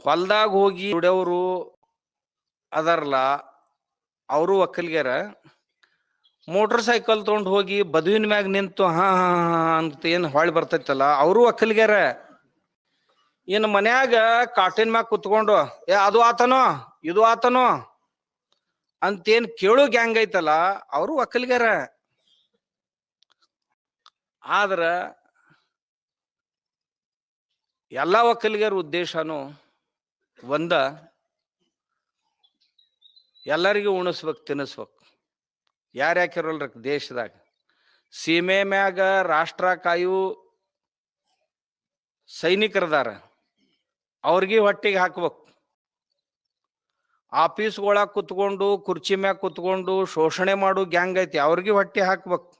ಹೊಲ್ದಾಗ ಹೋಗಿ ದುಡಿಯವರು ಅದರ್ಲ ಅವರು ಒಕ್ಕಲ್ಗ್ಯಾರ. ಮೋಟರ್ ಸೈಕಲ್ ತಗೊಂಡ್ ಹೋಗಿ ಬದುವಿನ ಮ್ಯಾಗ ನಿಂತು ಹಾ ಹಾ ಅಂತ ಏನ್ ಹೊಳ್ ಬರ್ತೈತಲ್ಲ ಅವರು ಒಕ್ಕಲ್ಗ್ಯಾರ. ಇನ್ನು ಮನ್ಯಾಗ ಕಾಟಿನ ಮ್ಯಾಗ ಕುತ್ಕೊಂಡು ಅದು ಆತನೋ ಇದು ಆತನೋ ಅಂತೇನ್ ಕೇಳು ಗ್ಯಾಂಗ್ ಐತಲ್ಲ ಅವರು ಒಕ್ಕಲ್ಗ್ಯಾರ. ಆದ್ರ ಎಲ್ಲಾ ಒಕ್ಕಲ್ಗ್ಯಾರ ಉದ್ದೇಶನು ಒಂದ, ಎಲ್ಲರಿಗೂ ಉಣಿಸ್ಬೇಕು ತಿನ್ನಿಸ್ಬೇಕು. ಯಾರ್ಯಾಕಿರಲ್ರಿ ದೇಶದಾಗ. ಸೀಮೆ ಮ್ಯಾಗ ರಾಷ್ಟ್ರ ಕಾಯು ಸೈನಿಕರದಾರ, ಅವ್ರಿಗೆ ಹೊಟ್ಟಿಗೆ ಹಾಕ್ಬೇಕು. ಆಫೀಸ್ಗೊಳಗ ಕುತ್ಕೊಂಡು ಕುರ್ಚಿ ಮ್ಯಾಗ ಕುತ್ಕೊಂಡು ಶೋಷಣೆ ಮಾಡು ಗ್ಯಾಂಗ್ ಐತಿ, ಅವ್ರಿಗೆ ಹೊಟ್ಟೆ ಹಾಕ್ಬೇಕು.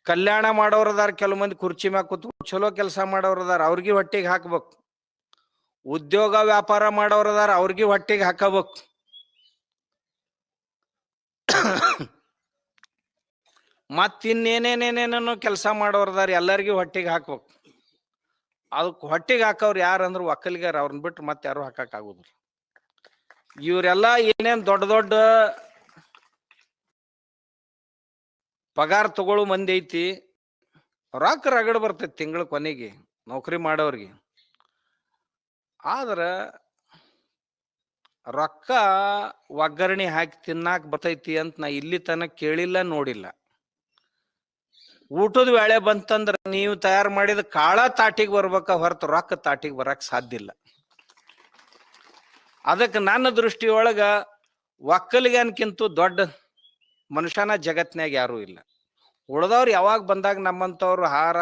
ಕಲ್ಯಾಣ ಮಾಡೋರದಾರ, ಕೆಲವು ಮಂದಿ ಕುರ್ಚಿ ಮ್ಯಾಗ ಕುತ್ಕೊಂಡು ಚಲೋ ಕೆಲಸ ಮಾಡೋರದಾರ, ಅವ್ರಿಗೆ ಹೊಟ್ಟಿಗೆ ಹಾಕ್ಬೇಕು. ಉದ್ಯೋಗ ವ್ಯಾಪಾರ ಮಾಡೋರದಾರ, ಅವ್ರಿಗೆ ಹೊಟ್ಟಿಗೆ ಹಾಕಬೇಕು. ಮತ್ತಿನ್ನೇನೇನೇನೇನೋ ಕೆಲಸ ಮಾಡೋರದಾರ, ಎಲ್ಲರಿಗೂ ಹೊಟ್ಟಿಗೆ ಹಾಕ್ಬೇಕು. ಅದಕ್ಕೆ ಹೊಟ್ಟಿಗೆ ಹಾಕವ್ರು ಯಾರಂದ್ರು ಒಕ್ಕಲ್ಗ್ಯಾರ. ಅವ್ರನ್ನ ಬಿಟ್ಟು ಮತ್ತೆ ಯಾರು ಹಾಕಕ್ ಆಗುದಿಲ್ಲ. ಇವರೆಲ್ಲ ಏನೇನ್ ದೊಡ್ಡ ದೊಡ್ಡ ಪಗಾರ ತಗೊಳ್ಳೋ ಮಂದಿ ಐತಿ, ರೊಕ್ಕ ರಗಡ್ ಬರ್ತೈತಿ ತಿಂಗಳ ಕೊನೆಗೆ ನೌಕರಿ ಮಾಡೋರಿಗೆ. ಆದ್ರ ರೊಕ್ಕ ಒಗ್ಗರಣೆ ಹಾಕಿ ತಿನ್ನಾಕ ಬರ್ತೈತಿ ಅಂತ ನಾ ಇಲ್ಲಿ ತನಕ ಕೇಳಿಲ್ಲ, ನೋಡಿಲ್ಲ. ಊಟದ ವೇಳೆ ಬಂತಂದ್ರ ನೀವು ತಯಾರು ಮಾಡಿದ ಕಾಳ ತಾಟಿಗೆ ಬರ್ಬೇಕ ಹೊರತು ರೊಕ್ಕ ತಾಟಿಗೆ ಬರಕ್ ಸಾಧ್ಯ ಇಲ್ಲ. ಅದಕ್ಕೆ ನನ್ನ ದೃಷ್ಟಿಯೊಳಗ ಒಕ್ಕಲಿಗನ್ಕಿಂತ ದೊಡ್ಡ ಮನುಷ್ಯನ ಜಗತ್ನ್ಯಾಗ ಯಾರು ಇಲ್ಲ. ಉಳ್ದವ್ರು ಯಾವಾಗ ಬಂದಾಗ ನಮ್ಮಂತವ್ರು ಹಾರ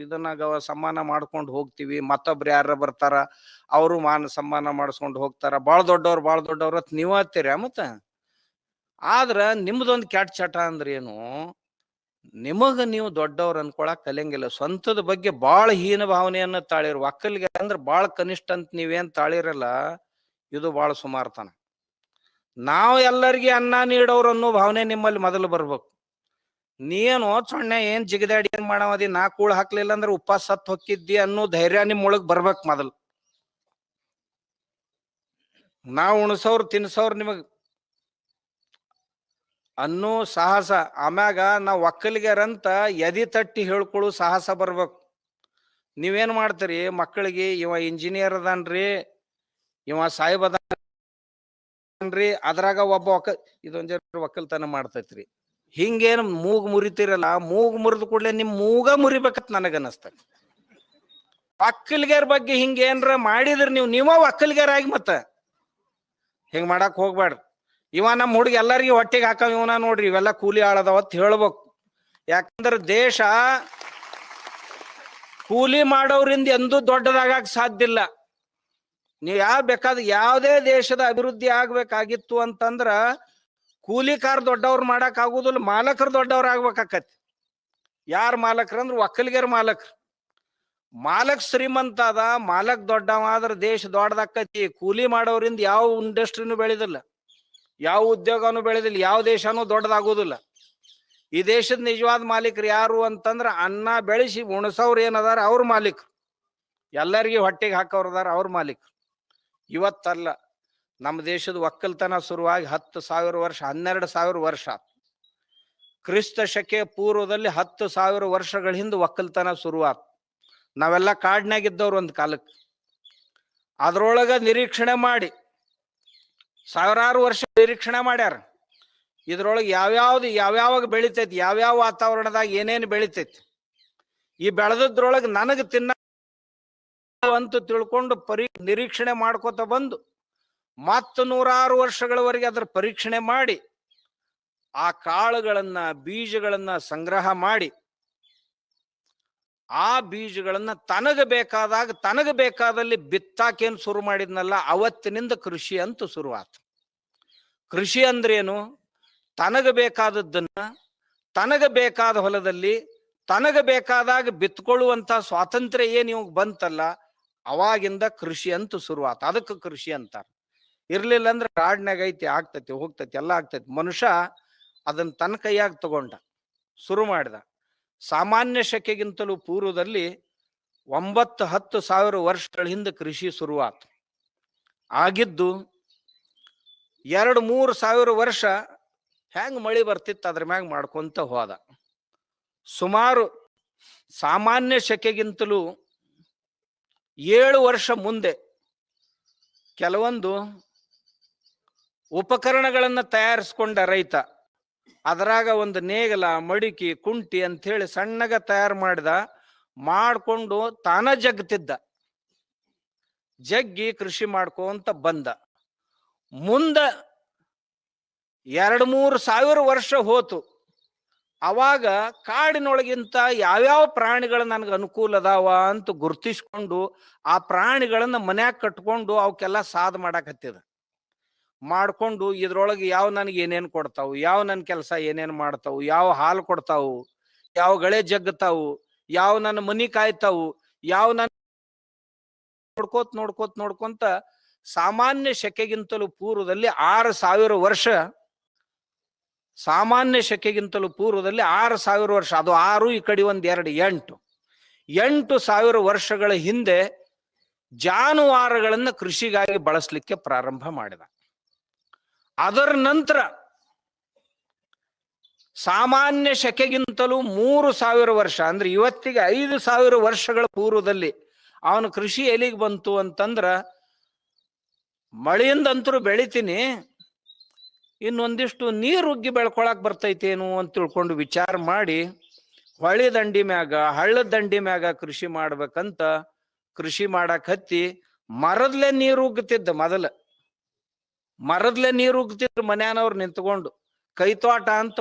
ಇದನ್ನಾಗ ಸಮ್ಮಾನ ಮಾಡ್ಕೊಂಡು ಹೋಗ್ತಿವಿ. ಮತ್ತೊಬ್ರು ಯಾರ ಬರ್ತಾರ, ಅವರು ಸಮ್ಮಾನ ಮಾಡಿಸ್ಕೊಂಡು ಹೋಗ್ತಾರ. ಬಾಳ ದೊಡ್ಡವ್ರು ಅಂತ ನೀವ್ ಹತ್ತೀರ. ಮತ್ತ ಆದ್ರ ನಿಮ್ದೊಂದು ಕೆಟ್ಟ ಚಟ ಅಂದ್ರೆ ಏನು, ನಿಮಗ ನೀವು ದೊಡ್ಡವ್ರು ಅನ್ಕೊಳಕ್ ಕಲಿಯಂಗಿಲ್ಲ. ಸ್ವಂತದ ಬಗ್ಗೆ ಬಾಳ ಹೀನ ಭಾವನೆಯನ್ನ ತಾಳಿರು. ಒಕ್ಕಲಿಗೆ ಅಂದ್ರೆ ಬಾಳ ಕನಿಷ್ಠ ಅಂತ ನೀವೇನ್ ತಾಳಿರಲ್ಲ, ಇದು ಬಾಳ ಸುಮಾರ್ತನ. ನಾವು ಎಲ್ಲರಿಗೆ ಅನ್ನ ನೀಡೋರು ಅನ್ನೋ ಭಾವನೆ ನಿಮ್ಮಲ್ಲಿ ಮೊದಲು ಬರ್ಬೇಕು. ನೀನು ಸೊಣ್ಣೆ ಏನ್ ಜಿಗದಾಡಿ ಏನ್ ಮಾಡವದಿ, ನಾ ಕೂಳ್ ಹಾಕ್ಲಿಲ್ಲ ಅಂದ್ರೆ ಉಪವಾಸ ಸತ್ ಹೊಕ್ಕಿದ್ದಿ ಅನ್ನೋ ಧೈರ್ಯ ನಿಮ್ಮೊಳಗ್ ಬರ್ಬೇಕು ಮೊದಲು. ನಾವು ಉಣಸವ್ರು ತಿನ್ಸವ್ರು ನಿಮಗ್ ಅನ್ನೋ ಸಾಹಸ, ಆಮ್ಯಾಗ ನಾವ್ ಒಕ್ಕಲಿಗರಂತ ಎದಿ ತಟ್ಟಿ ಹೇಳ್ಕೊಳ್ಳು ಸಾಹಸ ಬರ್ಬೇಕು. ನೀವೇನ್ ಮಾಡ್ತೀರಿ, ಮಕ್ಕಳಿಗೆ ಇವ ಇಂಜಿನಿಯರ್ ಅದಾನ್ರಿ, ಇವ ಸಾಹೇಬ್ ಅದಾನ್ರಿ, ಅದ್ರಾಗ ಒಬ್ಬ ಇದೊಂದ್ ಒಕ್ಕಲ್ತನ ಮಾಡ್ತೈತ್ರಿ. ಹಿಂಗೇನು ಮೂಗ್ ಮುರಿತಿರಲ್ಲ, ಮೂಗ್ ಮುರಿದ ಕೂಡಲೇ ನಿಮ್ ಮೂಗ ಮುರಿಬೇಕತ್ ನನಗನ್ನಿಸ್ತದೆ. ಒಕ್ಕಲಿಗರ ಬಗ್ಗೆ ಹಿಂಗೇನ್ರ ಮಾಡಿದ್ರಿ ನೀವ ಒಕ್ಕಲಿಗರಾಗಿ ಮತ್ತ ಹಿಂಗ್ ಮಾಡಕ್ ಹೋಗ್ಬೇಡ್ರಿ. ಇವ ನಮ್ಮ ಹುಡುಗ ಎಲ್ಲರಿಗೂ ಹೊಟ್ಟಿಗೆ ಹಾಕವ್ ಇವನ ನೋಡ್ರಿ, ಇವೆಲ್ಲ ಕೂಲಿ ಆಳದವತ್ ಹೇಳ್ಬೇಕು. ಯಾಕಂದ್ರ ದೇಶ ಕೂಲಿ ಮಾಡೋರಿಂದ ಎಂದೂ ದೊಡ್ಡದಾಗಕ್ ಸಾಧ್ಯ ಇಲ್ಲ. ನೀವ್ ಯಾವುದೇ ದೇಶದ ಅಭಿವೃದ್ಧಿ ಆಗ್ಬೇಕಾಗಿತ್ತು ಅಂತಂದ್ರ ಕೂಲಿಕಾರ್ ದೊಡ್ಡವ್ರು ಮಾಡಕ್ ಆಗುದಿಲ್ಲ, ಮಾಲಕರು ದೊಡ್ಡವ್ರು ಆಗ್ಬೇಕಾಕತಿ. ಯಾರ ಮಾಲಕರಂದ್ರ ಒಕ್ಕಲಿಗರ ಮಾಲಕರು. ಮಾಲಕ್ ಶ್ರೀಮಂತ ಅದ, ಮಾಲಕ್ ದೊಡ್ಡವ ಆದ್ರ ದೇಶ ದೊಡ್ಡದಾಕತಿ. ಕೂಲಿ ಮಾಡೋರಿಂದ ಯಾವ ಇಂಡಸ್ಟ್ರಿನೂ ಬೆಳೆದಿಲ್ಲ, ಯಾವ ಉದ್ಯೋಗನೂ ಬೆಳೆದಿಲ್ಲ, ಯಾವ ದೇಶನೂ ದೊಡ್ಡದಾಗುದಿಲ್ಲ. ಈ ದೇಶದ ನಿಜವಾದ ಮಾಲೀಕರು ಯಾರು ಅಂತಂದ್ರ ಅನ್ನ ಬೆಳೆಸಿ ಉಣಸವ್ರು ಏನದಾರ ಅವ್ರ ಮಾಲೀಕರು. ಎಲ್ಲರಿಗೂ ಹೊಟ್ಟಿಗೆ ಹಾಕೋರ್ದಾರ ಅವ್ರ ಮಾಲೀಕರು. ಇವತ್ತಲ್ಲ, ನಮ್ಮ ದೇಶದ ಒಕ್ಕಲ್ತನ ಶುರುವಾಗಿ 10,000 ವರ್ಷ 12,000 ವರ್ಷ. ಕ್ರಿಸ್ತ ಶಕೆ ಪೂರ್ವದಲ್ಲಿ 10,000 ವರ್ಷಗಳ ಹಿಂದೆ ಒಕ್ಕಲ್ತನ ಶುರುವಾತ. ನಾವೆಲ್ಲ ಕಾಡ್ನಾಗಿದ್ದವ್ರು ಒಂದ್ ಕಾಲಕ್ಕೆ. ಅದ್ರೊಳಗ ನಿರೀಕ್ಷಣೆ ಮಾಡಿ ಸಾವಿರಾರು ವರ್ಷ ನಿರೀಕ್ಷಣೆ ಮಾಡ್ಯಾರ. ಇದ್ರೊಳಗೆ ಯಾವ್ಯಾವಾಗ ಬೆಳಿತೈತಿ, ಯಾವ್ಯಾವ ವಾತಾವರಣದಾಗ ಏನೇನು ಬೆಳಿತೈತಿ, ಈ ಬೆಳೆದದ್ರೊಳಗೆ ನನಗೆ ತಿನ್ನ ಅಂತ ತಿಳ್ಕೊಂಡು ನಿರೀಕ್ಷಣೆ ಮಾಡ್ಕೋತ ಬಂದು ಮತ್ತ 100 ವರ್ಷಗಳವರೆಗೆ ಅದ್ರ ಪರೀಕ್ಷಣೆ ಮಾಡಿ ಆ ಕಾಳುಗಳನ್ನ ಬೀಜಗಳನ್ನ ಸಂಗ್ರಹ ಮಾಡಿ ಆ ಬೀಜಗಳನ್ನ ತನಗ ಬೇಕಾದಲ್ಲಿ ಬಿತ್ತಾಕೇನು ಶುರು ಮಾಡಿದ್ನಲ್ಲ, ಅವತ್ತಿನಿಂದ ಕೃಷಿ ಅಂತೂ ಶುರುವಾತು. ಕೃಷಿ ಅಂದ್ರೇನು, ತನಗ ಬೇಕಾದದ್ದನ್ನ ತನಗ ಬೇಕಾದ ಹೊಲದಲ್ಲಿ ತನಗ ಬೇಕಾದಾಗ ಬಿತ್ಕೊಳ್ಳುವಂತ ಸ್ವಾತಂತ್ರ್ಯ ಏನ್ ಇವಾಗ ಬಂತಲ್ಲ, ಅವಾಗಿಂದ ಕೃಷಿ ಅಂತೂ ಶುರುವಾತ. ಅದಕ್ಕೆ ಕೃಷಿ ಅಂತಾರ. ಇರ್ಲಿಲ್ಲ ಅಂದ್ರೆ ಕಾಡ್ನಾಗ ಐತಿ, ಆಗ್ತೈತಿ ಹೋಗ್ತೈತಿ ಎಲ್ಲ ಆಗ್ತೈತಿ. ಮನುಷ್ಯ ಅದನ್ನ ತನ್ನ ಕೈಯಾಗ ತಗೊಂಡ ಶುರು ಮಾಡಿದ. ಸಾಮಾನ್ಯ ಶಕೆಗಿಂತಲೂ ಪೂರ್ವದಲ್ಲಿ 9,10,000 ವರ್ಷಗಳ ಹಿಂದೆ ಕೃಷಿ ಶುರುವಾತು. ಆಗಿದ್ದು 2,000-3,000 ವರ್ಷ ಹೆಂಗ್ ಮಳಿ ಬರ್ತಿತ್ತು ಅದ್ರ ಮ್ಯಾಗ ಮಾಡ್ಕೊಂತ ಹೋದ. ಸುಮಾರು ಸಾಮಾನ್ಯ ಶಕೆಗಿಂತಲೂ 7 ವರ್ಷ ಮುಂದೆ ಕೆಲವೊಂದು ಉಪಕರಣಗಳನ್ನ ತಯಾರಿಸ್ಕೊಂಡ ರೈತ. ಅದರಾಗ ಒಂದು ನೇಗಲ, ಮಡಿಕೆ, ಕುಂಟಿ ಅಂತ ಹೇಳಿ ಸಣ್ಣಗ ತಯಾರು ಮಾಡ್ಕೊಂಡು ತಾನ ಜಗ್ತಿದ್ದ. ಜಗ್ಗಿ ಕೃಷಿ ಮಾಡ್ಕೊಂತ ಬಂದ. ಮುಂದ 2,000-3,000 ವರ್ಷ ಹೋತು. ಅವಾಗ ಕಾಡಿನೊಳಗಿಂತ ಯಾವ್ಯಾವ ಪ್ರಾಣಿಗಳು ನನಗೆ ಅನುಕೂಲ ಅದಾವ ಅಂತ ಗುರ್ತಿಸ್ಕೊಂಡು ಆ ಪ್ರಾಣಿಗಳನ್ನ ಮನ್ಯಾಗ ಕಟ್ಕೊಂಡು ಅವಕ್ಕೆಲ್ಲ ಸಾದ್ ಮಾಡಾಕತ್ತಿದ. ಮಾಡ್ಕೊಂಡು ಇದ್ರೊಳಗೆ ಯಾವ ನನಗೆ ಏನೇನ್ ಕೊಡ್ತಾವು, ಯಾವ ನನ್ನ ಕೆಲಸ ಏನೇನ್ ಮಾಡ್ತಾವು, ಯಾವ ಹಾಲು ಕೊಡ್ತಾವು, ಯಾವ ಗಳೆ ಜಗ್ತಾವು, ಯಾವ ನನ್ನ ಮನಿ ಕಾಯ್ತಾವು, ಯಾವ ನನ್ನ ನೋಡ್ಕೋತ ಸಾಮಾನ್ಯ ಶಕೆಗಿಂತಲೂ ಪೂರ್ವದಲ್ಲಿ 6,000 ವರ್ಷ, ಸಾಮಾನ್ಯ ಶಕೆಗಿಂತಲೂ ಪೂರ್ವದಲ್ಲಿ 6,000 ವರ್ಷ, ಅದು 6 ಈ ಕಡೆ 1 2 8,000 ವರ್ಷಗಳ ಹಿಂದೆ ಜಾನುವಾರುಗಳನ್ನ ಕೃಷಿಗಾಗಿ ಬಳಸಲಿಕ್ಕೆ ಪ್ರಾರಂಭ ಮಾಡಿದ. ಅದರ ನಂತರ ಸಾಮಾನ್ಯ ಶಕೆಗಿಂತಲೂ 3,000 ವರ್ಷ, ಅಂದ್ರೆ ಇವತ್ತಿಗೆ 5,000 ವರ್ಷಗಳ ಪೂರ್ವದಲ್ಲಿ ಅವನು ಕೃಷಿ ಎಲ್ಲಿಗೆ ಬಂತು ಅಂತಂದ್ರ, ಮಳೆಯಿಂದಂತರೂ ಬೆಳಿತೀನಿ, ಇನ್ನೊಂದಿಷ್ಟು ನೀರು ಉಗ್ಗಿ ಬೆಳ್ಕೊಳಕ್ ಬರ್ತೈತೇನು ಅಂತ ತಿಳ್ಕೊಂಡು ವಿಚಾರ ಮಾಡಿ ಹೊಳಿ ದಂಡಿ ಮ್ಯಾಗ, ಹಳ್ಳದ ದಂಡಿ ಮ್ಯಾಗ ಕೃಷಿ ಮಾಡ್ಬೇಕಂತ ಕೃಷಿ ಮಾಡಕ್ ಹತ್ತಿ ಮರದ್ಲೆ ನೀರು ಉಗ್ತಿದ್ದ. ಮರದ್ಲೆ ನೀರು ಉಗ್ತಿದ್ರು ಮನ್ಯಾನವ್ರು ನಿಂತ್ಕೊಂಡು. ಕೈತೋಟ ಅಂತ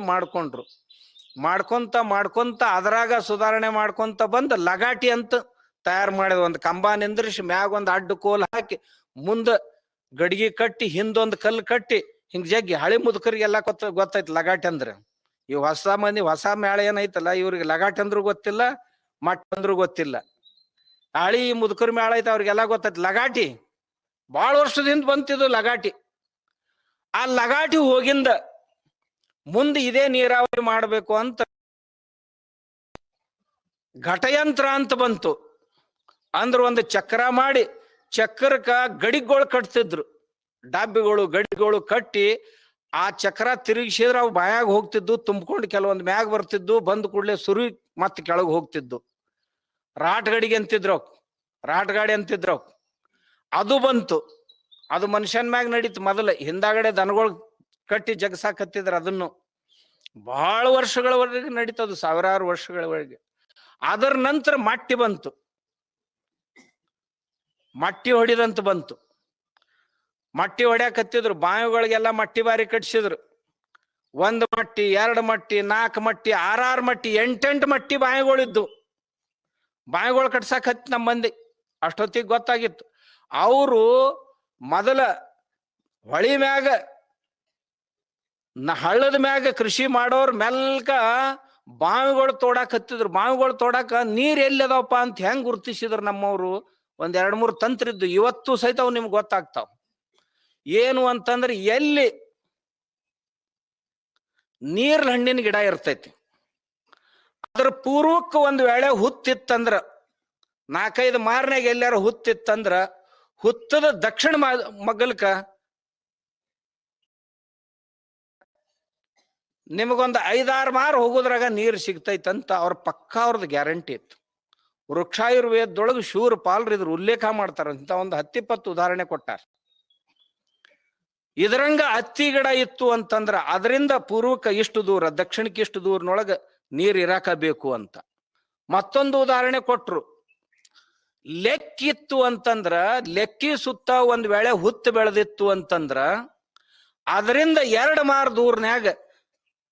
ಮಾಡ್ಕೊಂತ ಅದರಾಗ ಸುಧಾರಣೆ ಮಾಡ್ಕೊಂತ ಬಂದ ಲಗಾಟಿ ಅಂತ ತಯಾರು ಮಾಡಿದ. ಒಂದು ಕಂಬ ನಿಂದ್ರಿಸಿ ಮ್ಯಾಗ ಒಂದು ಅಡ್ಡ ಕೋಲ್ ಹಾಕಿ ಮುಂದ ಗಡಿಗೆ ಕಟ್ಟಿ ಹಿಂದೊಂದು ಕಲ್ಲು ಕಟ್ಟಿ ಹಿಂಗ್ ಜಗ್ಗಿ. ಹಳಿ ಮುದುಕರಿಗೆಲ್ಲ ಗೊತ್ತೈತಿ ಲಗಾಟಿ ಅಂದ್ರೆ. ಈ ಹೊಸ ಮಂದಿ ಹೊಸ ಮೇಳ ಏನೈತಲ್ಲ ಇವ್ರಿಗೆ ಲಗಾಟಿ ಅಂದ್ರು ಗೊತ್ತಿಲ್ಲ, ಮಟ್ಟ ಅಂದ್ರು ಗೊತ್ತಿಲ್ಲ. ಹಳಿ ಮುದುಕರ ಮೇಳ ಐತೆ ಅವ್ರಿಗೆಲ್ಲ ಗೊತ್ತೈತಿ. ಲಗಾಟಿ ಬಾಳ ವರ್ಷದಿಂದ ಬಂತಿದ್ದು ಲಗಾಟಿ. ಆ ಲಗಾಟಿ ಹೋಗಿಂದ ಮುಂದೆ ಇದೇ ನೀರಾವರಿ ಮಾಡ್ಬೇಕು ಅಂತ ಘಟಯಂತ್ರ ಅಂತ ಬಂತು. ಅಂದ್ರ ಒಂದು ಚಕ್ರ ಮಾಡಿ ಚಕ್ರಕ್ಕ ಗಡಿಗಳು ಕಟ್ತಿದ್ರು. ಡಬ್ಬಿಗಳು ಗಡಿಗಳು ಕಟ್ಟಿ ಆ ಚಕ್ರ ತಿರುಗಿಸಿದ್ರೆ ಅವು ಬಾಯಾಗ ಹೋಗ್ತಿದ್ದು, ತುಂಬ್ಕೊಂಡು ಕೆಲವೊಂದು ಮ್ಯಾಗ ಬರ್ತಿದ್ದು, ಬಂದ್ ಕೂಡ್ಲೆ ಸುರಿ ಮತ್ತೆ ಕೆಳಗೆ ಹೋಗ್ತಿದ್ದು. ರಾಟ್ಗಡಿಗೆ ಅಂತಿದ್ರು, ರಾಟ್ಗಾಡಿ ಅಂತಿದ್ರು. ಅದು ಬಂತು. ಅದು ಮನುಷ್ಯನ್ ಮ್ಯಾಗ ನಡೀತು ಮೊದಲು. ಹಿಂದಾಗಡೆ ದನಗಳು ಕಟ್ಟಿ ಜಗಸಾಕತ್ತಿದ್ರು. ಅದನ್ನು ಬಹಳ ವರ್ಷಗಳವರೆಗೆ ನಡೀತದು, ಸಾವಿರಾರು ವರ್ಷಗಳವರೆಗೆ. ಅದರ ನಂತರ ಮಟ್ಟಿ ಬಂತು, ಮಟ್ಟಿ ಹೊಡಿದಂತ ಬಂತು. ಮಟ್ಟಿ ಹೊಡ್ಯಾಕತ್ತಿದ್ರು. ಬಾವಿಗಳಿಗೆಲ್ಲ ಮಟ್ಟಿ ಬಾರಿ ಕಟ್ಸಿದ್ರು. 1 ಮಟ್ಟಿ, 2 ಮಟ್ಟಿ, 4 ಮಟ್ಟಿ, 6 ಮಟ್ಟಿ, 8 ಮಟ್ಟಿ ಬಾವಿಗಳಿದ್ದು. ಬಾವಿಗಳು ಕಟ್ಸಾಕ್ ಹತ್ತಿ ನಮ್ಮ ಮಂದಿ. ಅಷ್ಟೊತ್ತಿಗೆ ಗೊತ್ತಾಗಿತ್ತು. ಅವರು ಮೊದಲ ಹೊಳಿ ಮ್ಯಾಗ ಹಳ್ಳದ ಮ್ಯಾಗ ಕೃಷಿ ಮಾಡೋರ್ ಮೆಲ್ಕ ಬಾವಿಗಳು ತೋಡಾಕ್ ಹತ್ತಿದ್ರು. ಬಾವಿಗಳು ತೋಡಾಕ ನೀರ್ ಎಲ್ಲಿ ಅದಾವಪ್ಪ ಅಂತ ಹೆಂಗ್ ಗುರ್ತಿಸಿದ್ರು ನಮ್ಮವ್ರು. 1 2 3 ತಂತ್ರ ಇದ್ದು. ಇವತ್ತು ಸಹಿತ ಅವು ನಿಮ್ಗೆ ಗೊತ್ತಾಗ್ತಾವ. ಏನು ಅಂತಂದ್ರೆ, ಎಲ್ಲಿ ನೀರ್ ಹಣ್ಣಿನ ಗಿಡ ಇರ್ತೈತಿ ಅದ್ರ ಪೂರ್ವಕ್ಕೆ ಒಂದು ವೇಳೆ ಹುತ್ತಿತ್ತಂದ್ರ, 4-5 ಮಾರ್ನಾಗ ಎಲ್ಲಾರು ಹುತ್ತಿತ್ತಂದ್ರ, ಹುತ್ತದ ದಕ್ಷಿಣ ಮಗ್ಗಲ್ಕ ನಿಮಗೊಂದು 5-6 ಮಾರ್ ಹೋಗೋದ್ರಾಗ ನೀರು ಸಿಗ್ತೈತಂತ ಅವ್ರ ಪಕ್ಕ ಅವ್ರದ್ದು ಗ್ಯಾರಂಟಿ ಇತ್ತು. ವೃಕ್ಷಾಯುರ್ವೇದದೊಳಗೆ ಶೂರ್ ಪಾಲ್ರು ಇದ್ರ ಉಲ್ಲೇಖ ಮಾಡ್ತಾರಂತ. ಒಂದು 10-20 ಉದಾಹರಣೆ ಕೊಟ್ಟಾರ. ಇದರಂಗ ಹತ್ತಿ ಗಿಡ ಇತ್ತು ಅಂತಂದ್ರ ಅದರಿಂದ ಪೂರ್ವಕ್ಕೆ ಇಷ್ಟು ದೂರ, ದಕ್ಷಿಣಕ್ಕೆ ಇಷ್ಟು ದೂರನೊಳಗ ನೀರ್ ಇರಾಕ ಬೇಕು ಅಂತ. ಮತ್ತೊಂದು ಉದಾಹರಣೆ ಕೊಟ್ರು. ಲೆಕ್ಕಿತ್ತು ಅಂತಂದ್ರ, ಲೆಕ್ಕಿ ಸುತ್ತ ಒಂದ್ ವೇಳೆ ಹುತ್ತು ಬೆಳೆದಿತ್ತು ಅಂತಂದ್ರ ಅದರಿಂದ 2 ಮಾರ್ ದೂರ್ನ್ಯಾಗ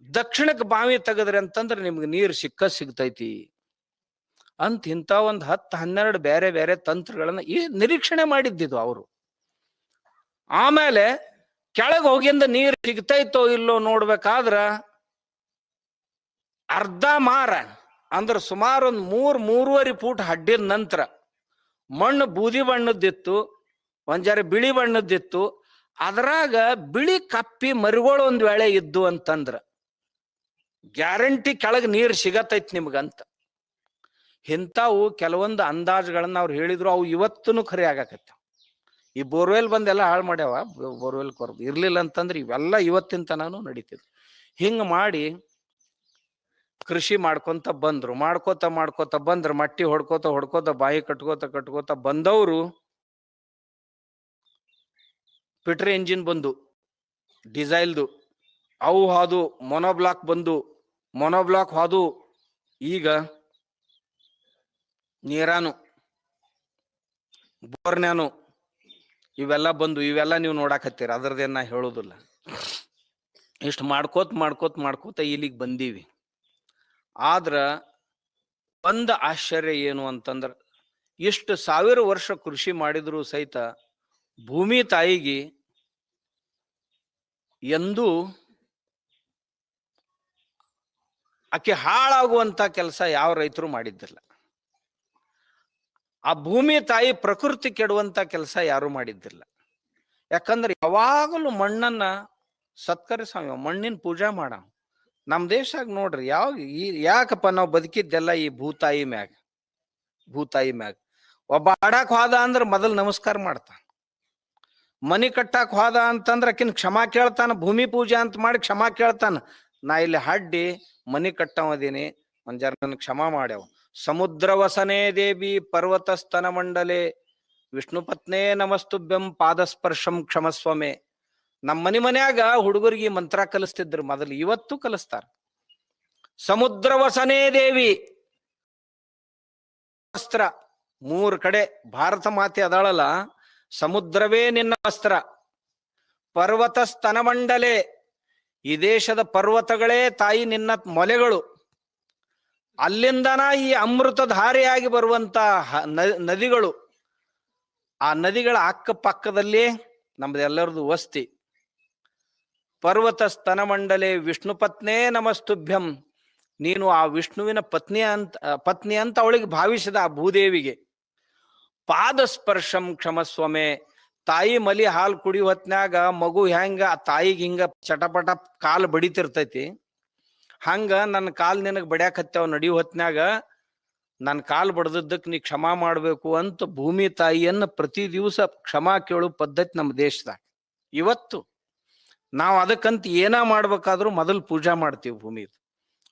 ದಕ್ಷಿಣಕ್ಕೆ ಬಾವಿ ತೆಗದ್ರಿ ಅಂತಂದ್ರೆ ನಿಮ್ಗೆ ನೀರು ಸಿಗ್ತೈತಿ ಅಂತ. ಇಂಥ ಒಂದು 10-12 ಬೇರೆ ಬೇರೆ ತಂತ್ರಗಳನ್ನ ನಿರೀಕ್ಷಣೆ ಮಾಡಿದ್ದಿದ್ದು ಅವರು. ಆಮೇಲೆ ಕೆಳಗೆ ಹೋಗಿಂದ ನೀರು ಸಿಗ್ತೈತೋ ಇಲ್ಲೋ ನೋಡ್ಬೇಕಾದ್ರ ಅರ್ಧ ಮಾರ ಅಂದ್ರೆ ಸುಮಾರು ಒಂದು 3-3.5 ಫೂಟ್ ಹಡ್ಡಿದ ನಂತರ ಮಣ್ಣು ಬೂದಿ ಬಣ್ಣದ್ದಿತ್ತು, ಒಂಜಾರ ಬಿಳಿ ಬಣ್ಣದ್ದಿತ್ತು. ಅದ್ರಾಗ ಬಿಳಿ ಕಪ್ಪಿ ಮರಿಗಳು ಒಂದ್ ವೇಳೆ ಇದ್ದು ಅಂತಂದ್ರ ಗ್ಯಾರಂಟಿ ಕೆಳಗೆ ನೀರು ಸಿಗತೈತಿ ನಿಮ್ಗಂತ. ಇಂಥವು ಕೆಲವೊಂದು ಅಂದಾಜುಗಳನ್ನ ಅವ್ರು ಹೇಳಿದ್ರು, ಅವು ಇವತ್ತೂ ಖರೆ ಆಗಾಕತ್ತ. ಈ ಬೋರ್ವೆಲ್ ಬಂದೆಲ್ಲ ಹಾಳು ಮಾಡ್ಯಾವ, ಬೋರ್ವೆಲ್ ಕೊರದು ಇರ್ಲಿಲ್ಲ ಅಂತಂದ್ರೆ ಇವೆಲ್ಲ ಇವತ್ತಿನ ತನಾನು ನಡೀತಿದ್ವು. ಹಿಂಗ ಮಾಡಿ ಕೃಷಿ ಮಾಡ್ಕೊಂತ ಬಂದ್ರು, ಮಾಡ್ಕೋತ ಬಂದ್ರು, ಮಟ್ಟಿ ಹೊಡ್ಕೋತ ಬಾಯಿ ಕಟ್ಕೋತ ಬಂದವರು ಪೆಟ್ರೋಲ್ ಎಂಜಿನ್ ಬಂದು, ಡೀಸೆಲ್ದು ಅವು ಹಾದು, ಮೊನೋಬ್ಲಾಕ್ ಬಂದು, ಮೊನೋಬ್ಲಾಕ್ ಹಾದು, ಈಗ ನೀರಾನು ಬೋರ್ನ್ಯಾನು ಇವೆಲ್ಲ ಬಂದು, ಇವೆಲ್ಲ ನೀವು ನೋಡಾಕತ್ತೀರ, ಅದ್ರದ್ದೇನ ಹೇಳೋದಿಲ್ಲ. ಇಷ್ಟು ಮಾಡ್ಕೋತ ಇಲ್ಲಿಗೆ ಬಂದೀವಿ. ಆದ್ರ ಒಂದು ಆಶ್ಚರ್ಯ ಏನು ಅಂತಂದ್ರ, ಇಷ್ಟು 1000 ವರ್ಷ ಕೃಷಿ ಮಾಡಿದ್ರು ಸಹಿತ ಭೂಮಿ ತಾಯಿಗೆ ಎಂದೂ ಆಕೆ ಹಾಳಾಗುವಂತ ಕೆಲಸ ಯಾವ ರೈತರು ಮಾಡಿದ್ದಿಲ್ಲ. ಆ ಭೂಮಿ ತಾಯಿ ಪ್ರಕೃತಿ ಕೆಡುವಂತ ಕೆಲಸ ಯಾರು ಮಾಡಿದ್ದಿಲ್ಲ. ಯಾಕಂದ್ರೆ ಯಾವಾಗಲೂ ಮಣ್ಣನ್ನ ಸತ್ಕರಿಸಾವ, ಮಣ್ಣಿನ ಪೂಜಾ ಮಾಡ. ನಮ್ ದೇಶಾಗ ನೋಡ್ರಿ, ಯಾಕಪ್ಪ ನಾವು ಬದುಕಿದ್ದೆಲ್ಲ ಈ ಭೂತಾಯಿ ಮ್ಯಾಗ. ಒಬ್ಬ ಆಡಾಕ್ ಹೋದ ಅಂದ್ರ ಮೊದಲ್ ನಮಸ್ಕಾರ ಮಾಡ್ತಾನ, ಮನಿ ಕಟ್ಟಾಕ್ ಹೋದ ಅಂತಂದ್ರ ಆಕಿನ್ ಕ್ಷಮಾ ಕೇಳ್ತಾನ, ಭೂಮಿ ಪೂಜೆ ಅಂತ ಮಾಡಿ ಕ್ಷಮಾ ಕೇಳ್ತಾನ. ನಾ ಇಲ್ಲಿ ಹಡ್ಡಿ ಮನಿ ಕಟ್ಟವದೀನಿ, ಒಂಜಾರ ನನ್ ಕ್ಷಮಾ ಮಾಡ್ಯಾವ. ಸಮುದ್ರ ವಸನೇ ದೇವಿ ಪರ್ವತ ಸ್ತನ ಮಂಡಲೆ ವಿಷ್ಣು ಪತ್ನೇ ನಮಸ್ತುಭ್ಯಂ ಪಾದಸ್ಪರ್ಶಂ ಕ್ಷಮಸ್ವಮೆ. ನಮ್ಮ ಮನ್ಯಾಗ ಹುಡುಗರಿಗೆ ಮಂತ್ರ ಕಲಿಸ್ತಿದ್ರು ಮೊದಲು, ಇವತ್ತು ಕಲಿಸ್ತಾರ. ಸಮುದ್ರ ವಸನೇ ದೇವಿ ವಸ್ತ್ರ, 3 ಕಡೆ ಭಾರತ ಮಾತೆ ಅದಾಳಲ್ಲ, ಸಮುದ್ರವೇ ನಿನ್ನ ವಸ್ತ್ರ. ಪರ್ವತ ಸ್ತನ ಮಂಡಲೆ, ಈ ದೇಶದ ಪರ್ವತಗಳೇ ತಾಯಿ ನಿನ್ನ ಮೊಲೆಗಳು. ಅಲ್ಲಿಂದನ ಈ ಅಮೃತಧಾರೆಯಾಗಿ ಬರುವಂತ ನದಿಗಳು, ಆ ನದಿಗಳ ಅಕ್ಕಪಕ್ಕದಲ್ಲಿ ನಮ್ದೆಲ್ಲರದು ವಸ್ತಿ. ಪರ್ವತ ಸ್ತನ ಮಂಡಲೆ ವಿಷ್ಣು ಪತ್ನೇ ನಮಸ್ತುಭ್ಯಂ. ನೀನು ಆ ವಿಷ್ಣುವಿನ ಪತ್ನಿ ಅಂತ ಅವಳಿಗೆ ಭಾವಿಸಿದ ಆ ಭೂದೇವಿಗೆ. ಪಾದ ಸ್ಪರ್ಶಂ ಕ್ಷಮಸ್ವಮೆ. ತಾಯಿ ಮಲಿ ಹಾಲು ಕುಡಿಯೋ ಹೊತ್ನ್ಯಾಗ ಮಗು ಹೆಂಗ ಆ ತಾಯಿಗೆ ಹಿಂಗ ಚಟಪಟ ಕಾಲು ಬಡಿತಿರ್ತೈತಿ, ಹಂಗ ನನ್ನ ಕಾಲ್ ನಿನಗ್ ಬಡ್ಯಾಕತ್ತೇವ ನಡಿಯೋ ಹೊತ್ನ್ಯಾಗ ನನ್ನ ಕಾಲು ಬಡ್ದದ್ದಕ್ಕೆ ನೀ ಕ್ಷಮಾ ಮಾಡ್ಬೇಕು ಅಂತ ಭೂಮಿ ತಾಯಿಯನ್ನ ಪ್ರತಿ ದಿವಸ ಕ್ಷಮಾ ಕೇಳೋ ಪದ್ಧತಿ ನಮ್ಮ ದೇಶದಾಗ. ಇವತ್ತು ನಾವು ಅದಕ್ಕಂತ ಏನ ಮಾಡ್ಬೇಕಾದ್ರೂ ಮೊದಲು ಪೂಜಾ ಮಾಡ್ತೀವಿ, ಭೂಮಿದು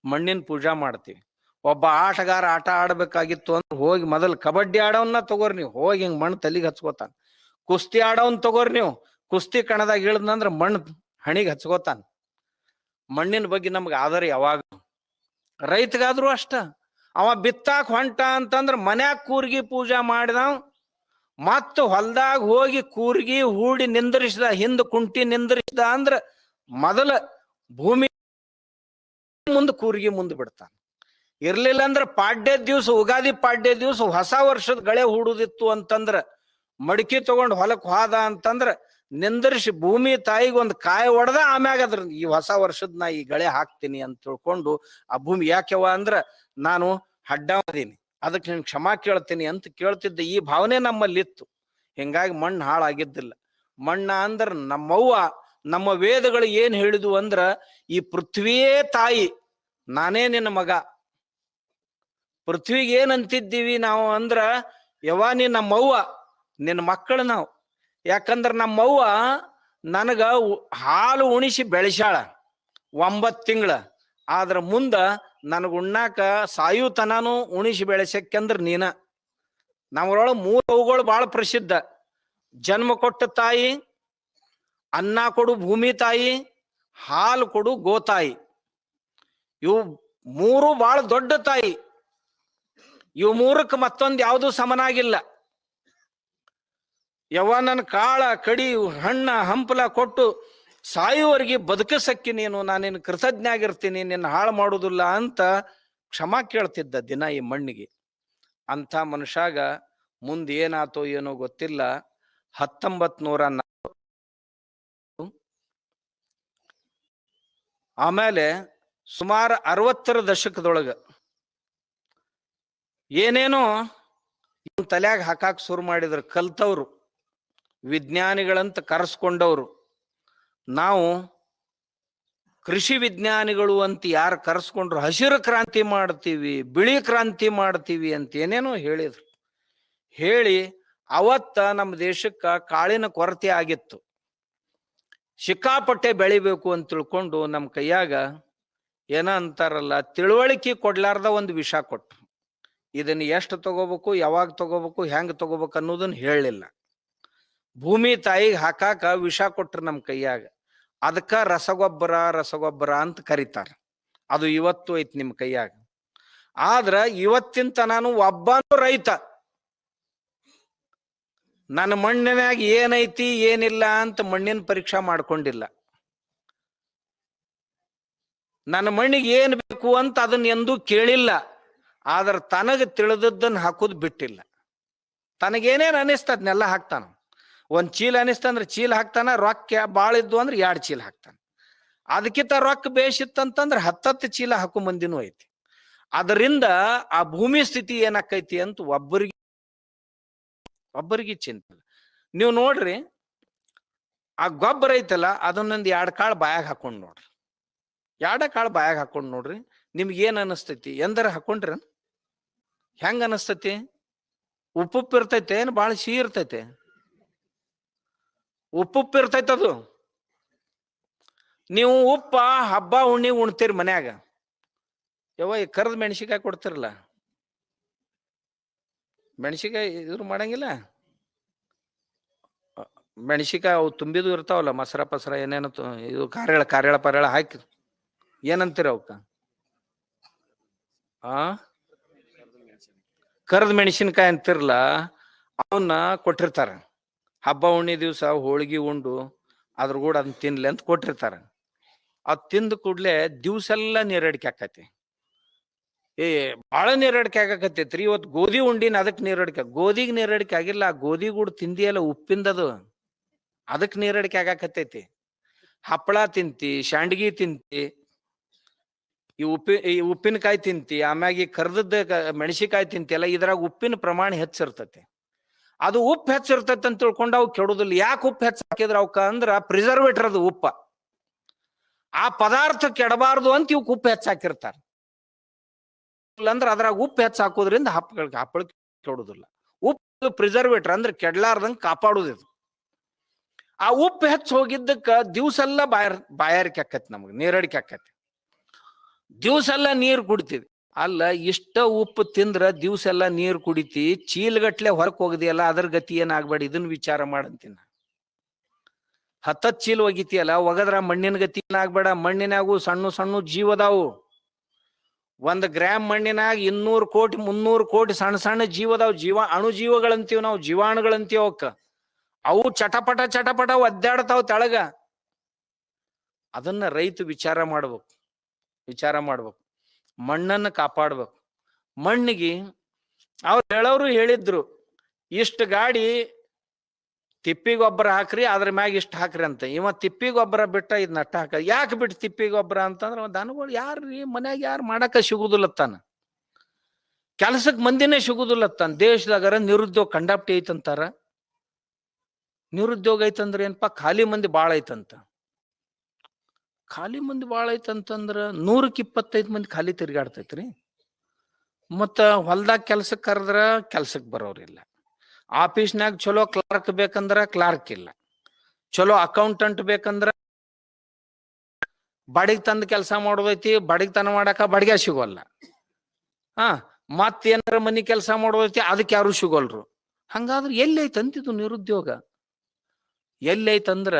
ಮಣ್ಣಿನ ಪೂಜಾ ಮಾಡ್ತೀವಿ. ಒಬ್ಬ ಆಟಗಾರ ಆಟ ಆಡ್ಬೇಕಾಗಿತ್ತು ಅಂದ್ರೆ ಹೋಗಿ ಮೊದಲು ಕಬಡ್ಡಿ ಆಡೋನ್ನ ತಗೋರಿ ನೀವು, ಹೋಗಿ ಹಿಂಗ್ ಮಣ್ಣು ತಲೆಗೆ ಹಚ್ಕೋತಾನ. ಕುಸ್ತಿ ಆಡೋನ್ ತಗೋರಿ ನೀವು, ಕುಸ್ತಿ ಕಣದಾಗ ಇಳಿದ್ನಂದ್ರ ಮಣ್ಣು ಹಣಿಗೆ ಹಚ್ಕೋತಾನ. ಮಣ್ಣಿನ ಬಗ್ಗೆ ನಮ್ಗೆ ಆದರ ಯಾವಾಗ. ರೈತಗಾದ್ರೂ ಅಷ್ಟ, ಅವ ಬಿತ್ತಾಕ್ ಹೊಂಟ ಅಂತಂದ್ರ ಮನ್ಯಾಗ ಕೂರ್ಗಿ ಪೂಜಾ ಮಾಡಿದವ್, ಮತ್ತ ಹೊಲ್ದಾಗ ಹೋಗಿ ಕೂರ್ಗಿ ಹೂಡಿ ನಿಂದ್ರಿಸಿದ, ಹಿಂದ ಕುಂಟಿ ನಿಂದ್ರಿಸಿದ ಅಂದ್ರ ಮೊದಲ ಭೂಮಿ ಮುಂದೆ ಕೂರ್ಗಿ ಮುಂದೆ ಬಿಡ್ತಾನ. ಇರ್ಲಿಲ್ಲ ಅಂದ್ರ ಪಾಡ್ಯ ದಿವ್ಸ, ಉಗಾದಿ ಪಾಡ್ಯ ದಿವ್ಸ ಹೊಸ ವರ್ಷದ ಗಳೆ ಹೂಡುದಿತ್ತು ಅಂತಂದ್ರ ಮಡಿಕೆ ತಗೊಂಡ್ ಹೊಲಕ್ ಹೋದ ಅಂತಂದ್ರ ನಿಂದ್ರಿಸಿ ಭೂಮಿ ತಾಯಿಗೆ ಒಂದು ಕಾಯಿ ಹೊಡೆದ ಆಮ್ಯಾಗ ಅದ್ರ ಈ ಹೊಸ ವರ್ಷದ ನಾ ಈ ಗಳೆ ಹಾಕ್ತೀನಿ ಅಂತ ತಿಳ್ಕೊಂಡು ಆ ಭೂಮಿ ಯಾಕೆವ ಅಂದ್ರ ನಾನು ಹಡ್ಡಾದೀನಿ, ಅದಕ್ಕೆ ನೀನು ಕ್ಷಮಾ ಕೇಳ್ತೀನಿ ಅಂತ ಕೇಳ್ತಿದ್ದ ಈ ಭಾವನೆ ನಮ್ಮಲ್ಲಿ ಇತ್ತು. ಹಿಂಗಾಗಿ ಮಣ್ಣು ಹಾಳಾಗಿದ್ದಿಲ್ಲ. ಮಣ್ಣ ಅಂದ್ರ ನಮ್ಮವ್ವ, ನಮ್ಮ ವೇದಗಳು ಏನ್ ಹೇಳಿದ್ವು ಅಂದ್ರ ಈ ಪೃಥ್ವಿಯೇ ತಾಯಿ, ನಾನೇ ನಿನ್ನ ಮಗ. ಪೃಥ್ವಿಗೆ ಏನ್ ಅಂತಿದ್ದೀವಿ ನಾವು ಅಂದ್ರ, ಯವ್ವ ನೀ ನಮ್ಮವ್ವ, ನಿನ್ನ ಮಕ್ಕಳು ನಾವು. ಯಾಕಂದ್ರ ನಮ್ಮವ್ವ ನನಗ ಹಾಲು ಉಣಿಸಿ ಬೆಳೆಸ್ಯಾಳ 9 ತಿಂಗಳ. ಆದ್ರ ಮುಂದ ನನಗ ಉಣ್ಣಾಕ ಸಾಯುತನಾನು ಉಣಿಸಿ ಬೆಳೆಸಕ್ಕೆಂದ್ರ ನೀನ. ನಮ್ಮರೊಳಗೆ 3 ಅವುಗಳು ಬಹಳ ಪ್ರಸಿದ್ಧ: ಜನ್ಮ ಕೊಟ್ಟ ತಾಯಿ, ಅನ್ನ ಕೊಡು ಭೂಮಿ ತಾಯಿ, ಹಾಲು ಕೊಡು ಗೋತಾಯಿ. ಇವು 3 ಬಹಳ ದೊಡ್ಡ ತಾಯಿ. ಇವು 3ಕ್ಕೆ ಮತ್ತೊಂದು ಯಾವುದು ಸಮನಾಗಿಲ್ಲ. ಯವ್ವ ನನ್ನ ಕಾಳ ಕಡಿ ಹಣ್ಣ ಹಂಪಲ ಕೊಟ್ಟು ಸಾಯುವವರೆಗೆ ಬದುಕಸಕ್ಕಿ ನೀನು, ನಾನೇನು ಕೃತಜ್ಞ ಆಗಿರ್ತೀನಿ, ನಿನ್ನ ಹಾಳು ಮಾಡುವುದಿಲ್ಲ ಅಂತ ಕ್ಷಮಾ ಕೇಳ್ತಿದ್ದ ದಿನ ಈ ಮಣ್ಣಿಗೆ. ಅಂಥ ಮನುಷ್ಯಾಗ ಮುಂದೆ ಏನಾತೋ ಏನೋ ಗೊತ್ತಿಲ್ಲ. 1940 ಆಮೇಲೆ ಸುಮಾರು 60ರ ದಶಕದೊಳಗ ಏನೇನೋ ತಲೆಯಾಗ ಹಾಕಾಕ್ ಶುರು ಮಾಡಿದ್ರು ಕಲ್ತವ್ರು, ವಿಜ್ಞಾನಿಗಳಂತ ಕರೆಸ್ಕೊಂಡವ್ರು. ನಾವು ಕೃಷಿ ವಿಜ್ಞಾನಿಗಳು ಅಂತ ಯಾರು ಕರೆಸ್ಕೊಂಡ್ರು, ಹಸಿರು ಕ್ರಾಂತಿ ಮಾಡ್ತೀವಿ, ಬಿಳಿ ಕ್ರಾಂತಿ ಮಾಡ್ತೀವಿ ಅಂತ ಏನೇನೋ ಹೇಳಿದ್ರು. ಹೇಳಿ ಅವತ್ತ ನಮ್ಮ ದೇಶಕ್ಕ ಕಾಳಿನ ಕೊರತೆ ಆಗಿತ್ತು. ಸಿಕ್ಕಾಪಟ್ಟೆ ಬೆಳಿಬೇಕು ಅಂತ ತಿಳ್ಕೊಂಡು ನಮ್ಮ ಕೈಯಾಗ ಏನ ಅಂತಾರಲ್ಲ, ತಿಳುವಳಿಕೆ ಕೊಡ್ಲಾರ್ದ ಒಂದು ವಿಷ ಕೊಟ್ರು. ಇದನ್ನ ಎಷ್ಟು ತಗೋಬೇಕು, ಯಾವಾಗ ತಗೋಬೇಕು, ಹೆಂಗ್ ತಗೋಬೇಕು ಅನ್ನೋದನ್ನ ಹೇಳಲಿಲ್ಲ. ಭೂಮಿ ತಾಯಿಗೆ ಹಾಕಾಕ ವಿಷ ಕೊಟ್ರು ನಮ್ಮ ಕೈಯಾಗ. ಅದಕ್ಕ ರಸಗೊಬ್ಬರ ಅಂತ ಕರೀತಾರ. ಅದು ಇವತ್ತು ಐತಿ ನಿಮ್ ಕೈಯಾಗ. ಆದ್ರ ಇವತ್ತಿಂತ ನಾನು ಒಬ್ಬನು ರೈತ ನನ್ನ ಮಣ್ಣಿನಾಗ ಏನೈತಿ ಏನಿಲ್ಲ ಅಂತ ಮಣ್ಣಿನ ಪರೀಕ್ಷಾ ಮಾಡ್ಕೊಂಡಿಲ್ಲ. ನನ್ನ ಮಣ್ಣಿಗೆ ಏನ್ ಬೇಕು ಅಂತ ಅದನ್ನ ಎಂದೂ ಕೇಳಿಲ್ಲ. ಆದ್ರ ತನಗ ತಿಳಿದದ್ದನ್ನ ಹಾಕೋದ್ ಬಿಟ್ಟಿಲ್ಲ. ತನಗೇನೇನ್ ಅನಿಸ್ತದ್ನೆಲ್ಲ ಹಾಕ್ತಾನ. ಒಂದ್ ಚೀಲ ಅನಿಸ್ತಂದ್ರೆ ಚೀಲ ಹಾಕ್ತಾನ, ರೊಕ್ಕ ಬಾಳ ಇದ್ದು ಅಂದ್ರೆ 2 ಚೀಲ ಹಾಕ್ತಾನ. ಅದಕ್ಕಿಂತ ರೊಕ್ಕ ಬೇಸಿತ್ತಂತಂದ್ರೆ 10 ಚೀಲ ಹಾಕೋ ಮಂದಿನೂ ಐತಿ. ಅದರಿಂದ ಆ ಭೂಮಿ ಸ್ಥಿತಿ ಏನಾಕೈತಿ ಅಂತ ಒಬ್ಬರಿಗೆ ಚಿಂತೆ. ನೀವು ನೋಡ್ರಿ, ಆ ಗೊಬ್ಬರ ಐತಲ್ಲ ಅದನ್ನೊಂದು 2 ಕಾಳು ಬಾಯಾಗ ಹಾಕೊಂಡ್ ನೋಡ್ರಿ. 2 ಕಾಳು ಬಾಯಾಗ ಹಾಕೊಂಡ್ ನೋಡ್ರಿ, ನಿಮ್ಗೆ ಏನ್ ಅನಿಸ್ತೈತಿ? ಎಂದರ ಹಾಕೊಂಡ್ರ ಹೆಂಗ ಅನಿಸ್ತೈತಿ? ಉಪ್ಪುಪ್ಪು ಇರ್ತೈತೆ ಏನು ಬಾಳ ಸಿಹಿ ಇರ್ತೈತೆ? ಉಪ್ಪುಪ್ಪು ಇರ್ತೈತೆ ಅದು. ನೀವು ಉಪ್ಪ ಹಬ್ಬ ಹುಣ್ಣಿ ಉಣ್ತೀರಿ ಮನ್ಯಾಗ, ಯಾವ ಕರ್ದ್ ಮೆಣಸಿಕಾಯಿ ಕೊಡ್ತಿರಲ್ಲ, ಮೆಣಸಿಕಾಯಿ ಇದ್ರು ಮಾಡಂಗಿಲ್ಲ. ಮೆಣಸಿಕಾಯಿ ಅವು ತುಂಬಿದು ಇರ್ತಾವಲ್ಲ, ಮಸರ ಪಸರ ಏನೇನು ಇದು ಕಾರ್ಯಾಳ ಪರ್ಯಾಳ ಹಾಕಿ ಏನಂತೀರ ಅವಕ್ಕ? ಕರ್ದ್ ಮೆಣಸಿನ್ಕಾಯಿ ಅಂತಿರ್ಲ, ಅವನ್ನ ಕೊಟ್ಟಿರ್ತಾರ. ಹಬ್ಬ ಹುಣ್ಣಿ ದಿವ್ಸ ಹೋಳಿಗೆ ಉಂಡು ಅದ್ರ ಕೂಡ ಅದನ್ನ ತಿನ್ಲಿ ಅಂತ ಕೊಟ್ಟಿರ್ತಾರ. ಅದ್ ತಿಂದ ಕೂಡ್ಲೆ ದಿವ್ಸೆಲ್ಲ ನೀರಡಿಕೆ ಆಕತಿ. ಬಾಳ ನೀರಡಿಕೆ ಆಗಾಕತ್ತೈತ್ರಿ. ಇವತ್ತು ಗೋಧಿ ಉಂಡಿನ ಅದಕ್ಕೆ ನೀರಡಿಕೆ, ಗೋಧಿಗೆ ನೀರಡಿಕೆ ಆಗಿಲ್ಲ. ಗೋಧಿ ಕೂಡ ತಿಂದಿಯಲ್ಲ ಉಪ್ಪಿಂದದು, ಅದಕ್ಕೆ ನೀರಡಿಕೆ ಆಗಾಕತ್ತೈತಿ. ಹಪ್ಪಳ ತಿಂತಿ, ಶಾಂಡ್ಗಿ ತಿಂತಿ, ಈ ಉಪ್ಪಿನಕಾಯಿ ತಿಂತಿ, ಆಮ್ಯಾಗ ಈ ಕರ್ದದ್ದ ಮೆಣಸಿಕಾಯಿ ತಿಂತಿಯಲ್ಲ, ಇದ್ರಾಗ ಉಪ್ಪಿನ ಪ್ರಮಾಣ ಹೆಚ್ಚಿರ್ತತಿ. ಅದು ಉಪ್ಪು ಹೆಚ್ಚಿರ್ತೈತಿ ಅಂತ ತಿಳ್ಕೊಂಡು ಅವು ಕೆಡುದಿಲ್ಲ. ಯಾಕೆ ಉಪ್ಪು ಹೆಚ್ಚು ಹಾಕಿದ್ರ ಅವಕ್ಕ ಅಂದ್ರ ಪ್ರಿಸರ್ವೇಟರ್ ಅದು ಉಪ್ಪ. ಆ ಪದಾರ್ಥ ಕೆಡಬಾರ್ದು ಅಂತ ಇವಕ್ಕೆ ಉಪ್ಪು ಹೆಚ್ಚು ಹಾಕಿರ್ತಾರ. ಇಲ್ಲಂದ್ರ ಅದ್ರಾಗ ಉಪ್ಪು ಹೆಚ್ಚು ಹಾಕೋದ್ರಿಂದ ಹಪ್ಪಳ ಕೆಡುದಿಲ್ಲ. ಉಪ್ಪು ಪ್ರಿಸರ್ವೇಟರ್ ಅಂದ್ರೆ ಕೆಡ್ಲಾರ್ದಂಗ ಕಾಪಾಡುದಿದು. ಆ ಉಪ್ಪು ಹೆಚ್ಚು ಹೋಗಿದ್ದಕ್ಕ ದಿವ್ಸೆಲ್ಲ ಬಾಯಾರಿಕೆ ಆಕತಿ, ನಮ್ಗೆ ನೀರಡಿಕೆ ಆಕತಿ. ದಿವ್ಸೆಲ್ಲ ನೀರು ಕುಡಿತೀವಿ. ಅಲ್ಲ, ಇಷ್ಟ ಉಪ್ಪು ತಿಂದ್ರ ದಿವ್ಸೆಲ್ಲ ನೀರು ಕುಡಿತಿ, ಚೀಲಗಟ್ಲೆ ಹೊರಕ್ ಹೋಗದಿಯಲ್ಲ, ಅದ್ರ ಗತಿ ಏನಾಗ್ಬೇಡ. ಇದನ್ನ ವಿಚಾರ ಮಾಡಂತೀನಿ. 10 ಚೀಲ ಒಗಿತಿಯಲ್ಲ, ಒಗದ್ರ ಮಣ್ಣಿನ ಗತಿ ಏನಾಗ್ಬೇಡ. ಮಣ್ಣಿನಾಗೂ ಸಣ್ಣ ಸಣ್ಣ ಜೀವದಾವು. 1 ಗ್ರಾಮ್ ಮಣ್ಣಿನಾಗ 200 ಕೋಟಿ 300 ಕೋಟಿ ಸಣ್ಣ ಸಣ್ಣ ಜೀವದಾವ್. ಅಣುಜೀವಗಳಂತೀವ್ ನಾವು, ಜೀವಾಣುಗಳಂತೀವ್ ಅವಕ್ಕ. ಅವು ಚಟಪಟ ಒದ್ದಾಡ್ತಾವ್ ತೆಳಗ. ಅದನ್ನ ರೈತ ವಿಚಾರ ಮಾಡ್ಬೇಕು. ಮಣ್ಣನ್ನು ಕಾಪಾಡ್ಬೇಕು. ಮಣ್ಣಿಗೆ ಅವ್ರು ಹೇಳೋರು ಹೇಳಿದ್ರು, ಇಷ್ಟು ಗಾಡಿ ತಿಪ್ಪಿ ಗೊಬ್ಬರ ಹಾಕ್ರಿ, ಅದ್ರ ಮ್ಯಾಗ ಇಷ್ಟು ಹಾಕ್ರಿ ಅಂತ. ಇವ ತಿಪ್ಪಿ ಗೊಬ್ಬರ ಬಿಟ್ಟ ಇದ್ ನಟ್ಟ ಹಾಕ. ಯಾಕೆ ಬಿಟ್ಟು ತಿಪ್ಪಿ ಗೊಬ್ಬರ ಅಂತಂದ್ರ, ದನಗಳು ಯಾರ್ರಿ ಮನ್ಯಾಗ ಯಾರು ಮಾಡಕ ಸಿಗುದಿಲ್ಲತ್ತಾನ, ಕೆಲ್ಸಕ್ ಮಂದಿನೇ ಸಿಗುದಿಲ್ಲತ್ತಾನ. ದೇಶದಾಗರ ನಿರುದ್ಯೋಗ ಕಂಡಾಪ್ಟಿ ಐತಂತಾರ. ನಿರುದ್ಯೋಗ ಐತಂದ್ರ ಏನಪ್ಪಾ, ಖಾಲಿ ಮಂದಿ ಬಾಳ ಐತಂತ. ಖಾಲಿ ಮಂದಿ ಬಾಳ ಐತಂತಂದ್ರ 100ಕ್ಕೆ 25 ಮಂದಿ ಖಾಲಿ ತಿರ್ಗಾಡ್ತೈತ್ರಿ. ಮತ್ತ ಹೊಲ್ದಾಗ ಕೆಲ್ಸಕ್ ಕರೆದ್ರ ಕೆಲ್ಸಕ್ ಬರೋರಿಲ್ಲ. ಆಫೀಸ್ನಾಗ ಚಲೋ ಕ್ಲಾರ್ಕ್ ಬೇಕಂದ್ರ ಕ್ಲಾರ್ಕ್ ಇಲ್ಲ. ಚಲೋ ಅಕೌಂಟೆಂಟ್ ಬೇಕಂದ್ರ ಬಾಡಿಗೆ ತಂದು ಕೆಲಸ ಮಾಡೋದೈತಿ, ಬಾಡಿಗೆ ತನ ಮಾಡಾಕ ಬಾಡಿಗೆ ಸಿಗೋಲ್ಲ. ಮತ್ತೇನಾರ ಮನಿ ಕೆಲಸ ಮಾಡೋದೈತಿ, ಅದಕ್ಕೆ ಯಾರು ಸಿಗೋಲ್ರು. ಹಂಗಾದ್ರೆ ಎಲ್ಲಿ ಐತಂತಿದು ನಿರುದ್ಯೋಗ? ಎಲ್ಲಿ ಐತಂದ್ರ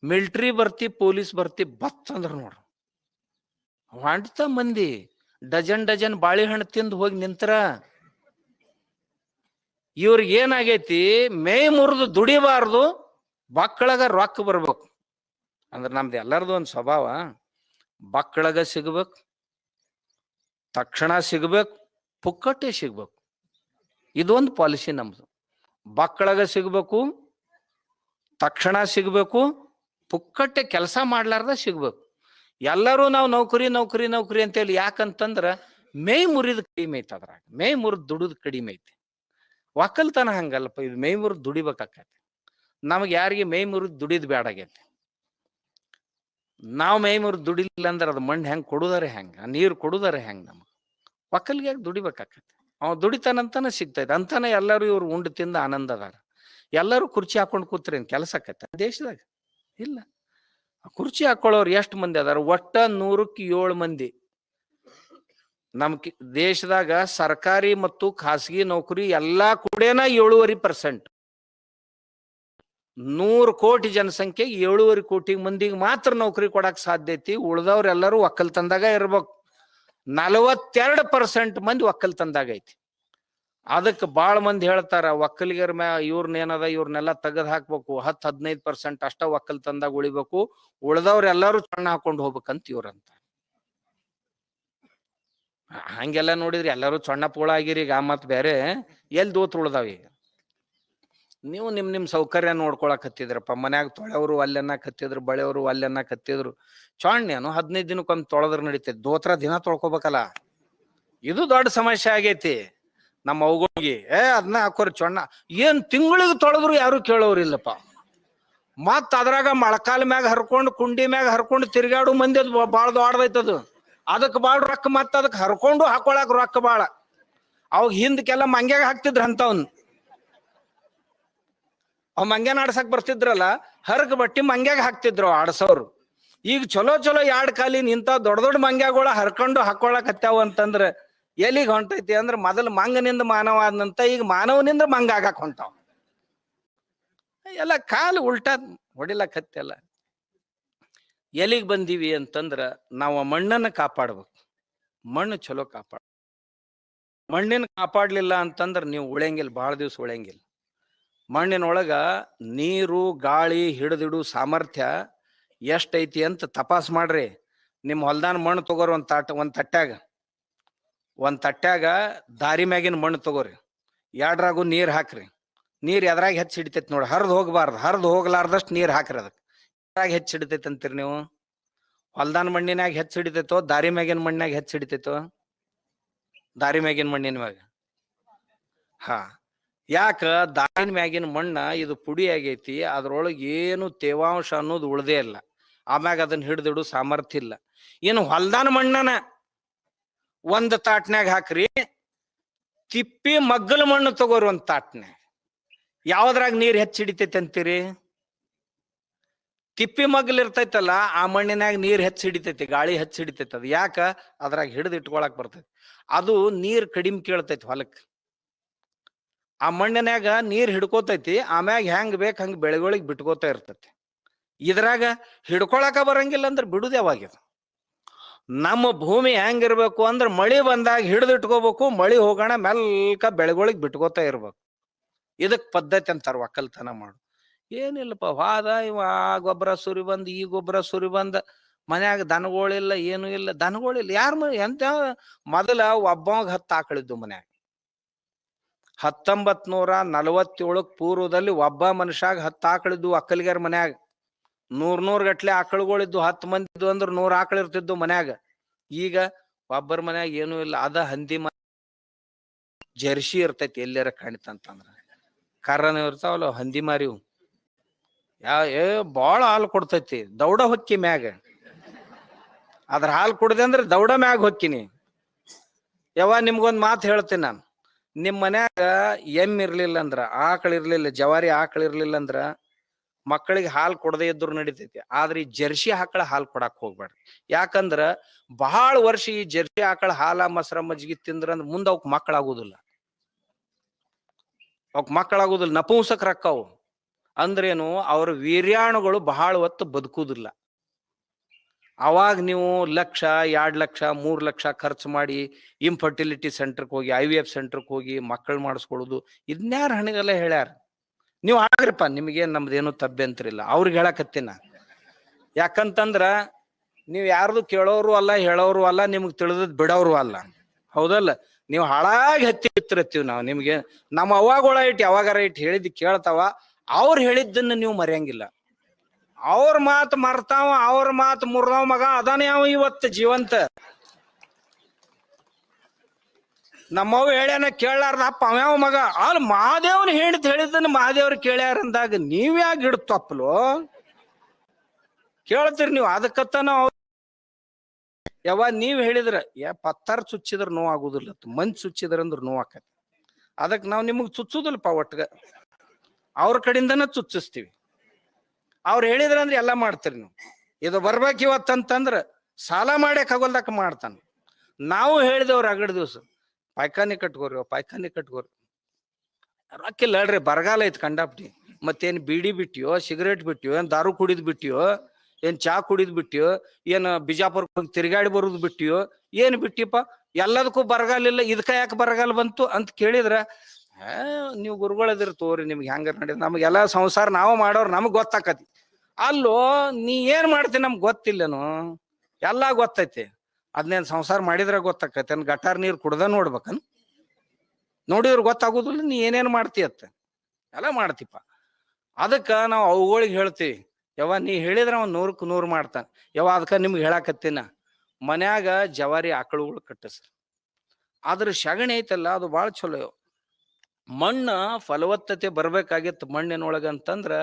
ಮಿಲಿಟರಿ ಭರ್ತಿ, ಪೊಲೀಸ್ ಭರ್ತಿ ಬತ್ತಂದ್ರ ನೋಡ್ರಿ ಹೊಂಟ ಮಂದಿ ಡಜನ್ ಬಾಳೆಹಣ್ಣು ತಿಂದು ಹೋಗಿ ನಿಂತರ. ಇವ್ರಿಗೆ ಏನಾಗೈತಿ, ಮೇ ಮುರಿದು ದುಡಿಬಾರ್ದು, ಬಕ್ಕಳಗ ರೊಕ್ಕ ಬರ್ಬೇಕು. ಅಂದ್ರೆ ನಮ್ದು ಎಲ್ಲರದು ಒಂದು ಸ್ವಭಾವ, ಬಕ್ಕಳಗ ಸಿಗ್ಬೇಕು, ತಕ್ಷಣ ಸಿಗ್ಬೇಕು, ಪುಕ್ಕಟ್ಟೆ ಸಿಗ್ಬೇಕು. ಇದೊಂದು ಪಾಲಿಸಿ ನಮ್ದು. ಬಕ್ಕಳಗ ಸಿಗ್ಬೇಕು, ತಕ್ಷಣ ಸಿಗ್ಬೇಕು, ಪುಕ್ಕಟ್ಟೆ ಕೆಲಸ ಮಾಡ್ಲಾರ್ದ ಸಿಗ್ಬೇಕು. ಎಲ್ಲರೂ ನಾವು ನೌಕರಿ ಅಂತೇಳಿ. ಯಾಕಂತಂದ್ರ ಮೇ ಮುರಿದ್ ಕಡಿಮೆ ಐತಿ, ಅದ್ರಾಗ ಮೇ ಮುರಿದ್ ದುಡಿದ್ ಕಡಿಮೆ ಐತಿ. ಒಕ್ಕಲ್ತನ ಹಂಗಲ್ಲಪ್ಪ, ಇದು ಮೇ ಮುರಿದ್ ದುಡಿಬೇಕಾಕತಿ. ನಮಗ್ ಯಾರಿಗೆ ಮೇ ಮುರಿದ್ ದುಡಿದ್ ಬ್ಯಾಡಾಗೈತಿ. ನಾವ್ ಮೈ ಮುರಿದು ದುಡಿಲಿಲ್ಲ ಅಂದ್ರೆ ಅದು ಮಣ್ಣು ಹೆಂಗ್ ಕೊಡುದಾರೆ ಹೆಂಗ, ನೀರು ಕೊಡುದಾರೆ ಹೆಂಗ್? ನಮಗ್ ಒಕ್ಕಲ್ಗೆ ಯಾಕೆ ದುಡಿಬೇಕಾಕತಿ? ಅವ್ ದುಡಿತಾನಂತಾನೆ ಸಿಗ್ತೈತೆ ಅಂತಾನೆ ಎಲ್ಲರೂ ಇವ್ರು ಉಂಡು ತಿಂದ ಆನಂದ ಅದಾರ. ಎಲ್ಲರೂ ಕುರ್ಚಿ ಹಾಕೊಂಡು ಕೂತ್ರಿ ಕೆಲಸ ಆಕತ್ತ ದೇಶದಾಗ? ಇಲ್ಲ. ಕುರ್ಚಿ ಹಾಕೊಳ್ಳೋರು ಎಷ್ಟು ಮಂದಿ ಅದಾರ? ಒಟ್ಟ 100ಕ್ಕೆ 7 ಮಂದಿ. ನಮ್ ದೇಶದಾಗ ಸರ್ಕಾರಿ ಮತ್ತು ಖಾಸಗಿ ನೌಕರಿ ಎಲ್ಲಾ ಕೂಡೇನ 7.5%. 100 ಕೋಟಿ ಜನಸಂಖ್ಯೆ 7.5 ಕೋಟಿ ಮಂದಿಗೆ ಮಾತ್ರ ನೌಕರಿ ಕೊಡಕ್ ಸಾಧ್ಯ ಐತಿ. ಉಳ್ದವ್ರೆಲ್ಲರೂ ಒಕ್ಕಲ್ತನದಾಗ ಇರ್ಬೇಕು. 42% ಮಂದಿ ಒಕ್ಕಲ್ತನದಾಗ ಐತಿ. ಅದಕ್ಕೆ ಬಾಳ ಮಂದಿ ಹೇಳ್ತಾರ ಒಕ್ಕಲಿಗರ ಇವ್ರನ್ನೇನದ ಇವ್ರನ್ನೆಲ್ಲ ತೆಗೆದ್ ಹಾಕ್ಬೇಕು, 10-15% ಅಷ್ಟ ಒಕ್ಕಲ್ತನದಾಗ ಉಳಿಬೇಕು, ಉಳ್ದವ್ರೆಲ್ಲರೂ ಸಣ್ಣ ಹಾಕೊಂಡು ಹೋಗ್ಬೇಕಂತ ಇವ್ರಂತ. ಹಂಗೆಲ್ಲ ನೋಡಿದ್ರಿ ಎಲ್ಲರೂ ಸಣ್ಣ ಪೋಳ ಆಗಿರಿ. ಈಗ ಮತ್ ಬೇರೆ ಎಲ್ಲಿ ದೋತ್ ಉಳ್ದಾವ? ಈಗ ನೀವು ನಿಮ್ ಸೌಕರ್ಯ ನೋಡ್ಕೊಳಕ್ ಹತ್ತಿದ್ರಪ್ಪ. ಮನ್ಯಾಗ ತೊಳೆಯವರು ಅಲ್ಲೆನ್ನ ಕತ್ತಿದ್ರು, ಬಳೆಯವರು ಅಲ್ಲೆನ್ನ ಕತ್ತಿದ್ರು. ಚೊಣ್ಣೇನು 15 ದಿನಕ್ಕೊಮ್ಮೆ ತೊಳೆದ್ರ ನಡೀತೈತಿ. ದೋತ್ರ ದಿನ ತೊಳ್ಕೊಬೇಕಲ್ಲ. ಇದು ದೊಡ್ಡ ಸಮಸ್ಯೆ ಆಗೈತಿ ನಮ್ಮ ಅವ್ಗಳಿಗೆ. ಅದನ್ನ ಹಾಕೋರಿ ಚೊಣ್ಣ. ಏನ್ ತಿಂಗಳಿಗೆ ತೊಳೆದ್ರು ಯಾರು ಕೇಳೋರಿಲ್ಲಪ್ಪ. ಮತ್ ಅದ್ರಾಗ ಮೊಳಕಾಲ ಮ್ಯಾಗ ಹರ್ಕೊಂಡು ಕುಂಡಿ ಮ್ಯಾಗ ಹರ್ಕೊಂಡು ತಿರ್ಗಾಡು ಮಂದಿ ಅದು ಬಾಳ ದೊಡ್ಡದೈತದು. ಅದಕ್ಕೆ ಬಾಳ ರೊಕ್ಕ, ಮತ್ತ ಅದಕ್ಕೆ ಹರ್ಕೊಂಡು ಹಾಕೊಳಕ್ ರೊಕ್ಕ ಬಾಳ. ಅವಾಗ ಹಿಂದಕ್ಕೆಲ್ಲ ಮಂಗ್ಯಾಗ ಹಾಕ್ತಿದ್ರ ಅಂತವ್ನ್. ಅವ್ ಮಂಗ್ಯಾನ ಆಡ್ಸಕ್ ಬರ್ತಿದ್ರಲ್ಲ, ಹರಕ್ ಬಟ್ಟಿ ಮಂಗ್ಯಾಗ ಹಾಕ್ತಿದ್ರು ಆಡ್ಸೋರು. ಈಗ ಚಲೋ 2 ಕಾಲಿನ ಇಂತ ದೊಡ್ಡ ಮಂಗ್ಯಾಗಳ ಹರ್ಕೊಂಡು ಹಾಕೊಳಕ್ ಹತ್ಯಾವ ಅಂತಂದ್ರ ಎಲ್ಲಿಗೆ ಹೊಂಟೈತಿ ಅಂದ್ರ, ಮೊದಲು ಮಂಗನಿಂದ ಮಾನವ ಆದ್ನಂತ, ಈಗ ಮಾನವನಿಂದ ಮಂಗ ಆಗಾಕ್ ಹೊಂಟಾವ. ಎಲ್ಲ ಕಾಲು ಉಲ್ಟಾ ಹೊಡಿಲಕ್ ಹತ್ತೆಲ್ಲ. ಎಲ್ಲಿಗೆ ಬಂದೀವಿ ಅಂತಂದ್ರ ನಾವು ಮಣ್ಣನ್ನ ಕಾಪಾಡ್ಬೇಕು. ಮಣ್ಣು ಚಲೋ ಮಣ್ಣಿನ ಕಾಪಾಡ್ಲಿಲ್ಲ ಅಂತಂದ್ರ ನೀವು ಉಳಿಯಂಗಿಲ್ಲ, ಬಹಳ ದಿವ್ಸ ಉಳಿಯಂಗಿಲ್ಲ. ಮಣ್ಣಿನೊಳಗ ನೀರು ಗಾಳಿ ಹಿಡಿದಿಡು ಸಾಮರ್ಥ್ಯ ಎಷ್ಟೈತಿ ಅಂತ ತಪಾಸ್ ಮಾಡ್ರಿ. ನಿಮ್ ಹೊಲ್ದಾನ ಮಣ್ಣು ತಗೋರಿ, ಒಂದ್ ತಟ್ಟ್ಯಾಗ ದಾರಿ ಮ್ಯಾಗಿನ ಮಣ್ಣು ತಗೋರಿ, 2ರಾಗೂ ನೀರ್ ಹಾಕ್ರಿ. ನೀರ್ ಎದ್ರಾಗ ಹೆಚ್ಚು ಹಿಡಿತೈತಿ ನೋಡಿ, ಹರಿದು ಹೋಗ್ಬಾರ್ದು. ಹರಿದು ಹೋಗ್ಲಾರ್ದಷ್ಟು ನೀರ್ ಹಾಕ್ರಿ. ಅದಕ್ಕೆ ಎದ್ರಾಗ ಹೆಚ್ಚು ಹಿಡಿತೈತಿ ಅಂತೀರಿ ನೀವು? ಹೊಲ್ದಾನ ಮಣ್ಣಿನಾಗ ಹೆಚ್ಚು ಹಿಡಿತೈತೋ ದಾರಿ ಮ್ಯಾಗಿನ ಮಣ್ಣಿನಾಗ ಹೆಚ್ಚು ಹಿಡಿತೈತೋ? ದಾರಿ ಮ್ಯಾಗಿನ ಮಣ್ಣಿನ ಮ್ಯಾಗ. ಯಾಕ? ದಾರಿನ ಮ್ಯಾಗಿನ ಮಣ್ಣ ಇದು ಪುಡಿ ಆಗೈತಿ, ಅದ್ರೊಳಗೆ ಏನು ತೇವಾಂಶ ಅನ್ನೋದು ಉಳ್ದೇ ಇಲ್ಲ. ಆಮ್ಯಾಗ ಅದನ್ನ ಹಿಡಿದಿಡು ಸಾಮರ್ಥ್ಯ ಇಲ್ಲ. ಇನ್ನು ಹೊಲ್ದಾನ ಮಣ್ಣನ ಒಂದ್ ತಾಟ್ನ್ಯಾಗ ಹಾಕ್ರಿ, ತಿಪ್ಪಿ ಮಗ್ಗಲ ಮಣ್ಣು ತಗೋರಿ ಒಂದ್ ತಾಟ್ನ್ಯಾಗ. ಯಾವ್ದ್ರಾಗ ನೀರ್ ಹೆಚ್ಚು ಹಿಡಿತೈತಿ ಅಂತೀರಿ? ತಿಪ್ಪಿ ಮಗ್ಗಲ್ ಇರ್ತೈತಲ್ಲ ಆ ಮಣ್ಣಿನಾಗ ನೀರ್ ಹೆಚ್ಚು ಹಿಡಿತೈತಿ, ಗಾಳಿ ಹೆಚ್ಚು ಹಿಡಿತೈತಿ. ಅದು ಯಾಕ? ಅದ್ರಾಗ ಹಿಡಿದು ಇಟ್ಕೊಳಕ್ ಬರ್ತೈತಿ. ಅದು ನೀರ್ ಕಡಿಮೆ ಕೇಳ್ತೈತಿ ಹೊಲಕ್. ಆ ಮಣ್ಣಿನಾಗ ನೀರ್ ಹಿಡ್ಕೋತೈತಿ, ಆಮ್ಯಾಗ ಹೆಂಗ್ ಬೇಕ್ ಹಂಗ ಬೆಳೆಗಳಿಗೆ ಬಿಟ್ಕೋತಾ ಇರ್ತೈತಿ. ಇದ್ರಾಗ ಹಿಡ್ಕೊಳಕ ಬರಂಗಿಲ್ಲ ಅಂದ್ರೆ ಬಿಡುದು ಯಾವಾಗಿದ? ನಮ್ಮ ಭೂಮಿ ಹೆಂಗಿರ್ಬೇಕು ಅಂದ್ರೆ ಮಳಿ ಬಂದಾಗ ಹಿಡಿದು ಇಟ್ಕೋಬೇಕು, ಮಳಿ ಹೋಗೋಣ ಮೆಲ್ಕ ಬೆಳೆಗಳಿಗೆ ಬಿಟ್ಕೋತಾ ಇರ್ಬೇಕು. ಇದಕ್ ಪದ್ಧತಿ ಅಂತಾರ ಒಕ್ಕಲ್ತನ ಮಾಡು. ಏನಿಲ್ಲಪ್ಪ, ವಾದ ಇವ ಆ ಗೊಬ್ಬರ ಸುರಿ ಬಂದ್ ಈ ಗೊಬ್ಬರ ಸುರಿ ಬಂದ, ಮನ್ಯಾಗ ದನಗಳಿಲ್ಲ, ಏನು ಇಲ್ಲ. ದನಗಳಿಲ್ಲ ಯಾರ ಎಂತ? ಮೊದಲ ಒಬ್ಬವಾಗ 10 ಆಕಳಿದ್ದು ಮನ್ಯಾಗ. 1947 ಪೂರ್ವದಲ್ಲಿ ಒಬ್ಬ ಮನುಷ್ಯಾಗ 10 ಆಕಳಿದ್ದು ಒಕ್ಕಲಿಗರ ಮನ್ಯಾಗ. 100 ಗಟ್ಲೆ ಆಕಳುಗಳಿದ್ದು, 10 ಮಂದಿ ಇದ್ದು ಅಂದ್ರೆ 100 ಆಕಳು ಇರ್ತಿದ್ದು ಮನ್ಯಾಗ. ಈಗ ಒಬ್ಬರ ಮನ್ಯಾಗ ಏನು ಇಲ್ಲ. ಅದ ಹಂದಿ ಜರ್ಸಿ ಇರ್ತೈತಿ ಎಲ್ಲಾರ ಕಾಣಿತಂತಂದ್ರ. ಕರ್ರನ ಇರ್ತಾವಲ್ಲ ಹಂದಿ ಮಾರಿವು, ಬಾಳ ಹಾಲು ಕೊಡ್ತೈತಿ. ದೌಡ ಹೊಕ್ಕಿ ಮ್ಯಾಗ. ಅದ್ರ ಹಾಲು ಕುಡ್ದೆ ಅಂದ್ರೆ ದೌಡ ಮ್ಯಾಗ ಹೊಕ್ಕಿನಿ. ನಿಮ್ಗೊಂದ್ ಮಾತು ಹೇಳ್ತೀನಿ ನಾನು. ನಿಮ್ ಮನ್ಯಾಗ ಇರ್ಲಿಲ್ಲ ಅಂದ್ರ, ಆಕಳಿರ್ಲಿಲ್ಲ, ಜವಾರಿ ಆಕಳಿರ್ಲಿಲ್ಲ ಅಂದ್ರ ಮಕ್ಕಳಿಗೆ ಹಾಲು ಕೊಡದೇ ಇದ್ರು ನಡಿತೈತಿ. ಆದ್ರೆ ಈ ಜರ್ಸಿ ಆಕಳ ಹಾಲು ಕೊಡಾಕ್ ಹೋಗ್ಬೇಡ್ರಿ. ಯಾಕಂದ್ರ ಬಹಳ ವರ್ಷ ಈ ಜರ್ಸಿ ಆಕಳ ಹಾಲ ಮೊಸರ ಮಜ್ಗಿ ತಿಂದ್ರಂದ್ರ ಮುಂದ ಅವಕ್ ಮಕ್ಕಳಾಗುದಿಲ್ಲ. ನಪುಂಸಕರಕ್ಕವು. ಅಂದ್ರೇನು? ಅವ್ರ ವೀರ್ಯಾಣುಗಳು ಬಹಳ ಹೊತ್ತು ಬದುಕುದಿಲ್ಲ. ಅವಾಗ ನೀವು 1 ಲಕ್ಷ 2 ಲಕ್ಷ 3 ಲಕ್ಷ ಖರ್ಚು ಮಾಡಿ ಇನ್ಫರ್ಟಿಲಿಟಿ ಸೆಂಟರ್ಗೆ ಹೋಗಿ, IVF ಸೆಂಟರ್ಗೆ ಹೋಗಿ ಮಕ್ಕಳು ಮಾಡಿಸ್ಕೊಳ್ಳೋದು, ಇದನ್ಯಾರ ಹಣಿಗೆಲ್ಲ ಹೇಳ್ಯಾರ. ನೀವು ಆಗ್ರಿಪ್ಪ, ನಿಮ್ಗೇನ್ ನಮ್ದೇನು ತಬ್ಬೆಂತ್ರಿಲ್ಲ. ಅವ್ರಿಗೆ ಹೇಳಕತ್ತೀನ. ಯಾಕಂತಂದ್ರ ನೀವ್ ಯಾರ್ದು ಕೇಳೋರು ಅಲ್ಲ, ಹೇಳೋರು ಅಲ್ಲ, ನಿಮ್ಗೆ ತಿಳಿದ್ ಬಿಡೋರು ಅಲ್ಲ. ಹೌದಲ್ಲ? ನೀವು ಹಾಳಾಗಿ ಹತ್ತಿರ್ತೀವಿ ನಾವು. ನಿಮ್ಗೆ ನಮ್ಮ ಅವಾಗಳ ಇಟ್ಟು ಯಾವಾಗಾರ ಇಟ್ಟು ಹೇಳಿದ್ ಕೇಳ್ತಾವ. ಅವ್ರು ಹೇಳಿದ್ದನ್ನ ನೀವು ಮರೆಯಂಗಿಲ್ಲ. ಅವ್ರ ಮಾತು ಮರ್ತಾವ, ಅವ್ರ ಮಾತು ಮುರ್ದಾವ ಮಗ ಅದಾನ ಯಾವ ಇವತ್ತು ಜೀವಂತ. ನಮ್ಮವ್ ಹೇಳ್ಯಾನ ಕೇಳಾರ್ದ ಅಪ್ಪ ಅವ್ಯಾವ ಮಗ. ಅಲ್ಲಿ ಮಹಾದೇವ್ನ ಹೇಳಿದ್ದನ್ನ ಮಹಾದೇವ್ರು ಕೇಳ್ಯಾರಂದಾಗ ನೀವ್ಯಾಗ ಹಿಡ್ತಪ್ಪಲು? ಕೇಳ್ತೀರಿ ನೀವು. ಅದಕ್ಕತ್ತ ನಾವು ನೀವ್ ಹೇಳಿದ್ರ ಪತ್ತಾರ್ ಚುಚ್ಚಿದ್ರ ನೋವು ಆಗುದಿಲ್ಲ, ಮಂದಿ ಚುಚ್ಚಿದ್ರ ಅಂದ್ರ ನೋವು ಆಕತಿ. ಅದಕ್ಕೆ ನಾವ್ ನಿಮಗ್ ಚುಚ್ಚುದಿಲ್ಲಪ್ಪ, ಒಟ್ಟಗ ಅವ್ರ ಕಡೆಯಿಂದನ ಚುಚ್ಚಿಸ್ತೀವಿ. ಅವ್ರು ಹೇಳಿದ್ರ ಅಂದ್ರೆ ಎಲ್ಲಾ ಮಾಡ್ತೀರಿ ನೀವು. ಇದು ಬರ್ಬೇಕು ಇವತ್ತಂತಂದ್ರ ಸಾಲ ಮಾಡ್ಯಾಕ ಆಗೋಲ್ದಕ್ಕ ಮಾಡ್ತಾನ. ನಾವು ಹೇಳಿದವ್ರ ಅಗಡ್ ದಿವ್ಸ ಪಾಯ್ಖಾನೆ ಕಟ್ಕೋರಿ. ರೊಕ್ಕಿಲ್ಲ ಹೇಳ್ರಿ, ಬರಗಾಲ ಐತಿ ಕಂಡಾಪ್ಟಿ. ಮತ್ತೇನ್ ಬೀಡಿ ಬಿಟ್ಟಿಯೋ, ಸಿಗರೇಟ್ ಬಿಟ್ಟಿಯೋ, ಏನ್ ದಾರು ಕುಡಿದ್ ಬಿಟ್ಟಿಯೋ, ಏನ್ ಚಾ ಕುಡಿದ್ ಬಿಟ್ಟಿಯೋ, ಏನ್ ಬಿಜಾಪುರ ತಿರುಗಾಡಿ ಬರುದ್ ಬಿಟ್ಟಿಯೋ, ಏನ್ ಬಿಟ್ಟಿಪ್ಪ? ಎಲ್ಲದಕ್ಕೂ ಬರಗಾಲ ಇಲ್ಲ, ಇದಕ್ಕ ಯಾಕೆ ಬರಗಾಲ ಬಂತು ಅಂತ ಕೇಳಿದ್ರ ನೀವು ಗುರುಗಳದಿರ್ ತೋರಿ, ನಿಮ್ಗೆ ಹೆಂಗಾರ ನಡೀತ, ನಮ್ಗೆಲ್ಲಾ ಸಂಸಾರ ನಾವು ಮಾಡೋರು, ನಮಗ್ ಗೊತ್ತಾಕತಿ. ಅಲ್ಲೋ ನೀ ಏನ್ ಮಾಡ್ತೀನಿ ನಮ್ಗೆ ಗೊತ್ತಿಲ್ಲನು, ಎಲ್ಲಾ ಗೊತ್ತೈತಿ. ಅದ್ನೇನ್ ಸಂಸಾರ ಮಾಡಿದ್ರ ಗೊತ್ತಾಕತಿ? ಅನ್ ಗಟಾರ್ ನೀರ್ ಕುಡ್ದ ನೋಡ್ಬೇಕನ್? ನೋಡಿದ್ರ ಗೊತ್ತಾಗುದಿಲ್ಲ ನೀ ಏನೇನ್ ಮಾಡ್ತೀಯತ್ತ. ಎಲ್ಲ ಮಾಡ್ತಿಪ್ಪ. ಅದಕ್ಕ ನಾವು ಅವುಗಳಿಗೆ ಹೇಳ್ತೀವಿ, ನೀ ಹೇಳಿದ್ರ ಅವ್ 100ಕ್ಕೆ 100 ಮಾಡ್ತಾನ. ಅದಕ್ಕ ನಿಮ್ಗೆ ಹೇಳಾಕತ್ತೀನ, ಮನ್ಯಾಗ ಜವಾರಿ ಆಕಳುಗಳು ಕಟ್ಟಸ್ರಿ. ಅದ್ರ ಸಗಣಿ ಐತಲ್ಲ ಅದು ಬಾಳ ಚಲೋ. ಮಣ್ಣ ಫಲವತ್ತತೆ ಬರ್ಬೇಕಾಗಿತ್ತು ಮಣ್ಣಿನೊಳಗಂತಂದ್ರ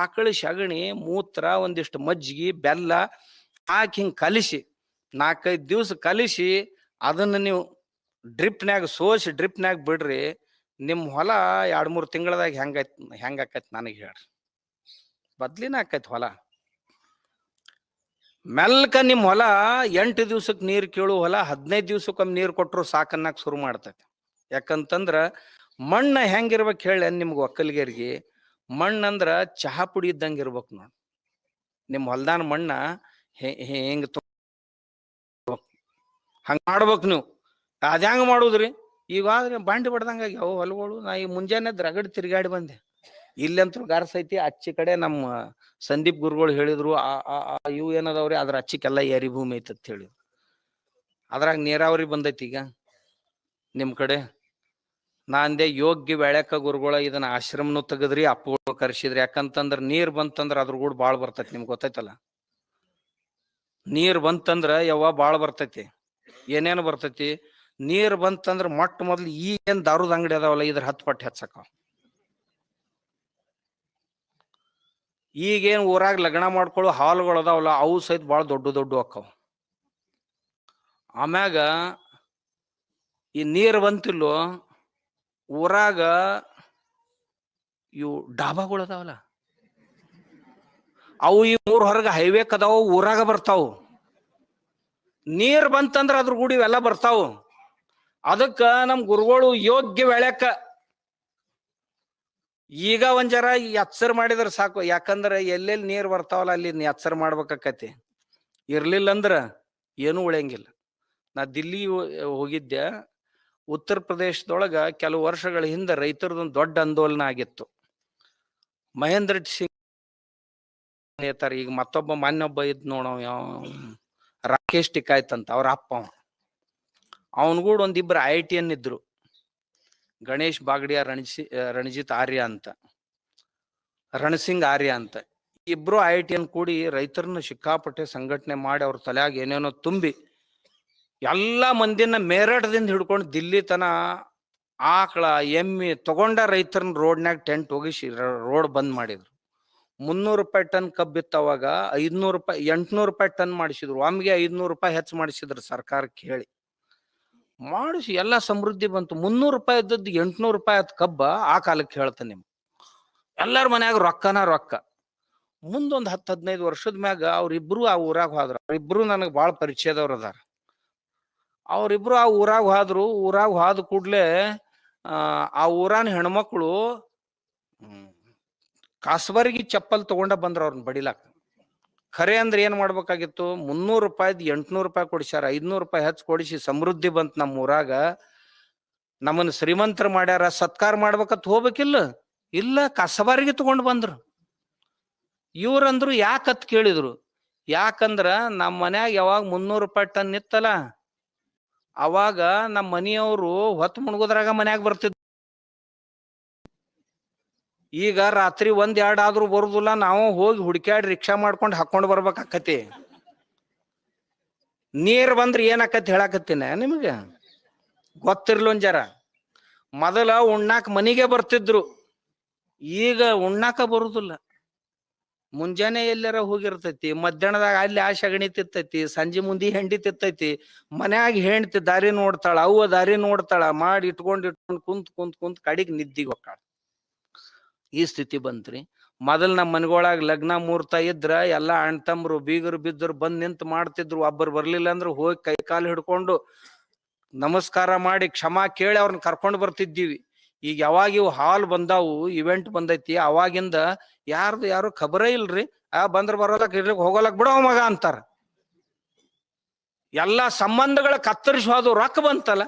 ಆಕಳ ಸಗಣಿ ಮೂತ್ರ ಒಂದಿಷ್ಟು ಮಜ್ಜಿಗೆ ಬೆಲ್ಲ ಹಾಕಿ ಹಿಂಗ್ ಕಲಿಸಿ 4-5 ದಿವ್ಸ ಕಲಿಸಿ ಅದನ್ನ ನೀವು ಡ್ರಿಪ್ನ್ಯಾಗ ಸೋಸಿ ಡ್ರಿಪ್ನ್ಯಾಗ ಬಿಡ್ರಿ. ನಿಮ್ ಹೊಲ 2-3 ತಿಂಗಳದಾಗ ಹೆಂಗಾಕೈತಿ ನನಗೆ ಹೇಳ್ರಿ. ಬದ್ಲಿನ ಆಕೈತಿ ಹೊಲ. ಮೆಲ್ಕ ನಿಮ್ ಹೊಲ 8 ದಿವ್ಸಕ್ಕೆ ನೀರ್ ಕೇಳು ಹೊಲ 15 ದಿವ್ಸಕ್ಕೊಮ್ಮೆ ನೀರ್ ಕೊಟ್ಟರು ಸಾಕನ್ನಾಕ ಶುರು ಮಾಡ್ತೈತಿ. ಯಾಕಂತಂದ್ರ ಮಣ್ಣ ಹೆಂಗಿರ್ಬೇಕು ಹೇಳಿ ನಿಮ್ಗೆ ಒಕ್ಕಲಿಗರಿಗೆ, ಮಣ್ಣಂದ್ರ ಚಹಾ ಪುಡಿ ಇದ್ದಂಗ ಇರ್ಬೇಕು ನೋಡಿ. ನಿಮ್ ಹೊಲ್ದಾನ ಮಣ್ಣ ಹೆಂಗ್ ಹಂಗ ಮಾಡ್ಬೇಕು ನೀವು. ಅದ್ಯಾಂಗ ಮಾಡುದ್ರಿ? ಈಗಾದ್ರೆ ಬಾಂಡಿ ಬಡ್ದಂಗ ಯಾವ ಹೊಲಗಳು. ನಾ ಈ ಮುಂಜಾನೆ ರಗಡ್ ತಿರ್ಗಾಡಿ ಬಂದೆ. ಇಲ್ಲಂತೂ ಗಾರ್ಸೈತಿ. ಅಚ್ಚಿ ಕಡೆ ನಮ್ಮ ಸಂದೀಪ್ ಗುರುಗಳು ಹೇಳಿದ್ರು, ಇವು ಏನದವ್ರಿ ಅದ್ರ ಅಚ್ಚಿಕೆಲ್ಲ ಏರಿ ಭೂಮಿ ಐತಿ ಅಂತ ಹೇಳಿದ್ರು. ಅದ್ರಾಗ ನೀರಾವರಿ ಬಂದೈತಿ ಈಗ ನಿಮ್ ಕಡೆ. ನಾ ಅಂದೆ ಯೋಗ್ಯ ಬೆಳ್ಯಾಕ ಗುರುಗಳ ಇದನ್ನ ಆಶ್ರಮನು ತೆಗದ್ರಿ, ಅಪ್ಪಗಳು ಕರ್ಸಿದ್ರಿ. ಯಾಕಂತಂದ್ರ ನೀರ್ ಬಂತಂದ್ರ ಅದ್ರ ಕೂಡ ಬಾಳ್ ಬರ್ತೈತಿ. ನಿಮ್ಗೆ ಗೊತ್ತೈತಲ್ಲ, ನೀರ್ ಬಂತಂದ್ರ ಬಾಳ್ ಬರ್ತೈತಿ. ಏನೇನು ಬರ್ತೈತಿ? ನೀರ್ ಬಂತಂದ್ರ ಮೊಟ್ಟ ಮೊದ್ಲು ಈಗೇನ್ ದಾರುದ ಅಂಗಡಿ ಅದಾವಲ್ಲ, ಇದ್ರ 10 ಪಟ್ಟು ಹೆಚ್ಚಾಕವ. ಈಗೇನ್ ಊರಾಗ ಲಗ್ನ ಮಾಡ್ಕೊಳ್ಳೋ ಹಾಲ್ಗಳು ಅದಾವಲ್ಲ, ಅವು ಸಹಿತ ಬಾಳ ದೊಡ್ಡ ಅಕ್ಕವ. ಆಮ್ಯಾಗ ಈ ನೀರ್ ಬಂತಿಲ್ಲೋ ಊರಾಗ, ಇವು ಡಾಬಾಗಳು ಅದಾವಲ್ಲ, ಅವು ಈ ಊರ್ ಹೊರಗ ಹೈವೇ ಕದಾವ, ಊರಾಗ ಬರ್ತಾವು. ನೀರ್ ಬಂತಂದ್ರ ಅದ್ರ ಕೂಡ ಇವೆಲ್ಲ ಬರ್ತಾವು. ಅದಕ್ಕ ನಮ್ ಗುರುಗಳು ಯೋಗ್ಯ ಬೆಳ್ಯಾಕ ಈಗ ಒಂದ್ ಜರ ಎಚ್ಚರ ಮಾಡಿದ್ರ ಸಾಕು. ಯಾಕಂದ್ರ ಎಲ್ಲೆಲ್ಲಿ ನೀರ್ ಬರ್ತಾವಲ್ಲ ಅಲ್ಲಿ ಎಚ್ಚರ ಮಾಡ್ಬೇಕಾಕತಿ. ಇರ್ಲಿಲ್ಲ ಅಂದ್ರ ಏನು ಉಳಿಯಂಗಿಲ್ಲ. ನಾ ದಿಲ್ಲಿ ಹೋಗಿದ್ದೆ. ಉತ್ತರ ಪ್ರದೇಶದೊಳಗ ಕೆಲವು ವರ್ಷಗಳ ಹಿಂದೆ ರೈತರದೊಂದು ದೊಡ್ಡ ಆಂದೋಲನ ಆಗಿತ್ತು. ಮಹೇಂದ್ರ ಸಿಂಗ್ ಹೇಳ್ತಾರೆ. ಈಗ ಮತ್ತೊಬ್ಬ ಮಾನ್ಯೊಬ್ಬ ಇದ್ ನೋಡವ, ರಾಕೇಶ್ ಟಿಕಾಯ್ತ್ ಅಂತ, ಅವ್ರ ಅಪ್ಪ. ಅವನ್ಗೂಡ ಒಂದಿಬ್ರು IITN ಇದ್ರು, ಗಣೇಶ್ ಬಾಗಡಿಯ, ರಣಜಿತ್ ಆರ್ಯ ಅಂತ, ರಣಸಿಂಗ್ ಆರ್ಯ ಅಂತ. ಇಬ್ರು IITN ಕೂಡಿ ರೈತರನ್ನ ಸಿಕ್ಕಾಪಟ್ಟೆ ಸಂಘಟನೆ ಮಾಡಿ ಅವ್ರ ತಲೆಯಾಗ ಏನೇನೋ ತುಂಬಿ ಎಲ್ಲಾ ಮಂದಿನ ಮೇರಠದಿಂದ ಹಿಡ್ಕೊಂಡು ದಿಲ್ಲಿ ತನ ಆಕಳ ಎಮ್ಮಿ ತಗೊಂಡ ರೈತರನ್ನ ರೋಡ್ನ್ಯಾಗ ಟೆಂಟ್ ಹೋಗಿಸಿ ರೋಡ್ ಬಂದ್ ಮಾಡಿದ್ರು. 300 ರೂಪಾಯಿ ಟನ್ ಕಬ್ಬಿತ್ತು ಅವಾಗ. 500 ರೂಪಾಯಿ 800 ರೂಪಾಯಿ ಟನ್ ಮಾಡಿಸಿದ್ರು. ಒಮ್ಮೆಗೆ 500 ರೂಪಾಯಿ ಹೆಚ್ಚು ಮಾಡಿಸಿದ್ರು ಸರ್ಕಾರಕ್ಕೆ ಹೇಳಿ. ಮಾಡಿಸಿ ಎಲ್ಲಾ ಸಮೃದ್ಧಿ ಬಂತು. 300 ರೂಪಾಯಿ ಇದ್ದದ್ದು 800 ರೂಪಾಯಿ ಆಯ್ತು ಕಬ್ಬ. ಆ ಕಾಲಕ್ಕೆ ಹೇಳ್ತಾನೆ ನಿಮ್ ಎಲ್ಲಾರ ಮನ್ಯಾಗ ರೊಕ್ಕ. ಮುಂದೊಂದು 10-15 ವರ್ಷದ ಮ್ಯಾಗ ಅವ್ರಿಬ್ರು ಆ ಊರಾಗ ಹೋದ್ರ. ಅವ್ರಿಬ್ರು ನನಗ್ ಬಾಳ ಪರಿಚಯದವ್ರ ಅದಾರ. ಅವ್ರಿಬ್ರು ಆ ಊರಾಗ ಹೋದ್ರು. ಊರಾಗ ಹೋದ ಕೂಡ್ಲೆ ಆ ಊರಾನ ಹೆಣ್ಮಕ್ಳು ಕಾಸ್ಬರ್ಗಿ ಚಪ್ಪಲ್ ತಗೊಂಡ ಬಂದ್ರ ಅವ್ರನ್ನ ಬಡಿಲಾಕ. ಖರೆ ಅಂದ್ರೆ ಏನ್ ಮಾಡ್ಬೇಕಾಗಿತ್ತು? 300 ರೂಪಾಯಿದ್ 800 ರೂಪಾಯಿ ಕೊಡಿಸ್ಯಾರ. 500 ರೂಪಾಯಿ ಹೆಚ್ಚು ಕೊಡಿಸಿ ಸಮೃದ್ಧಿ ಬಂತ ನಮ್ಮ ಊರಾಗ. ನಮ್ಮನ್ನ ಶ್ರೀಮಂತರ ಮಾಡ್ಯಾರ, ಸತ್ಕಾರ ಮಾಡ್ಬೇಕತ್ ಹೋಗ್ಬೇಕಿಲ್ಲ, ಇಲ್ಲ ಕಸಬಾರಿಗೆ ತಗೊಂಡ್ ಬಂದ್ರು. ಇವ್ರಂದ್ರು ಯಾಕತ್ ಕೇಳಿದ್ರು. ಯಾಕಂದ್ರ ನಮ್ಮ ಮನ್ಯಾಗ ಯಾವಾಗ 300 ರೂಪಾಯಿ ಟನ್ ಇತ್ತಲ್ಲ, ಅವಾಗ ನಮ್ಮ ಮನೆಯವರು ಹೊತ್ತು ಮುಣಗುದ್ರಾಗ ಮನ್ಯಾಗ ಬರ್ತಿದ್ರು. ಈಗ ರಾತ್ರಿ 1-2 ಆದ್ರೂ ಬರುದಿಲ್ಲ. ನಾವು ಹೋಗಿ ಹುಡ್ಕ್ಯಾಡಿ ರಿಕ್ಷಾ ಮಾಡ್ಕೊಂಡು ಹಾಕೊಂಡ್ ಬರ್ಬೇಕಾಕತಿ. ನೀರ್ ಬಂದ್ರೆ ಏನಾಕತಿ ಹೇಳಾಕತ್ತೀನಿ ನಿಮ್ಗೆ, ಗೊತ್ತಿರ್ಲೊಂದ್ ಜರ. ಮೊದಲ ಉಣ್ಣಾಕ ಮನಿಗೆ ಬರ್ತಿದ್ರು, ಈಗ ಉಣ್ಣಾಕ ಬರುದಿಲ್ಲ. ಮುಂಜಾನೆ ಎಲ್ಲಾರ ಹೋಗಿರ್ತೈತಿ, ಮಧ್ಯಾಹ್ನದಾಗ ಅಲ್ಲಿ ಆ ಸಗಣಿ ತಿತ್ತೈತಿ, ಸಂಜೆ ಮುಂದಿ ಹೆಂಡಿ ತಿತ್ತೈತಿ, ಮನ್ಯಾಗ ಹೆಂಡ್ತಿ ದಾರಿ ನೋಡ್ತಾಳ, ಅವ್ವ ದಾರಿ ನೋಡ್ತಾಳ, ಮಾಡಿ ಇಟ್ಕೊಂಡ್ ಕುಂತ್ ಕಡಿಗ್ ನಿದ್ದಿಗೆ ಹೋಗ್ತಾಳ. ಈ ಸ್ಥಿತಿ ಬಂತ್ರಿ. ಮೊದಲ್ ನಮ್ಮ ಮನೆಗೊಳಗ ಲಗ್ನ ಮುಹೂರ್ತ ಇದ್ರ ಎಲ್ಲಾ ಅಣ್ತಂಬ್ರು ಬೀಗರು ಬಿದ್ದರು ಬಂದ್ ನಿಂತ್ ಮಾಡ್ತಿದ್ರು. ಒಬ್ಬರು ಬರ್ಲಿಲ್ಲ ಅಂದ್ರೆ ಹೋಗಿ ಕೈ ಕಾಲು ಹಿಡ್ಕೊಂಡು ನಮಸ್ಕಾರ ಮಾಡಿ ಕ್ಷಮಾ ಕೇಳಿ ಅವ್ರನ್ನ ಕರ್ಕೊಂಡ್ ಬರ್ತಿದ್ದೀವಿ. ಈಗ ಯಾವಾಗ ಇವು ಹಾಲ್ ಬಂದಾವು, ಇವೆಂಟ್ ಬಂದೈತಿ, ಅವಾಗಿಂದ ಯಾರು ಖಬರೇ ಇಲ್ರಿ. ಬಂದ್ರ ಬರೋಲಕ್ ಇರ್ಲಿಕ್ ಹೋಗೋಲಕ್ ಬಿಡೋ ಮಗ ಅಂತಾರ. ಎಲ್ಲಾ ಸಂಬಂಧಗಳ ಕತ್ತರಿಸೋದು ರೊಕ್ಕ ಬಂತಲ್ಲ,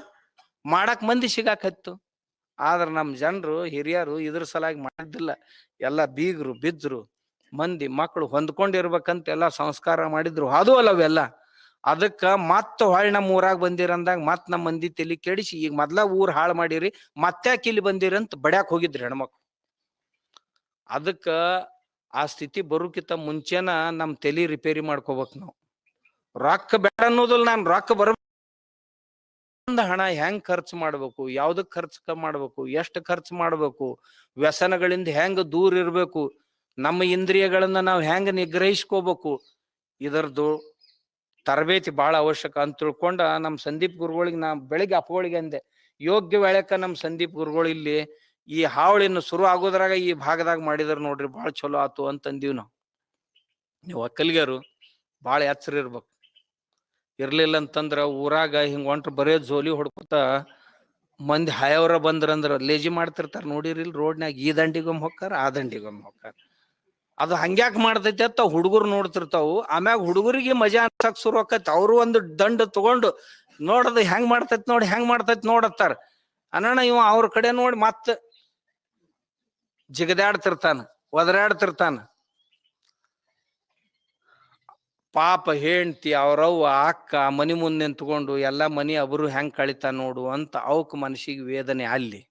ಮಾಡಕ್ ಮಂದಿ ಸಿಗಾಕತ್ತು. ಆದ್ರ ನಮ್ ಜನರು ಹಿರಿಯರು ಇದ್ರ ಸಲಾಗಿ ಮಾಡಿದ್ದಿಲ್ಲ. ಎಲ್ಲ ಬೀಗರು ಬಿದ್ರು, ಮಂದಿ ಮಕ್ಕಳು ಹೊಂದ್ಕೊಂಡಿರ್ಬೇಕಂತ ಎಲ್ಲಾ ಸಂಸ್ಕಾರ ಮಾಡಿದ್ರು. ಅದು ಅಲ್ಲವೆಲ್ಲ. ಅದಕ್ಕ ಮತ್ತ ಹೊಳ್ ನಮ್ಮ ಊರಾಗ ಬಂದಿರಂದಾಗ ಮತ್ ನಮ್ಮ ಮಂದಿ ತಲಿ ಕೆಡಿಸಿ, ಈಗ ಮೊದ್ಲ ಊರ್ ಹಾಳು ಮಾಡಿರಿ, ಮತ್ತ್ಯಾಕೆ ಇಲ್ಲಿ ಬಂದಿರಂತ ಬಡ್ಯಾಕ್ ಹೋಗಿದ್ರಿ ಹೆಣ್ಮಕ್ಳು. ಅದಕ್ಕ ಆ ಸ್ಥಿತಿ ಬರೋಕಿಂತ ಮುಂಚೆನ ನಮ್ ತಲಿ ರಿಪೇರಿ ಮಾಡ್ಕೋಬೇಕು ನಾವು. ರೊಕ್ಕ ಬೇಡ ಅನ್ನೋದಿಲ್ಲ, ನಾನು ರೊಕ್ಕ ಹಣ ಹೆಂಗ್ ಖರ್ಚು ಮಾಡ್ಬೇಕು, ಯಾವ್ದಕ್ ಖರ್ಚು ಮಾಡ್ಬೇಕು, ಎಷ್ಟು ಖರ್ಚು ಮಾಡ್ಬೇಕು, ವ್ಯಸನಗಳಿಂದ ಹೆಂಗ್ ದೂರ ಇರ್ಬೇಕು, ನಮ್ಮ ಇಂದ್ರಿಯಗಳನ್ನ ನಾವು ಹೆಂಗ್ ನಿಗ್ರಹಿಸ್ಕೋಬೇಕು, ಇದರದ್ದು ತರಬೇತಿ ಬಹಳ ಅವಶ್ಯಕ ಅಂತ ತಿಳ್ಕೊಂಡ ನಮ್ ಸಂದೀಪ್ ಗುರುಗಳಿಗೆ ನಾ ಬೆಳಿಗ್ಗೆ ಅಪ್ಪಗಳಿಗೆ ಅಂದೆ, ಯೋಗ್ಯ ವೇಳೆಕ ನಮ್ ಸಂದೀಪ್ ಗುರುಗಳು ಇಲ್ಲಿ ಈ ಹಾವಳಿನ ಶುರು ಆಗೋದ್ರಾಗ ಈ ಭಾಗದಾಗ ಮಾಡಿದ್ರ ನೋಡ್ರಿ ಬಹಳ ಚಲೋ ಆತು ಅಂತಂದೀವ್ ನಾವು. ನೀವು ಒಕ್ಕಲಿಗರು ಬಾಳ ಎಚ್ಚರ ಇರ್ಬೇಕು. ಇರ್ಲಿಲ್ಲ ಅಂತಂದ್ರ ಊರಾಗ ಹಿಂಗ ಹೊಂಟ್ರ ಬರೇ ಜೋಲಿ ಹೊಡ್ಕೊತ ಮಂದಿ ಹಾಯವರ ಬಂದ್ರಂದ್ರ ಲೇಜಿ ಮಾಡ್ತಿರ್ತಾರ ನೋಡಿರಿಲ್ ರೋಡ್ನ್ಯಾಗ, ಈ ದಂಡಿಗೊಮ್ಮೆ ಹೊಕ್ಕಾರ ಆ ದಂಡಿಗೊಮ್ಮೆ ಹೊಕ್ಕಾರ. ಅದು ಹಂಗ್ಯಾಕ್ ಮಾಡ್ತೈತಿ ಅಂತ ಹುಡುಗರು ನೋಡ್ತಿರ್ತಾವು. ಆಮ್ಯಾಗ ಹುಡುಗರಿಗೆ ಮಜಾ ಅನ್ಸಕ್ ಶುರು ಆಕೈತಿ. ಅವರು ಒಂದು ದಂಡ ತಗೊಂಡು ನೋಡದ ಹೆಂಗ್ ಮಾಡ್ತೈತಿ ನೋಡತ್ತಾರ. ಅನಣ ಇವ ಅವ್ರ ಕಡೆ ನೋಡಿ ಮತ್ ಜಿಗದಾಡ್ತಿರ್ತಾನ, ಒದರಾಡ್ತಿರ್ತಾನ. ಪಾಪ ಹೆಂಡ್ತಿ ಅವ್ರವ್ವ ಅಕ್ಕ ಮನಿ ಮುಂದೆ ನಿಂತ್ಕೊಂಡು ಎಲ್ಲಾ ಮನಿ ಅಬ್ರು ಹೆಂಗ್ ಕಳಿತಾ ನೋಡು ಅಂತ ಅವಕ್ ಮನಸ್ಸಿಗೆ ವೇದನೆ. ಅಲ್ಲಿ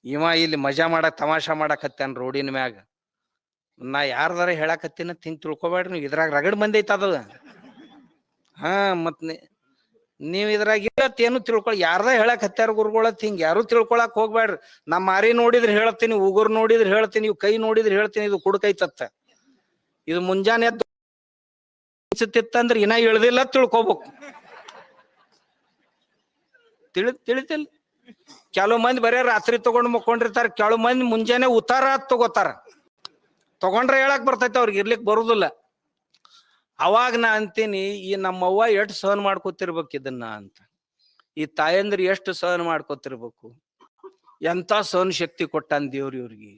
ಇವ ಇಲ್ಲಿ ಮಜಾ ಮಾಡಕ್ ತಮಾಷಾ ಮಾಡಕತ್ತಾನ ರೋಡಿನ ಮ್ಯಾಗ. ನಾ ಯಾರ್ದಾರ ಹೇಳಕತ್ತೀನ ಹಿಂಗ್ ತಿಳ್ಕೊಬೇಡ್ರಿ ನೀವು, ಇದ್ರಾಗ ರಗಡ್ ಮಂದಿ ಐತದ. ಮತ್ ನೀವ್ ಇದ್ರಾಗ ಏನು ತಿಳ್ಕೊಳ, ಯಾರ್ದ ಹೇಳಕ್ ಹತ್ತಾರ ಗುರುಗಳತ್ ಹಿಂಗ್ ಯಾರು ತಿಳ್ಕೊಳಕ್ ಹೋಗ್ಬೇಡ್ರಿ. ನಮ್ಮ ಮಾರಿ ನೋಡಿದ್ರೆ ಹೇಳ್ತೀನಿ, ಉಗುರ್ ನೋಡಿದ್ರೆ ಹೇಳ್ತೀನಿ, ಇವ್ ಕೈ ನೋಡಿದ್ರೆ ಹೇಳ್ತೀನಿ, ಇದು ಕುಡ್ಕೈತತ್ತ. ಇದು ಮುಂಜಾನೆ ಎದ್ದು ಅಂದ್ರೆ ಇನ್ನ ಇಳ್ದಿಲ್ಲ ತಿಳ್ಕೊಬೇಕು. ತಿಳಿತಿಲ್. ಕೆಲವು ಮಂದಿ ಬರೇ ರಾತ್ರಿ ತಗೊಂಡ್ ಮಕ್ಕೊಂಡಿರ್ತಾರ, ಕೆಲವು ಮಂದಿ ಮುಂಜಾನೆ ಉತ್ತಾರ ತಗೋತಾರ. ತಗೊಂಡ್ರೆ ಹೇಳಕ್ ಬರ್ತೈತಿ, ಅವ್ರಿಗೆ ಇರ್ಲಿಕ್ ಬರುದಿಲ್ಲ. ಅವಾಗ ನಾ ಅಂತೀನಿ, ಈ ನಮ್ಮವ್ವ ಎಷ್ಟು ಸಹನ ಮಾಡ್ಕೊತಿರ್ಬೇಕು ಇದನ್ನ ಅಂತ. ಈ ತಾಯಂದ್ರ ಎಷ್ಟು ಸಹನ ಮಾಡ್ಕೊತಿರ್ಬೇಕು. ಎಂತ ಸಹನ ಶಕ್ತಿ ಕೊಟ್ಟಾನ ದೇವ್ರ ಇವ್ರಿಗೆ.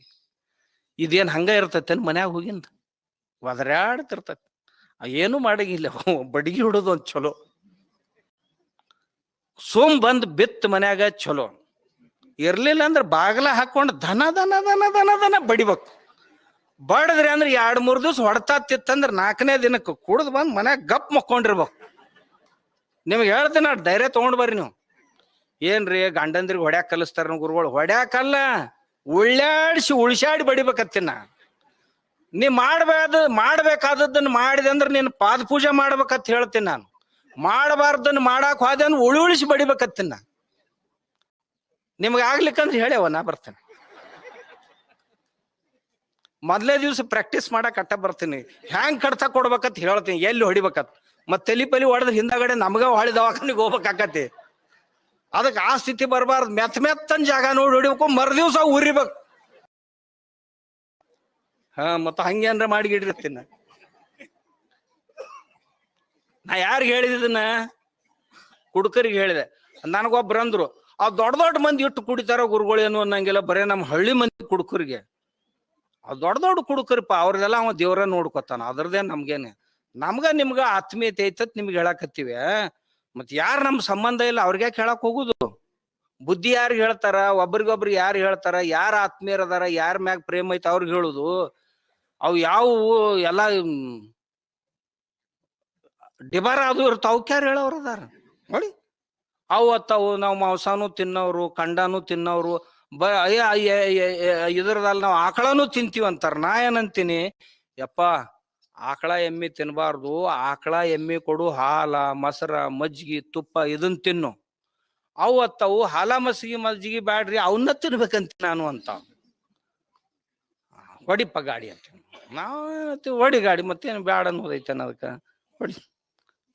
ಇದೇನ್ ಹಂಗ ಇರ್ತೈತೇನ್ ಮನ್ಯಾಗ ಹೋಗಿಂದ ಒದರಾಡ್ತಿರ್ತೈತಿ. ಏನು ಮಾಡಂಗಿಲ್ಲ, ಬಡಗಿ ಹುಡುದು ಒಂದ್ ಚಲೋ. ಸೋಮ್ ಬಂದ್ ಬಿತ್ ಮನ್ಯಾಗ ಚಲೋ. ಇರ್ಲಿಲ್ಲ ಅಂದ್ರ ಬಾಗಲ ಹಾಕೊಂಡ್ ದನ ದನ ದನ ದನ ದನ ಬಡಿಬೇಕು. ಬಡದ್ರಿ ಅಂದ್ರೆ 2-3 ದಿವ್ಸ ಹೊಡ್ತಾತಿತ್ತಂದ್ರ 4ನೇ ದಿನಕ್ಕೆ ಕುಡ್ದು ಬಂದ್ ಮನ್ಯಾಗ ಗಪ್ ಮಕ್ಕೊಂಡಿರ್ಬೇಕು. ನಿಮ್ಗೆ ಹೇಳ್ತೀನಿ, ಧೈರ್ಯ ತಗೊಂಡ್ ಬರ್ರಿ ನೀವು. ಏನ್ರಿ ಗಂಡಂದ್ರಿಗೆ ಹೊಡ್ಯಾಕ್ ಕಲಿಸ್ತಾರ ಗುರುಗಳು? ಹೊಡ್ಯಾಕಲ್ಲ, ಉಳ್ಸಾಡಿ ಬಡಿಬೇಕತ್ತಿನ. ನೀ ಮಾಡ್ಬೇಕಾದದ್ದನ್ನ ಮಾಡಿದೆ ಅಂದ್ರೆ ನೀನ್ ಪಾದ ಪೂಜೆ ಮಾಡ್ಬೇಕತ್ ಹೇಳ್ತೀನಿ ನಾನು. ಮಾಡಬಾರ್ದನ್ನ ಮಾಡಾಕ್ ಹೋದೆ ಅಂದ್ರೆ ಉಳಿಸಿ ಬಡಿಬೇಕತ್ತಿನ. ನಿಮ್ಗೆ ಆಗ್ಲಿಕ್ಕಂದ್ರೆ ಹೇಳ್ಯವ, ನಾ ಬರ್ತೇನೆ. ಮೊದ್ಲೇ ದಿವ್ಸ ಪ್ರಾಕ್ಟೀಸ್ ಮಾಡಕ್ ಅಟ್ಟ ಬರ್ತೀನಿ. ಹ್ಯಾಂಗ್ ಕಡ್ತಾ ಕೊಡ್ಬೇಕತ್ ಹೇಳ್ತೀನಿ, ಎಲ್ಲಿ ಹೊಡಿಬೇಕತ್. ಮತ್ ತಲಿ ಪಲಿ ಹೊಡೆದ್ ಹಿಂದಗಡೆ ನಮ್ಗ ಹೊಳಿ ದವಾಖಾನಿಗೆ ಹೋಗ್ಬೇಕಾಕತಿ. ಅದಕ್ಕೆ ಆ ಸ್ಥಿತಿ ಬರಬಾರ್ದು. ಮೆತ್ತನ್ ಜಾಗ ನೋಡಿ ಹೊಡಿಬೇಕು, ಮರ್ದಿವ್ಸ ಉರಿಬೇಕು. ಮತ್ತ ಹಂಗೇನ್ರ ಮಾಡಿಗಿಡಿರ್ತೀನಿ. ನಾ ಯಾರಿಗೆ ಹೇಳಿದನ್ನ? ಕುಡುಕರಿಗೆ ಹೇಳಿದೆ. ನನಗೊಬ್ರು ಅಂದ್ರು, ಆ ದೊಡ್ಡ ಮಂದಿ ಇಟ್ಟು ಕುಡಿತಾರ ಗುರುಗಳೇನು ಅನ್ನಂಗಿಲ್ಲ, ಬರೇ ನಮ್ಮ ಹಳ್ಳಿ ಮಂದಿ ಕುಡುಕರಿಗೆ. ಆ ದೊಡ್ಡ ಕುಡುಕರಿಪ್ಪ, ಅವ್ರದೆಲ್ಲ ಅವ ದೇವ್ರ ನೋಡ್ಕೊತಾನ, ಅದ್ರದೇನ್ ನಮ್ಗೇನೆ. ನಮ್ಗ ನಿಮ್ಗ ಆತ್ಮೀಯತೆ ಐತತ್ ನಿಮ್ಗೆ ಹೇಳಾಕತ್ತೀವಿ. ಮತ್ ಯಾರು ನಮ್ ಸಂಬಂಧ ಇಲ್ಲ ಅವ್ರಿಗೆ ಹೇಳಕ್ ಹೋಗುದು? ಬುದ್ಧಿ ಯಾರಿಗೆ ಹೇಳ್ತಾರ? ಒಬ್ರಿಗೊಬ್ರು ಯಾರು ಹೇಳ್ತಾರ? ಯಾರ ಆತ್ಮೀಯರದಾರ, ಯಾರ ಮ್ಯಾಗ ಪ್ರೇಮ ಐತೆ ಅವ್ರಿಗೆ ಹೇಳುದು. ಅವು ಯಾವುವು ಎಲ್ಲ ಡಿಬಾರ ಅದು ಇರ್ತಾವ, ಕ್ಯಾರ ಹೇಳೋರು ಅದಾರ ನೋಡಿ. ಅವು ಅತ್ತಾವು ನಾವು ಮಾಂಸಾನು ತಿನ್ನೋರು, ಕಂಡನು ತಿನ್ನೋರು, ಇದ್ರದಲ್ಲಿ ನಾವು ಆಕಳನು ತಿಂತೀವಿ ಅಂತಾರ. ನಾ ಏನಂತೀನಿ, ಯಪ್ಪ ಆಕಳ ಎಮ್ಮಿ ತಿನ್ಬಾರ್ದು. ಆಕಳ ಎಮ್ಮಿ ಕೊಡು ಹಾಲ, ಮೊಸರ, ಮಜ್ಜಿಗೆ, ತುಪ್ಪ ಇದನ್ ತಿನ್ನು. ಅವು ಅತ್ತಾವು ಹಾಲ ಮಜ್ಜಿಗೆ ಬ್ಯಾಡ್ರಿ, ಅವನ್ನ ತಿನ್ಬೇಕಂತ ನಾನು ಅಂತ. ಹೊಡಿಪ್ಪ ಗಾಡಿ ಅಂತ ನಾವು ಹೊಡಿ ಗಾಡಿ ಮತ್ತೇನು ಬ್ಯಾಡ ಅನ್ನೋದೈತೆ ಅದಕ್ಕೆ ಹೊಡಿ.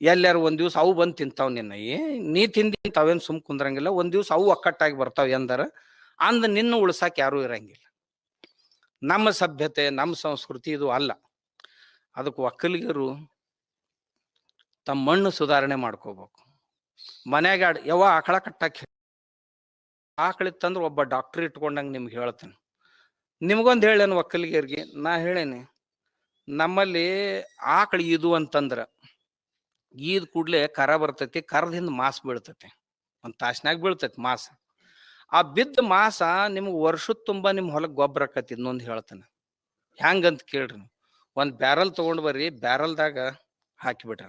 ಎಲ್ಲಾರು ಒಂದ್ ದಿವ್ಸ ಅವು ಬಂದು ತಿಂತಾವ್ ನಿನ್ನ ನೀ ತಿಂದಿ ತಾವೇನು ಸುಮ್ ಕುಂದ್ರಂಗಿಲ್ಲ. ಒಂದ್ ದಿವ್ಸ ಅವು ಒಕ್ಕಟ್ಟಾಗಿ ಬರ್ತಾವ ಎಂದಾರ ಅಂದ ನಿನ್ನ ಉಳ್ಸಾಕ್ ಯಾರು ಇರಂಗಿಲ್ಲ. ನಮ್ಮ ಸಭ್ಯತೆ ನಮ್ಮ ಸಂಸ್ಕೃತಿ ಇದು ಅಲ್ಲ. ಅದಕ್ಕೆ ಒಕ್ಕಲಿಗರು ತಮ್ಮ ಮಣ್ಣು ಸುಧಾರಣೆ ಮಾಡ್ಕೋಬೇಕು. ಮನ್ಯಾಗ ಯಾವ ಆಕಳ ಕಟ್ಟಾಕಿ ಆಕಳಿತ್ತಂದ್ರೆ ಒಬ್ಬ ಡಾಕ್ಟರ್ ಇಟ್ಕೊಂಡಂಗೆ ನಿಮ್ಗೆ ಹೇಳ್ತೇನೆ. ನಿಮ್ಗೊಂದು ಹೇಳೇನು ಒಕ್ಕಲಿಗರಿಗೆ ನಾ ಹೇಳೇನಿ, ನಮ್ಮಲ್ಲಿ ಆಕಳಿ ಇದು ಅಂತಂದ್ರ ಈದ್ ಕೂಡ್ಲೆ ಕರ ಬರ್ತೈತಿ, ಕರದಿಂದ ಮಾಸ ಬೀಳ್ತೈತಿ, ಒಂದ್ ತಾಸ್ನಾಗ ಬೀಳ್ತೈತಿ ಮಾಸ. ಆ ಬಿದ್ದ ಮಾಸ ನಿಮ್ಗೆ ವರ್ಷದ ತುಂಬಾ ನಿಮ್ ಹೊಲಕ್ ಗೊಬ್ಬರ ಆಕತಿ. ಇನ್ನೊಂದು ಹೇಳ್ತೇನೆ ಹೆಂಗಂತ ಕೇಳ್ರಿ. ಒಂದ್ ಬ್ಯಾರಲ್ ತಗೊಂಡ್ ಬರ್ರಿ, ಬ್ಯಾರಲ್ದಾಗ ಹಾಕಿಬಿಟ್ರ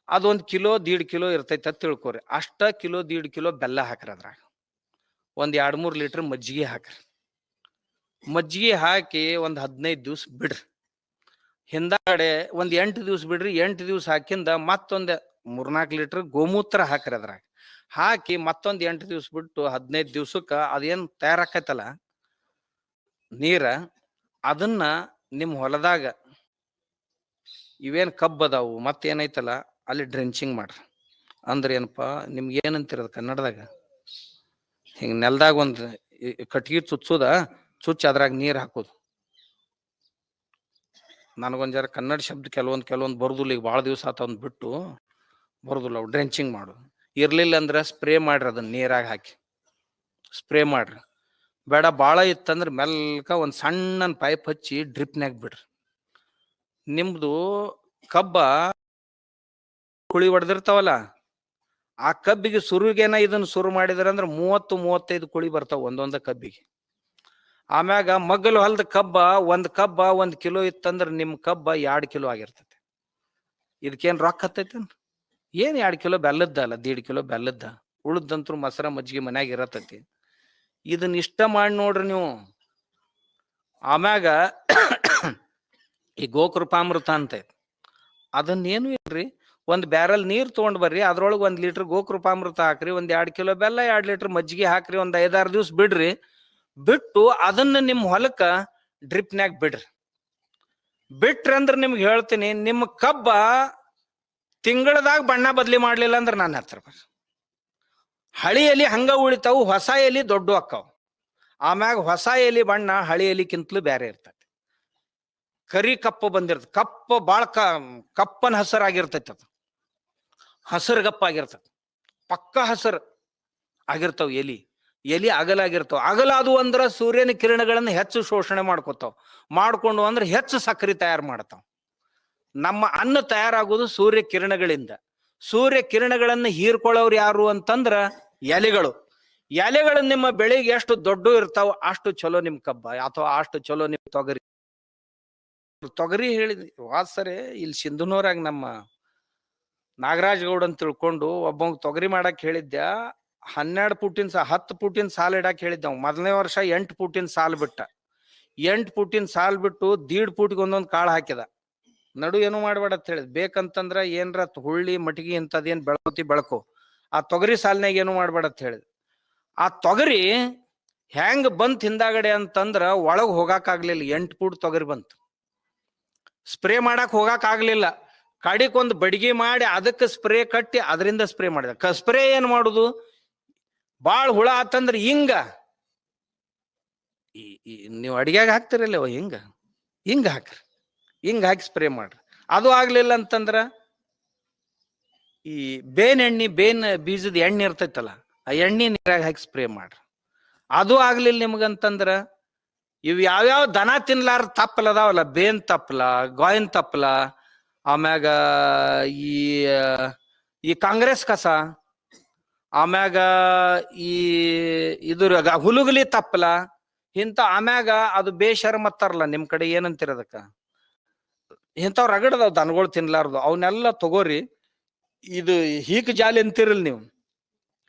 ಅದೊಂದ್ ಕಿಲೋ 1.5 ಕಿಲೋ ಇರ್ತೈತಿ ಅಂತ ತಿಳ್ಕೊರಿ. ಅಷ್ಟ ಕಿಲೋ 1.5 ಕಿಲೋ ಬೆಲ್ಲ ಹಾಕ್ರಿ. ಅದ್ರಾಗ ಒಂದ್ 2-3 ಲೀಟರ್ ಮಜ್ಜಿಗೆ ಹಾಕ್ರಿ. ಮಜ್ಜಿಗೆ ಹಾಕಿ ಒಂದ್ 15 ದಿವ್ಸ ಬಿಡ್ರಿ. ಹಿಂದಾಗಡೆ ಒಂದ್ 8 ದಿವ್ಸ ಬಿಡ್ರಿ. 8 ದಿವ್ಸ ಹಾಕಿಂದ ಮತ್ತೊಂದ್ 3-4 ಲೀಟರ್ ಗೋಮೂತ್ರ ಹಾಕ್ರಿ. ಅದ್ರಾಗ ಹಾಕಿ ಮತ್ತೊಂದ್ 8 ದಿವ್ಸ ಬಿಟ್ಟು 15 ದಿವ್ಸಕ್ಕ ಅದೇನ್ ತಯಾರಾಕೈತಲ್ಲ ನೀರ, ಅದನ್ನ ನಿಮ್ ಹೊಲದಾಗ ಇವೇನ್ ಕಬ್ಬ್ ಅದಾವು ಮತ್ತೇನೈತಲ್ಲ ಅಲ್ಲಿ ಡ್ರೆಂಚಿಂಗ್ ಮಾಡ್ರಿ. ಅಂದ್ರೆ ಏನಪ್ಪಾ ನಿಮ್ಗೆ ಏನಂತಿರೋದು ಕನ್ನಡದಾಗ, ಹಿಂಗ ನೆಲ್ದಾಗ ಒಂದ್ ಕಟ್ಗಿ ಚುಚ್ಚುದ, ಚುಚ್ಚಿ ಅದ್ರಾಗ ನೀರ್ ಹಾಕೋದು. ನನಗೊಂದ್ ಜರ ಕನ್ನಡ ಶಬ್ದ ಕೆಲವೊಂದ್ ಬರುದಿಲ್ಲ. ಈಗ ಭಾಳ ದಿವ್ಸ ಆತ ಒಂದ್ ಬಿಟ್ಟು ಬರುದಿಲ್ಲ. ಅವು ಡ್ರೆಂಚಿಂಗ್ ಮಾಡೋದು. ಇರ್ಲಿಲ್ಲ ಅಂದ್ರ ಸ್ಪ್ರೇ ಮಾಡ್ರಿ. ಅದನ್ನ ನೀರಾಗ ಹಾಕಿ ಸ್ಪ್ರೇ ಮಾಡ್ರಿ. ಬೇಡ ಭಾಳ ಇತ್ತಂದ್ರ ಮೆಲ್ಕ ಒಂದ್ ಸಣ್ಣ ಪೈಪ್ ಹಚ್ಚಿ ಡ್ರಿಪ್ನ್ಯಾಗ ಬಿಡ್ರಿ. ನಿಮ್ದು ಕಬ್ಬ ಕುಳಿ ಹೊಡೆದಿರ್ತಾವಲ್ಲ, ಆ ಕಬ್ಬಿಗೆ ಸುರುಗೇನ ಇದನ್ನ ಸುರು ಮಾಡಿದ್ರಂದ್ರ 30-35 ಕುಳಿ ಬರ್ತಾವ ಒಂದೊಂದ ಕಬ್ಬಿಗೆ. ಆಮ್ಯಾಗ ಮಗ್ಗಲು ಹೊಲ್ದ ಕಬ್ಬ ಒಂದ್ 1 ಕಿಲೋ ಇತ್ತಂದ್ರ ನಿಮ್ ಕಬ್ಬ 2 ಕಿಲೋ ಆಗಿರ್ತೈತಿ. ಇದಕ್ಕೇನ್ ರೊಕ್ಕ ಹತ್ತೈತೇನ್? ಏನ್ 2 ಕಿಲೋ ಬೆಲ್ಲದ್ದ ಅಲ್ಲ, 1.5 ಕಿಲೋ ಬೆಲ್ಲದ್ದ. ಉಳ್ದಂತ್ರು ಮೊಸರ ಮಜ್ಜಿಗೆ ಮನ್ಯಾಗ ಇರತೈತಿ. ಇದನ್ನ ಇಷ್ಟ ಮಾಡಿ ನೋಡ್ರಿ ನೀವು. ಆಮ್ಯಾಗ ಈ ಗೋಕೃಪಾಮೃತ ಅಂತ ಅದನ್ನೇನು ಇಲ್ರಿ, ಒಂದ್ ಬ್ಯಾರಲ್ ನೀರ್ ತಗೊಂಡ್ ಬರ್ರಿ. ಅದ್ರೊಳಗೆ 1 ಲೀಟರ್ ಗೋಕೃಪಾಮೃತ ಹಾಕ್ರಿ, ಒಂದ್ 2 ಕಿಲೋ ಬೆಲ್ಲ, 2 ಲೀಟರ್ ಮಜ್ಜಿಗೆ ಹಾಕ್ರಿ, ಒಂದ್ 5-6 ದಿವ್ಸ ಬಿಡ್ರಿ. ಬಿಟ್ಟು ಅದನ್ನ ನಿಮ್ ಹೊಲಕ್ಕ ಡ್ರಿಪ್ನ್ಯಾಗ ಬಿಡ್ರಿ. ಬಿಟ್ರಿ ಅಂದ್ರ ನಿಮ್ಗೆ ಹೇಳ್ತೀನಿ, ನಿಮ್ ಕಬ್ಬ ತಿಂಗಳದಾಗ ಬಣ್ಣ ಬದ್ಲಿ ಮಾಡ್ಲಿಲ್ಲ ಅಂದ್ರ ನಾನು ಹತ್ರ ಬರ್ರಿ. ಹಳಿ ಎಲಿ ಹಂಗ ಉಳಿತಾವು, ಹೊಸ ಎಲಿ ದೊಡ್ಡ ಅಕ್ಕಾವ್. ಆಮ್ಯಾಗ ಹೊಸ ಎಲಿ ಬಣ್ಣ ಹಳಿ ಎಲಿಕ್ಕಿಂತಲೂ ಬೇರೆ ಇರ್ತೈತಿ. ಕರಿ ಕಪ್ಪು ಬಂದಿರ್ತದೆ. ಕಪ್ಪು ಬಾಳ ಕಪ್ಪನ ಹಸರಾಗಿರ್ತೈತಿ. ಅದು ಹಸರುಗಪ್ಪ ಆಗಿರ್ತೈತಿ. ಪಕ್ಕ ಹಸರು ಆಗಿರ್ತಾವ. ಎಲಿ ಅಗಲಾಗಿರ್ತಾವ. ಅಗಲಾದು ಅಂದ್ರ ಸೂರ್ಯನ ಕಿರಣಗಳನ್ನ ಹೆಚ್ಚು ಶೋಷಣೆ ಮಾಡ್ಕೊಂಡು ಅಂದ್ರೆ ಹೆಚ್ಚು ಸಕ್ಕರೆ ತಯಾರು ಮಾಡ್ತಾವ. ನಮ್ಮ ಅನ್ನ ತಯಾರಾಗೋದು ಸೂರ್ಯ ಕಿರಣಗಳಿಂದ. ಸೂರ್ಯ ಕಿರಣಗಳನ್ನ ಹೀರ್ಕೊಳ್ಳೋರು ಯಾರು ಅಂತಂದ್ರ ಎಲೆಗಳು. ಎಲೆಗಳು ನಿಮ್ಮ ಬೆಳೆಗೆ ಎಷ್ಟು ದೊಡ್ಡ ಇರ್ತಾವ ಅಷ್ಟು ಚಲೋ ನಿಮ್ ಕಬ್ಬ, ಅಥವಾ ಅಷ್ಟು ಚಲೋ ನಿಮ್ ತೊಗರಿ ಹೇಳಿದ್ರಿ. ವಾಸರೆ ಇಲ್ಲಿ ಸಿಂಧುನೂರಾಗ ನಮ್ಮ ನಾಗರಾಜ್ ಗೌಡ್ ಅಂತ ತಿಳ್ಕೊಂಡು ಒಬ್ಬ ತೊಗರಿ ಮಾಡಕ್ ಹೇಳಿದ್ದ. 12 ಫೂಟಿನ 10 ಫೂಟಿನ ಸಾಲ ಇಡಾಕ್ ಹೇಳಿದ್ದ. ಮೊದಲನೇ ವರ್ಷ 8 ಫೂಟಿನ ಸಾಲ್ ಬಿಟ್ಟ. 8 ಫೂಟಿನ ಸಾಲ್ ಬಿಟ್ಟು 1.5 ಫೂಟ್ಗೆ ಒಂದೊಂದು ಕಾಳು ಹಾಕಿದ. ನಡು ಏನು ಮಾಡ್ಬೇಡ ಅಂತ ಹೇಳಿದ್. ಬೇಕಂತಂದ್ರ ಏನ್ರ ಹುಳ್ಳಿ ಮಟಗಿ ಇಂಥದ್ದೇನ್ ಬೆಳಕು, ಆ ತೊಗರಿ ಸಾಲಿನಾಗ ಏನು ಮಾಡ್ಬೇಡ ಅಂತ ಹೇಳಿದ್. ಆ ತೊಗರಿ ಹೆಂಗ್ ಬಂತ್ ಹಿಂದಾಗಡೆ ಅಂತಂದ್ರ ಒಳಗ್ ಹೋಗಾಕ್ ಆಗ್ಲಿಲ್ಲ. 8 ಫೂಟ್ ತೊಗರಿ ಬಂತು. ಸ್ಪ್ರೇ ಮಾಡಕ್ ಹೋಗಾಕ್ ಆಗ್ಲಿಲ್ಲ. ಕಡಿಕೊಂದು ಬಡಿಗೆ ಮಾಡಿ ಅದಕ್ಕೆ ಸ್ಪ್ರೇ ಕಟ್ಟಿ ಅದರಿಂದ ಸ್ಪ್ರೇ ಮಾಡಿದ. ಸ್ಪ್ರೇ ಏನ್ ಮಾಡುದು, ಬಾಳ್ ಹುಳ ಆತಂದ್ರ ಹಿಂಗ ನೀವು ಅಡಿಗೆಗ ಹಾಕ್ತಿರಲ್ಲ ಹಿಂಗ ಹಾಕ್ರಿ. ಹಿಂಗ ಹಾಕಿ ಸ್ಪ್ರೇ ಮಾಡ್ರಿ. ಅದು ಆಗ್ಲಿಲ್ಲ ಅಂತಂದ್ರ ಈ ಬೇನ್ ಬೀಜದ ಎಣ್ಣೆ ಇರ್ತೈತಲ್ಲ, ಆ ಎಣ್ಣೆ ನೀರಾಗ ಹಾಕಿ ಸ್ಪ್ರೇ ಮಾಡ್ರಿ. ಅದು ಆಗ್ಲಿಲ್ಲ ನಿಮ್ಗಂತಂದ್ರ ಇವ್ ಯಾವ್ಯಾವ ದನ ತಿನ್ಲಾರ ತಪ್ಪಲ ಅದಾವಲ್ಲ, ಬೇನ್ ತಪ್ಪಲ, ಗಾಯಿನ್ ತಪ್ಪಲ, ಆಮ್ಯಾಗ ಈ ಕಾಂಗ್ರೆಸ್ ಕಸ, ಆಮ್ಯಾಗ ಇದ್ರ ಹುಲುಗಲಿ ತಪ್ಪಲ ಇಂತ, ಆಮ್ಯಾಗ ಅದು ಬೇಷರಮ್ ಮತ್ತಾರಲ್ಲ ನಿಮ್ ಕಡೆ ಏನಂತಿರದಕ್ಕ, ಇಂಥವ್ ರಗಡದಾವ್ ದನಗಳು ತಿನ್ಲಾರ್ದು. ಅವನ್ನೆಲ್ಲ ತಗೋರಿ. ಇದು ಹೀಕ್ ಜಾಲಿ ಅಂತಿರಲ್ ನೀವು,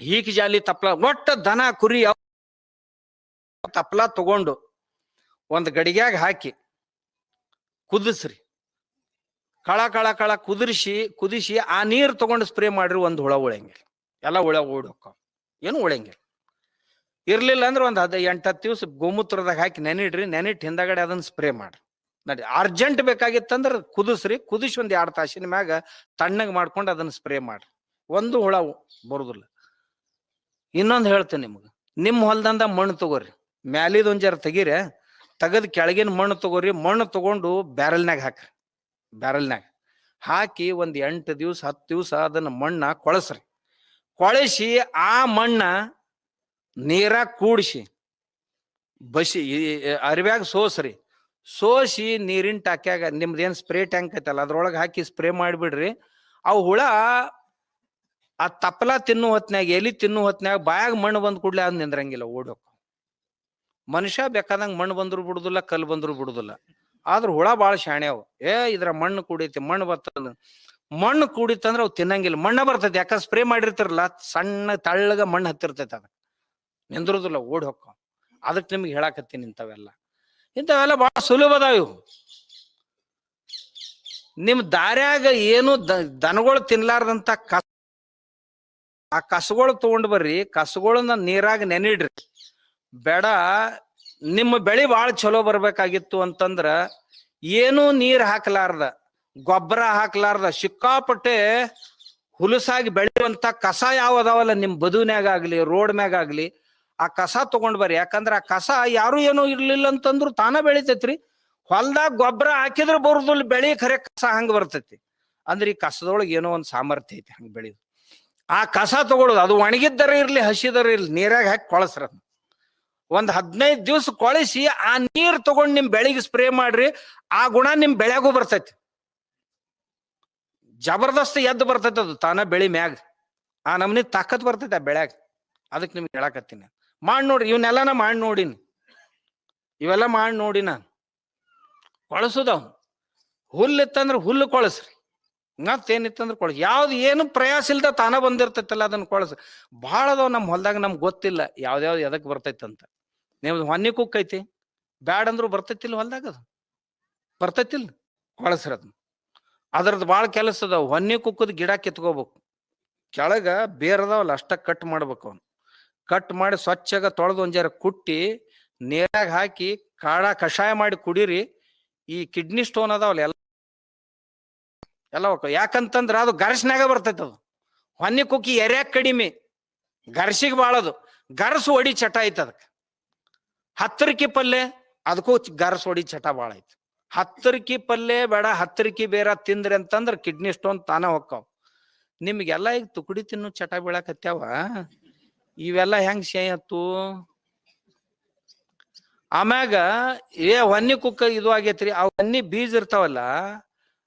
ಹೀಕ್ ಜಾಲಿ ತಪ್ಪಲ, ಒಟ್ಟ ದನ ಕುರಿ ತಪ್ಪಲ ತಗೊಂಡು ಒಂದ್ ಗಡಿಗ್ಯಾಗ ಹಾಕಿ ಕುದಿಸ್ರಿ. ಕಳ ಕುದಿಸಿ ಆ ನೀರ್ ತಗೊಂಡು ಸ್ಪ್ರೇ ಮಾಡ್ರಿ. ಒಂದ್ ಹುಳ ಉಳಂಗಿಲ್ಲ, ಎಲ್ಲ ಹುಳ ಓಡಿ ಹೋಗ್ತಾವ, ಏನು ಉಳಂಗಿಲ್ಲ. ಇರ್ಲಿಲ್ಲ ಅಂದ್ರೆ ಒಂದ್ 8-10 ದಿವ್ಸ ಗೋಮೂತ್ರದಾಗ ಹಾಕಿ ನೆನಿಡ್ರಿ, ನೆನಿಟ್ಟು ಹಿಂದಗಡೆ ಅದನ್ನ ಸ್ಪ್ರೇ ಮಾಡ್ರಿ. ನಡಿ ಅರ್ಜೆಂಟ್ ಬೇಕಾಗಿತ್ತಂದ್ರ ಕುದಿಸ್ರಿ, ಕುದಿಸಿ ಒಂದ್ 2 ತಾಸಿನ ಮ್ಯಾಗ ತಣ್ಣಗ್ ಮಾಡ್ಕೊಂಡು ಅದನ್ನ ಸ್ಪ್ರೇ ಮಾಡ್ರಿ. ಒಂದು ಹುಳ ಬರುದಿಲ್ಲ. ಇನ್ನೊಂದ್ ಹೇಳ್ತೇನೆ ನಿಮ್ಗ, ನಿಮ್ ಹೊಲ್ದಂದ ಮಣ್ಣು ತಗೋರಿ, ಮ್ಯಾಲಿದ ಒಂದ್ ಜರ ತೆಗೀರಿ, ತೆಗದ್ ಕೆಳಗಿನ ಮಣ್ಣು ತಗೋರಿ, ಮಣ್ಣು ತಗೊಂಡು ಬ್ಯಾರಲ್ನಾಗ ಹಾಕ್ರಿ. ಬ್ಯಾರಲ್ನಾಗ ಹಾಕಿ ಒಂದ್ 8 ದಿವ್ಸ 10 ದಿವ್ಸ ಅದನ್ನ ಮಣ್ಣ ಕೊಳಸ್ರಿ. ಕೊಳಸಿ ಆ ಮಣ್ಣ ನೀರಾಗ ಕೂಡಿಸಿ ಬಸಿ ಅರಿವ್ಯಾಗ ಸೋಸ್ರಿ. ಸೋಸಿ ನೀರಿನ ಟಾಕ್ಯಾಗ ನಿಮ್ದೇನ್ ಸ್ಪ್ರೇ ಟ್ಯಾಂಕ್ ಐತಲ್ಲ ಅದ್ರೊಳಗೆ ಹಾಕಿ ಸ್ಪ್ರೇ ಮಾಡಿಬಿಡ್ರಿ. ಅವು ಹುಳ ಆ ತಪ್ಪಲ ತಿನ್ನು ಹೊತ್ನ್ಯಾಗ, ಎಲಿ ತಿನ್ನು ಹೊತ್ನ್ಯಾಗ ಬಾಯಾಗ ಮಣ್ಣು ಬಂದ್ ಕೂಡ್ಲೆ ಅದ್ ನಿಂದ್ರಂಗಿಲ್ಲ, ಓಡೋಕ್. ಮನುಷ್ಯ ಬೇಕಾದಂಗ ಮಣ್ಣು ಬಂದ್ರು ಬಿಡುದಿಲ್ಲ, ಕಲ್ಲು ಬಂದ್ರು ಬಿಡುದಿಲ್ಲ. ಆದ್ರ ಹುಳ ಬಾಳ ಶಾಣ್ಯಾವ. ಇದ್ರ ಮಣ್ಣು ಕೂಡೈತಿ, ಮಣ್ಣು ಬರ್ತದ. ಮಣ್ಣು ಕೂಡಿತ್ತಂದ್ರ ಅವ್ ತಿನ್ನಂಗಿಲ್ಲ, ಮಣ್ಣ ಬರ್ತೈತಿ. ಯಾಕಂದ್ರೆ ಸ್ಪ್ರೇ ಮಾಡಿರ್ತಿರಲ್ಲ, ಸಣ್ಣ ತಳ್ಳಗ ಮಣ್ಣು ಹತ್ತಿರ್ತೈತಿ, ಅದ ನಿಂದ್ರುದಿಲ್ಲ, ಓಡಿ ಹೊಕ್ಕ. ಅದಕ್ಕೆ ನಿಮ್ಗೆ ಹೇಳಾಕತ್ತೀನಿ ಇಂಥವೆಲ್ಲ ಬಹಳ ಸುಲಭ ಅದಾವ ಇವು. ನಿಮ್ ದಾರ್ಯಾಗ ಏನು ದನಗಳು ತಿನ್ಲಾರ್ದಂತ ಆ ಕಸಗಳು ತಗೊಂಡ್ ಬರ್ರಿ, ಕಸಗಳನ್ನ ನೀರಾಗ ನೆನಿಡ್ರಿ. ಬೇಡ ನಿಮ್ಮ ಬೆಳಿ ಬಾಳ ಚಲೋ ಬರ್ಬೇಕಾಗಿತ್ತು ಅಂತಂದ್ರ ಏನು ನೀರ್ ಹಾಕ್ಲಾರ್ದ, ಗೊಬ್ಬರ ಹಾಕ್ಲಾರ್ದ, ಸಿಕ್ಕಾಪಟ್ಟೆ ಹುಲಸಾಗಿ ಬೆಳೆಯುವಂತ ಕಸ ಯಾವ ಅದಾವಲ್ಲ ನಿಮ್ ಬದುನ್ಯಾಗ ಆಗ್ಲಿ ರೋಡ್ ಮ್ಯಾಗ ಆಗ್ಲಿ, ಆ ಕಸ ತಗೊಂಡ್ ಬರ್ರಿ. ಯಾಕಂದ್ರ ಆ ಕಸ ಯಾರು ಏನೋ ಇರ್ಲಿಲ್ಲ ಅಂತಂದ್ರು ತಾನ ಬೆಳಿತೈತ್ರಿ. ಹೊಲ್ದಾಗ ಗೊಬ್ಬರ ಹಾಕಿದ್ರ ಬರುದಿಲ್ಲ ಬೆಳಿ, ಖರೆ ಕಸ ಹಂಗ ಬರ್ತೈತಿ. ಅಂದ್ರೆ ಈ ಕಸದೊಳಗೆ ಏನೋ ಒಂದ್ ಸಾಮರ್ಥ್ಯ ಐತಿ ಹಂಗ ಬೆಳೆಯುದು. ಆ ಕಸ ತಗೊಳುದು, ಅದು ಒಣಗಿದ್ದರ ಇರ್ಲಿ ಹಸಿದರ ಇರ್ಲಿ, ನೀರಾಗ ಹಾಕಿ ಕೊಳಸ್ರ. ಒಂದ್ 15 ದಿವ್ಸ ಕೊಳಿಸಿ ಆ ನೀರ್ ತಗೊಂಡ್ ನಿಮ್ ಬೆಳಿಗ್ಗೆ ಸ್ಪ್ರೇ ಮಾಡ್ರಿ. ಆ ಗುಣ ನಿಮ್ ಬೆಳೆಗೂ ಬರ್ತೈತಿ, ಜಬರ್ದಸ್ತ್ ಎದ್ದು ಬರ್ತೈತಿ ಅದು ತಾನ ಬೆಳಿ ಮ್ಯಾಗ. ಆ ನಮ್ನಿ ತಾಕತ್ ಬರ್ತೈತಿ ಆ ಬೆಳ್ಯಾಗ. ಅದಕ್ಕೆ ನಿಮ್ಗೆ ಹೇಳಾಕತ್ತೀನಿ, ಮಾಡಿ ನೋಡ್ರಿ. ಇವನ್ನೆಲ್ಲ ನಾ ಮಾಡಿ ನೋಡಿನಿ, ಇವೆಲ್ಲ ಮಾಡಿ ನೋಡಿ. ನಾನು ಕೊಳಸುದವ್ ಹುಲ್ಲು ಇತ್ತಂದ್ರ ಹುಲ್ಲು ಕೊಳಸ್ರಿ, ಮತ್ತೇನಿತ್ತಂದ್ರ ಕೊಳಸ್. ಯಾವ್ದು ಏನು ಪ್ರಯಾಸ ಇಲ್ದ ತಾನ ಬಂದಿರ್ತೈತಲ್ಲ ಅದನ್ನ ಕೊಳಸ್. ಭಾಳ ಅದಾವ ನಮ್ಮ ಹೊಲ್ದಾಗ, ನಮ್ಗೆ ಗೊತ್ತಿಲ್ಲ ಯಾವ್ದಾವ್ದು ಎದಕ್ ಬರ್ತೈತಿ ಅಂತ. ನಿಮ್ದು ಹೊನ್ನಿ ಕುಕ್ ಐತಿ, ಬ್ಯಾಡ್ ಅಂದ್ರು ಬರ್ತೈತಿಲ್ಲ ಹೊಲ್ದಾಗ, ಅದು ಬರ್ತೈತಿಲ್ಲ, ಕೊಳಸ್ರಿ ಅದನ್ನ. ಅದ್ರದ್ದು ಭಾಳ ಕೆಲಸ ಅದಾವ. ಹೊನ್ನಿ ಕುಕ್ಕದ ಗಿಡ ಕಿತ್ಕೋಬೇಕು, ಕೆಳಗ ಬೇರದಾವಲ್ಲ ಅಷ್ಟ ಕಟ್ ಮಾಡ್ಬೇಕು. ಅವ್ನು ಕಟ್ ಮಾಡಿ ಸ್ವಚ್ಛಗ ತೊಳೆದು ಒಂದ್ ಜರ ಕುಟ್ಟಿ ನೀರಾಗ ಹಾಕಿ ಕಷಾಯ ಮಾಡಿ ಕುಡೀರಿ. ಈ ಕಿಡ್ನಿ ಸ್ಟೋನ್ ಅದಾವಲ್ಲ ಎಲ್ಲ ಹೋಗ್ತಾವ. ಯಾಕಂತಂದ್ರ ಅದು ಗರ್ಸ್ನ್ಯಾಗ ಬರ್ತೈತಿ. ಅದು ಹೊನ್ನಿ ಕುಕ್ಕಿ ಎರ್ಯಾಕ ಕಡಿಮೆ, ಗರ್ಸಿಗೆ ಬಾಳದು. ಗರ್ಸ್ ಹೊಡಿ ಚಟ ಐತಿ ಅದಕ್ಕೆ. ಹತ್ತರಿಕಿ ಪಲ್ಲೆ ಅದಕ್ಕೂ ಗರ್ಸ್ ಹೊಡಿ ಚಟ ಬಾಳ ಐತಿ. ಹತ್ತರಿಕಿ ಪಲ್ಲೆ ಬೇಡ, ಹತ್ತರಿಕಿ ಬೇರ ತಿಂದ್ರಿ ಅಂತಂದ್ರ ಕಿಡ್ನಿ ಸ್ಟೋನ್ ತಾನ ಹೊಕ್ಕಾವ್. ನಿಮ್ಗೆಲ್ಲ ಈಗ ತುಕಡಿ ತಿನ್ನು ಚಟ ಬೀಳಾಕತ್ಯಾವ. ಇವೆಲ್ಲ ಹೆಂಗ್ ಸೇಯತ್ತು. ಆಮ್ಯಾಗ ಹೊನ್ನಿ ಕುಕ್ಕ ಇದು ಆಗೇತ್ರಿ. ಆ ಹೊನ್ನಿ ಬೀಜ ಇರ್ತಾವಲ್ಲ,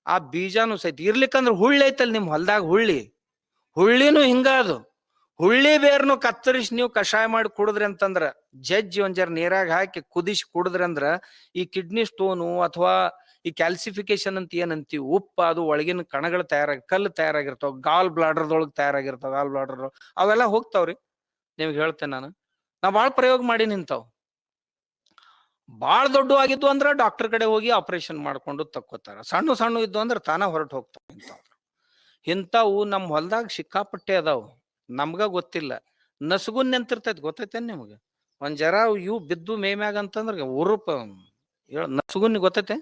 ಆ ಬೀಜಾನು ಸಹಿತ ಇರ್ಲಿಕ್ಕಂದ್ರ ಹುಳ್ಳಿ ಐತಲ್ ನಿಮ್ ಹೊಲ್ದಾಗ, ಹುಳ್ಳಿನೂ ಹಿಂಗ ಅದು. ಹುಳ್ಳಿ ಬೇರ್ನು ಕತ್ತರಿಸಿ ನೀವು ಕಷಾಯ ಮಾಡಿ ಕುಡಿದ್ರಿ ಅಂತಂದ್ರ, ಜಜ್ಜಿ ಒಂದ್ ಜರ ನೀರಾಗ ಹಾಕಿ ಕುದಿಸಿ ಕುಡಿದ್ರಿ ಅಂದ್ರ ಈ ಕಿಡ್ನಿ ಸ್ಟೋನು ಅಥವಾ ಈ ಕ್ಯಾಲ್ಸಿಫಿಕೇಶನ್ ಅಂತ ಏನಂತೀವಿ, ಉಪ್ಪ ಅದು ಒಳಗಿನ ಕಣಗಳು ಕಲ್ಲು ತಯಾರಾಗಿರ್ತಾವ, ಗಾಲ್ ಬ್ಲಾಡರ್ದೊಳಗೆ ತಯಾರಾಗಿರ್ತಾವ, ಗಾಲ್ ಬ್ಲಾಡರ್ ಅವೆಲ್ಲ ಹೋಗ್ತಾವ್ರಿ. ನಿಮ್ಗೆ ಹೇಳ್ತೇನೆ ನಾ ಭಾಳ ಪ್ರಯೋಗ ಮಾಡಿ ನಿಂತಾವ್. ಭಾಳ ದೊಡ್ಡ ಆಗಿದ್ದು ಅಂದ್ರ ಡಾಕ್ಟರ್ ಕಡೆ ಹೋಗಿ ಆಪರೇಷನ್ ಮಾಡ್ಕೊಂಡು ತಕ್ಕೋತಾರ. ಸಣ್ಣ ಸಣ್ಣ ಇದ್ದು ಅಂದ್ರೆ ತಾನ ಹೊರಟು ಹೋಗ್ತಾವ. ಇಂಥವು ನಮ್ಮ ಹೊಲ್ದಾಗ ಸಿಕ್ಕಾಪಟ್ಟೆ ಅದಾವು, ನಮ್ಗ ಗೊತ್ತಿಲ್ಲ. ನಸಗುನ್ ನಿಂತಿರ್ತೈತಿ, ಗೊತ್ತೈತೇನ್ ನಿಮ್ಗೆ? ಒಂದ್ ಜರ ಇವು ಬಿದ್ದು ಮೇಮ್ಯಾಗ ಅಂತಂದ್ರ ಉರುಪ ನಸಗುನ್ ಗೊತ್ತೈತೆ?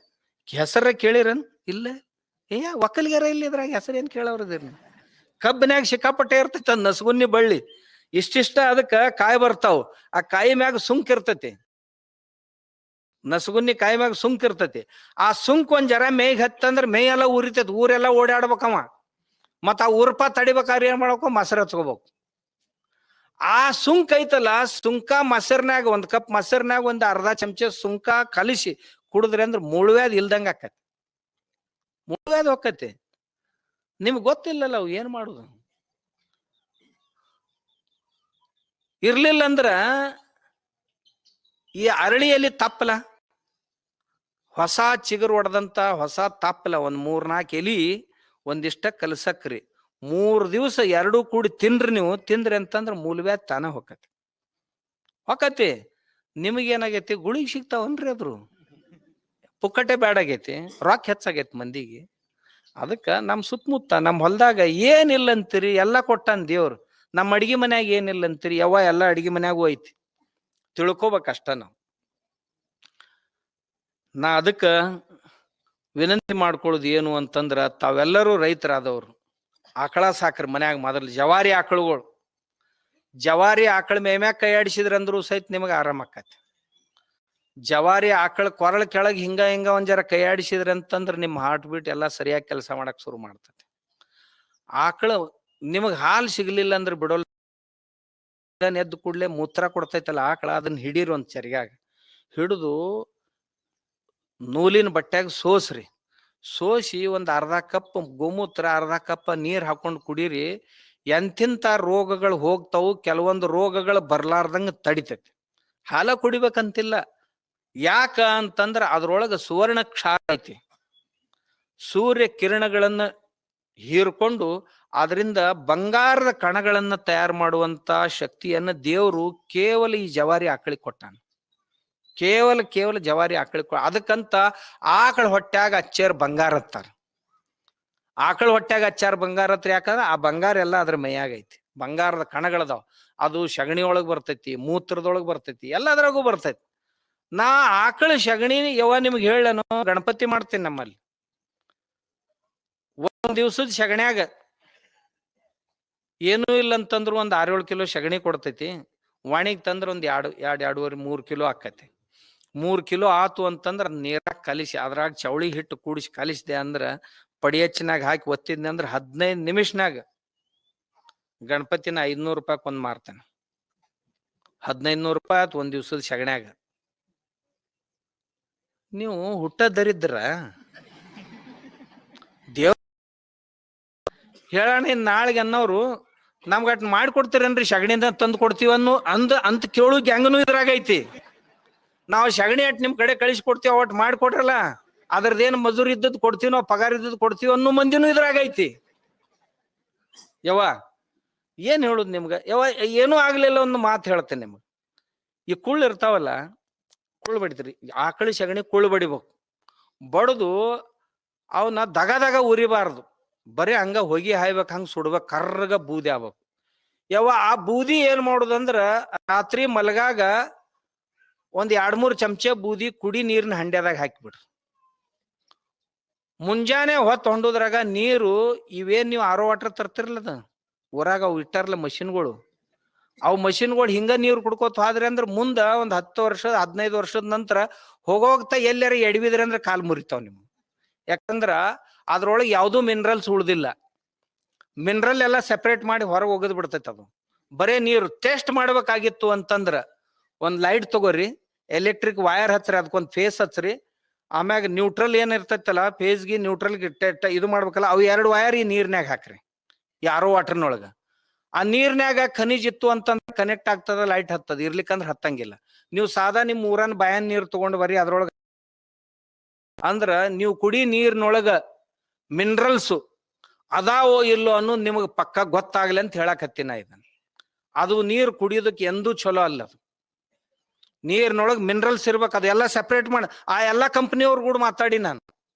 ಹೆಸರ ಕೇಳಿರನ್? ಇಲ್ಲ. ಒಕ್ಕಲ್ಗಾರ ಇಲ್ಲಿ ಇದ್ರಾಗ ಹೆಸರು ಏನ್ ಕೇಳವ್ರದಿರ್? ಕಬ್ಬಿನ್ಯಾಗ ಸಿಕ್ಕಾಪಟ್ಟೆ ಇರ್ತೈತಿ ಅದ್ ನಸಗುನ್ನಿ ಬಳ್ಳಿ. ಇಷ್ಟಿಷ್ಟ ಅದಕ್ಕ ಕಾಯಿ ಬರ್ತಾವ. ಆ ಕಾಯಿ ಮ್ಯಾಗ ಸುಂಕ್ ಇರ್ತೈತಿ. ನಸಗುನ್ನಿ ಕಾಯಿ ಮ್ಯಾಗ ಸುಂಕ್ ಇರ್ತೈತಿ. ಆ ಸುಂಕ್ ಒಂದ್ ಜರ ಮೇಗ್ ಹತ್ತಂದ್ರ ಮೇ ಎಲ್ಲ ಉರಿತೈತಿ, ಊರೆಲ್ಲ ಓಡಾಡ್ಬೇಕವ. ಮತ್ತ ಆ ಉರ್ಪ ತಡಿಬೇಕಾದ್ರೆ ಏನ್ ಮಾಡ್ಬೇಕು? ಮೊಸರು ಹಚ್ಕೋಬೇಕು. ಆ ಸುಂಕ್ ಐತಲ್ಲ, ಸುಂಕ ಮೊಸರ್ನ್ಯಾಗ ಒಂದ್ ಕಪ್ ಮೊಸರ್ನ್ಯಾಗ ಒಂದ್ ಅರ್ಧ ಚಮಚ ಸುಂಕ ಕಲಿಸಿ ಕುಡಿದ್ರಿ ಅಂದ್ರ ಮುಳುವ್ಯಾದ ಇಲ್ದಂಗ ಆಕತಿ, ಮುಳುವ್ಯಾದ ಹೋಕತಿ. ನಿಮ್ಗೆ ಗೊತ್ತಿಲ್ಲಲ್ಲ ಅವು ಏನ್ ಮಾಡುದು. ಇರ್ಲಿಲ್ಲ ಅಂದ್ರ ಈ ಅರಳಿಯಲ್ಲಿ ತಪ್ಪಲ, ಹೊಸ ಚಿಗುರು ಹೊಡೆದಂತ ಹೊಸ ತಪ್ಪಲ ಒಂದ್ 3-4 ಎಲಿ ಒಂದಿಷ್ಟ ಕಲಸಕ್ರಿ. 3 ದಿವಸ ಎರಡೂ ಕೂಡಿ ತಿನ್ರಿ. ನೀವು ತಿಂದ್ರಿ ಅಂತಂದ್ರ ಮೂಲವ್ಯಾದ ತಾನ ಹೊಕ್ಕತಿ. ನಿಮಗೇನಾಗೈತಿ? ಗುಳಿಗೆ ಸಿಗ್ತಾವನ್ರಿ ಅದ್ರು, ಪುಕ್ಕಟೆ ಬ್ಯಾಡಾಗೈತಿ, ರೊಕ್ಕ ಹೆಚ್ಚಾಗೈತಿ ಮಂದಿಗೆ. ಅದಕ್ಕ ನಮ್ ಸುತ್ತಮುತ್ತ ನಮ್ ಹೊಲ್ದಾಗ ಏನಿಲ್ಲ ಅಂತೀರಿ, ಎಲ್ಲಾ ಕೊಟ್ಟಾನ ದೇವ್ರು. ನಮ್ಮ ಅಡಿಗೆ ಮನ್ಯಾಗ ಏನಿಲ್ಲ ಅಂತೀರಿ, ಯವ್ವ ಎಲ್ಲಾ ಅಡಿಗೆ ಮನ್ಯಾಗೂ ಐತಿ. ತಿಳ್ಕೊಬೇಕಷ್ಟ ನಾವು. ನಾ ಅದಕ್ಕ ವಿನಂತಿ ಮಾಡ್ಕೊಳ್ಳೋದು ಏನು ಅಂತಂದ್ರ, ತಾವೆಲ್ಲರೂ ರೈತರಾದವ್ರು ಆಕಳ ಸಾಕ್ರಿ ಮನ್ಯಾಗ. ಮೊದಲು ಜವಾರಿ ಆಕಳುಗಳು, ಜವಾರಿ ಆಕಳ ಮೇಮ್ಯಾಗ ಕೈ ಆಡಿಸಿದ್ರಂದ್ರು ಸಹಿತ ನಿಮಗೆ ಆರಾಮ ಆಕತಿ. ಜವಾರಿ ಆಕಳ ಕೊರಳ ಕೆಳಗೆ ಹಿಂಗ ಹಿಂಗ ಒಂದ್ ಜರ ಕೈ ಆಡಿಸಿದ್ರಿ ಅಂತಂದ್ರ ನಿಮ್ ಹಾರ್ಟ್ ಬೀಟ್ ಎಲ್ಲಾ ಸರಿಯಾಗಿ ಕೆಲಸ ಮಾಡಕ್ ಶುರು ಮಾಡ್ತದೆ. ಆಕಳ ನಿಮಗ್ ಹಾಲು ಸಿಗ್ಲಿಲ್ಲ ಅಂದ್ರೆ ಬಿಡೋಲ್ಲ, ಎದ್ದು ಕೂಡ್ಲೆ ಮೂತ್ರ ಕೊಡ್ತೈತಲ್ಲ ಆಕಳ, ಅದನ್ನ ಹಿಡೀರಿ ಒಂದ್ ಚರಿಗಾಗ ಹಿಡಿದು ನೂಲಿನ ಬಟ್ಟ್ಯಾಗ ಸೋಸ್ರಿ. ಸೋಸಿ ಒಂದ್ ಅರ್ಧ ಕಪ್ ಗೋಮೂತ್ರ, ಅರ್ಧ ಕಪ್ ನೀರ್ ಹಾಕೊಂಡು ಕುಡೀರಿ. ಎಂತಿಂತ ರೋಗಗಳು ಹೋಗ್ತಾವು, ಕೆಲವೊಂದು ರೋಗಗಳು ಬರ್ಲಾರ್ದಂಗ ತಡಿತೈತಿ. ಹಾಲ ಕುಡಿಬೇಕಂತಿಲ್ಲ. ಯಾಕ ಅಂತಂದ್ರ ಅದ್ರೊಳಗ ಸುವರ್ಣ ಕ್ಷಾರ ಐತಿ. ಸೂರ್ಯ ಕಿರಣಗಳನ್ನ ಹೀರ್ಕೊಂಡು ಅದರಿಂದ ಬಂಗಾರದ ಕಣಗಳನ್ನ ತಯಾರು ಮಾಡುವಂತ ಶಕ್ತಿಯನ್ನ ದೇವರು ಕೇವಲ ಈ ಜವಾರಿ ಆಕಳಿಗೆ ಕೊಟ್ಟಾನ. ಕೇವಲ ಜವಾರಿ ಆಕಳಿಗೆ. ಅದಕ್ಕಂತ ಆಕಳ ಹೊಟ್ಟ್ಯಾಗ ಅಚ್ಚೇರ್ ಬಂಗಾರ ಹತ್ತಾರ. ಆಕಳ ಹೊಟ್ಟ್ಯಾಗ ಹಚ್ಚಾರ ಬಂಗಾರ ಹತ್ರ. ಯಾಕಂದ್ರ ಆ ಬಂಗಾರ ಎಲ್ಲ ಅದ್ರ ಮೈಯಾಗ ಐತಿ. ಬಂಗಾರದ ಕಣಗಳದಾವ. ಅದು ಸಗಣಿ ಒಳಗ್ ಬರ್ತೈತಿ, ಮೂತ್ರದೊಳಗ್ ಬರ್ತೈತಿ, ಎಲ್ಲದ್ರಾಗೂ ಬರ್ತೈತಿ. ನಾ ಆಕಳ ಸಗಣಿ ಯವ್ವ ನಿಮ್ಗೆ ಹೇಳನು, ಗಣಪತಿ ಮಾಡ್ತೀನಿ ನಮ್ಮಲ್ಲಿ. ಒಂದ್ ದಿವ್ಸದ ಸಗಣ್ಯಾಗ ಏನೂ ಇಲ್ಲ ಅಂತಂದ್ರು ಒಂದ್ 6-7 ಕಿಲೋ ಸಗಣಿ ಕೊಡ್ತೈತಿ. ವಾಣಿಗ್ ತಂದ್ರ ಒಂದ್ 2-2.5-3 ಕಿಲೋ ಆಕತಿ. 3 ಕಿಲೋ ಆತು ಅಂತಂದ್ರ ನೀರಾಗ ಕಲಿಸಿ ಅದ್ರಾಗ ಚವಳಿ ಹಿಟ್ಟು ಕೂಡಿಸಿ ಕಲಿಸಿದೆ ಅಂದ್ರ ಪಡಿಯಚ್ಚಿನಾಗ ಹಾಕಿ ಒತ್ತಿದ್ನಿ ಅಂದ್ರ 15 ನಿಮಿಷನಾಗ ಗಣಪತಿನ 500 ರೂಪಾಯಿಕ್ ಒಂದ್ ಮಾರ್ತಾನೆ. 1500 ರೂಪಾಯಿ ಆತು ಒಂದ್ ದಿವ್ಸದ ಸಗಣ್ಯಾಗ. ನೀವು ಹುಟ್ಟದರಿದ್ರ ದೇವ್ ಹೇಳೋಣ. ನಾಳೆಗೆ ಅನ್ನೋರು ನಮ್ಗಟ್ ಮಾಡಿಕೊಡ್ತೀರೇನ್ರಿ, ಸಗಣಿಯಿಂದ ತಂದು ಕೊಡ್ತೀವನ್ನು ಅಂತ ಕೇಳು ಗ್ಯಾಂಗನು ಇದ್ರಾಗೈತಿ. ನಾವು ಸಗಣಿ ಅಟ್ ನಿಮ್ ಕಡೆ ಕಳಿಸ್ಕೊಡ್ತೀವಿ, ಒಟ್ಟು ಮಾಡಿಕೊಟ್ರಲ್ಲ ಅದ್ರದ್ದೇನು ಮಜೂರಿ ಇದ್ದದ್ದು ಕೊಡ್ತೀವಿ, ನಾವು ಪಗಾರ ಇದ್ದದ್ದು ಕೊಡ್ತೀವಿ ಅನ್ನೋ ಮಂದಿನೂ ಇದ್ರಾಗೈತಿ. ಯವ್ವ ಏನ್ ಹೇಳುದು ನಿಮ್ಗ? ಯವ್ವ ಏನೂ ಆಗ್ಲಿಲ್ಲ ಒಂದು ಮಾತು ಹೇಳ್ತೇನೆ ನಿಮ್ಗೆ. ಈ ಕುಳ್ಳು ಇರ್ತಾವಲ್ಲ, ಕುಳ್ಳು ಬಡಿದ್ರಿ. ಆಕಳಿ ಸಗಣಿ ಕುಳ್ಳು ಬಡಿಬೇಕು. ಬಡದು ಅವನ್ನ ದಗದಾಗ ಉರಿಬಾರ್ದು, ಬರೀ ಹಂಗ ಹೊಗಿ ಹಾಯ್ಬೇಕು, ಹಂಗ ಸುಡ್ಬೇಕು, ಕರ್ರಗ ಬೂದಿ ಆಗ್ಬೇಕು. ಯವ್ವ ಆ ಬೂದಿ ಏನ್ ಮಾಡುದಂದ್ರ, ರಾತ್ರಿ ಮಲಗಾಗ ಒಂದ್ 2-3 ಚಮಚೆ ಬೂದಿ ಕುಡಿ ನೀರಿನ ಹಂಡ್ಯಾದಾಗ ಹಾಕಿಬಿಡ್ರಿ. ಮುಂಜಾನೆ ಹೊತ್ತು ಹೊಂಡೋದ್ರಾಗ ನೀರು ಇವೇನ್ ನೀವು ಆರೋ ವಾಟರ್ ತರ್ತಿರ್ಲದ ಊರಾಗ, ಅವು ಇಟ್ಟಾರಲ್ಲ ಮಷಿನ್ಗಳು, ಅವು ಮಷಿನ್ಗಳು ಹಿಂಗ ನೀರು ಕುಡ್ಕೋತ ಹೋದ್ರಿ ಅಂದ್ರ ಮುಂದ ಒಂದ್ 10 ವರ್ಷ 15 ವರ್ಷದ ನಂತರ ಹೋಗೋಗ್ತಾ ಎಲ್ಲಾರ ಎಡವಿದ್ರಿ ಅಂದ್ರೆ ಕಾಲ್ ಮುರಿತಾವ್ ನಿಮ್. ಯಾಕಂದ್ರ ಅದ್ರೊಳಗೆ ಯಾವ್ದು ಮಿನರಲ್ಸ್ ಉಳ್ದಿಲ್ಲ. ಮಿನರಲ್ ಎಲ್ಲ ಸೆಪರೇಟ್ ಮಾಡಿ ಹೊರಗೆ ಒಗದ್ ಬಿಡ್ತೈತಿ. ಅದು ಬರೇ ನೀರು. ಟೆಸ್ಟ್ ಮಾಡ್ಬೇಕಾಗಿತ್ತು ಅಂತಂದ್ರ ಒಂದ್ ಲೈಟ್ ತಗೋರಿ, ಎಲೆಕ್ಟ್ರಿಕ್ ವೈರ್ ಹಚ್ಚ್ರಿ, ಅದಕ್ಕೊಂದ್ ಫೇಸ್ ಹಚ್ಚ್ರಿ, ಆಮ್ಯಾಗ ನ್ಯೂಟ್ರಲ್ ಏನ್ ಇರ್ತೈತಲ್ಲ ಫೇಸ್ಗೆ ನ್ಯೂಟ್ರಲ್ಗೆ ಇದು ಮಾಡ್ಬೇಕಲ್ಲ, ಅವು 2 ವೈರ್ ಈ ನೀರ್ನ್ಯಾಗ ಹಾಕ್ರಿ, ಯಾರೋ ವಾಟರ್ನೊಳಗ. ಆ ನೀರ್ನ್ಯಾಗ ಖನಿಜ್ ಇತ್ತು ಅಂತಂದ್ರೆ ಕನೆಕ್ಟ್ ಆಗ್ತದ, ಲೈಟ್ ಹತ್ತದ. ಇರ್ಲಿಕ್ಕಂದ್ರ ಹತ್ತಂಗಿಲ್ಲ. ನೀವು ಸಾದಾ ನಿಮ್ ಊರನ್ ಬಾಯನ್ ನೀರ್ ತಗೊಂಡ್ ಬರ್ರಿ, ಅದ್ರೊಳಗ ಅಂದ್ರ ನೀವು ಕುಡಿ ನೀರ್ನೊಳಗ ಮಿನರಲ್ಸ್ ಅದಾವೋ ಇಲ್ಲೋ ಅನ್ನೋ ನಿಮಗ್ ಪಕ್ಕ ಗೊತ್ತಾಗ್ಲಿ ಅಂತ ಹೇಳಕತ್ತೀನಿ ನಾ ಇದನ್ನ. ಅದು ನೀರು ಕುಡಿಯೋದಕ್ಕೆ ಎಂದೂ ಚಲೋ ಅಲ್ಲ. ಅದು ನೀರ್ನೊಳಗ್ ಮಿನರಲ್ಸ್ ಇರ್ಬೇಕು, ಅದೆಲ್ಲ ಸೆಪರೇಟ್ ಮಾಡಿ. ಆ ಎಲ್ಲಾ ಕಂಪ್ನಿಯವ್ರ ಕೂಡ ಮಾತಾಡಿ ನಾನು.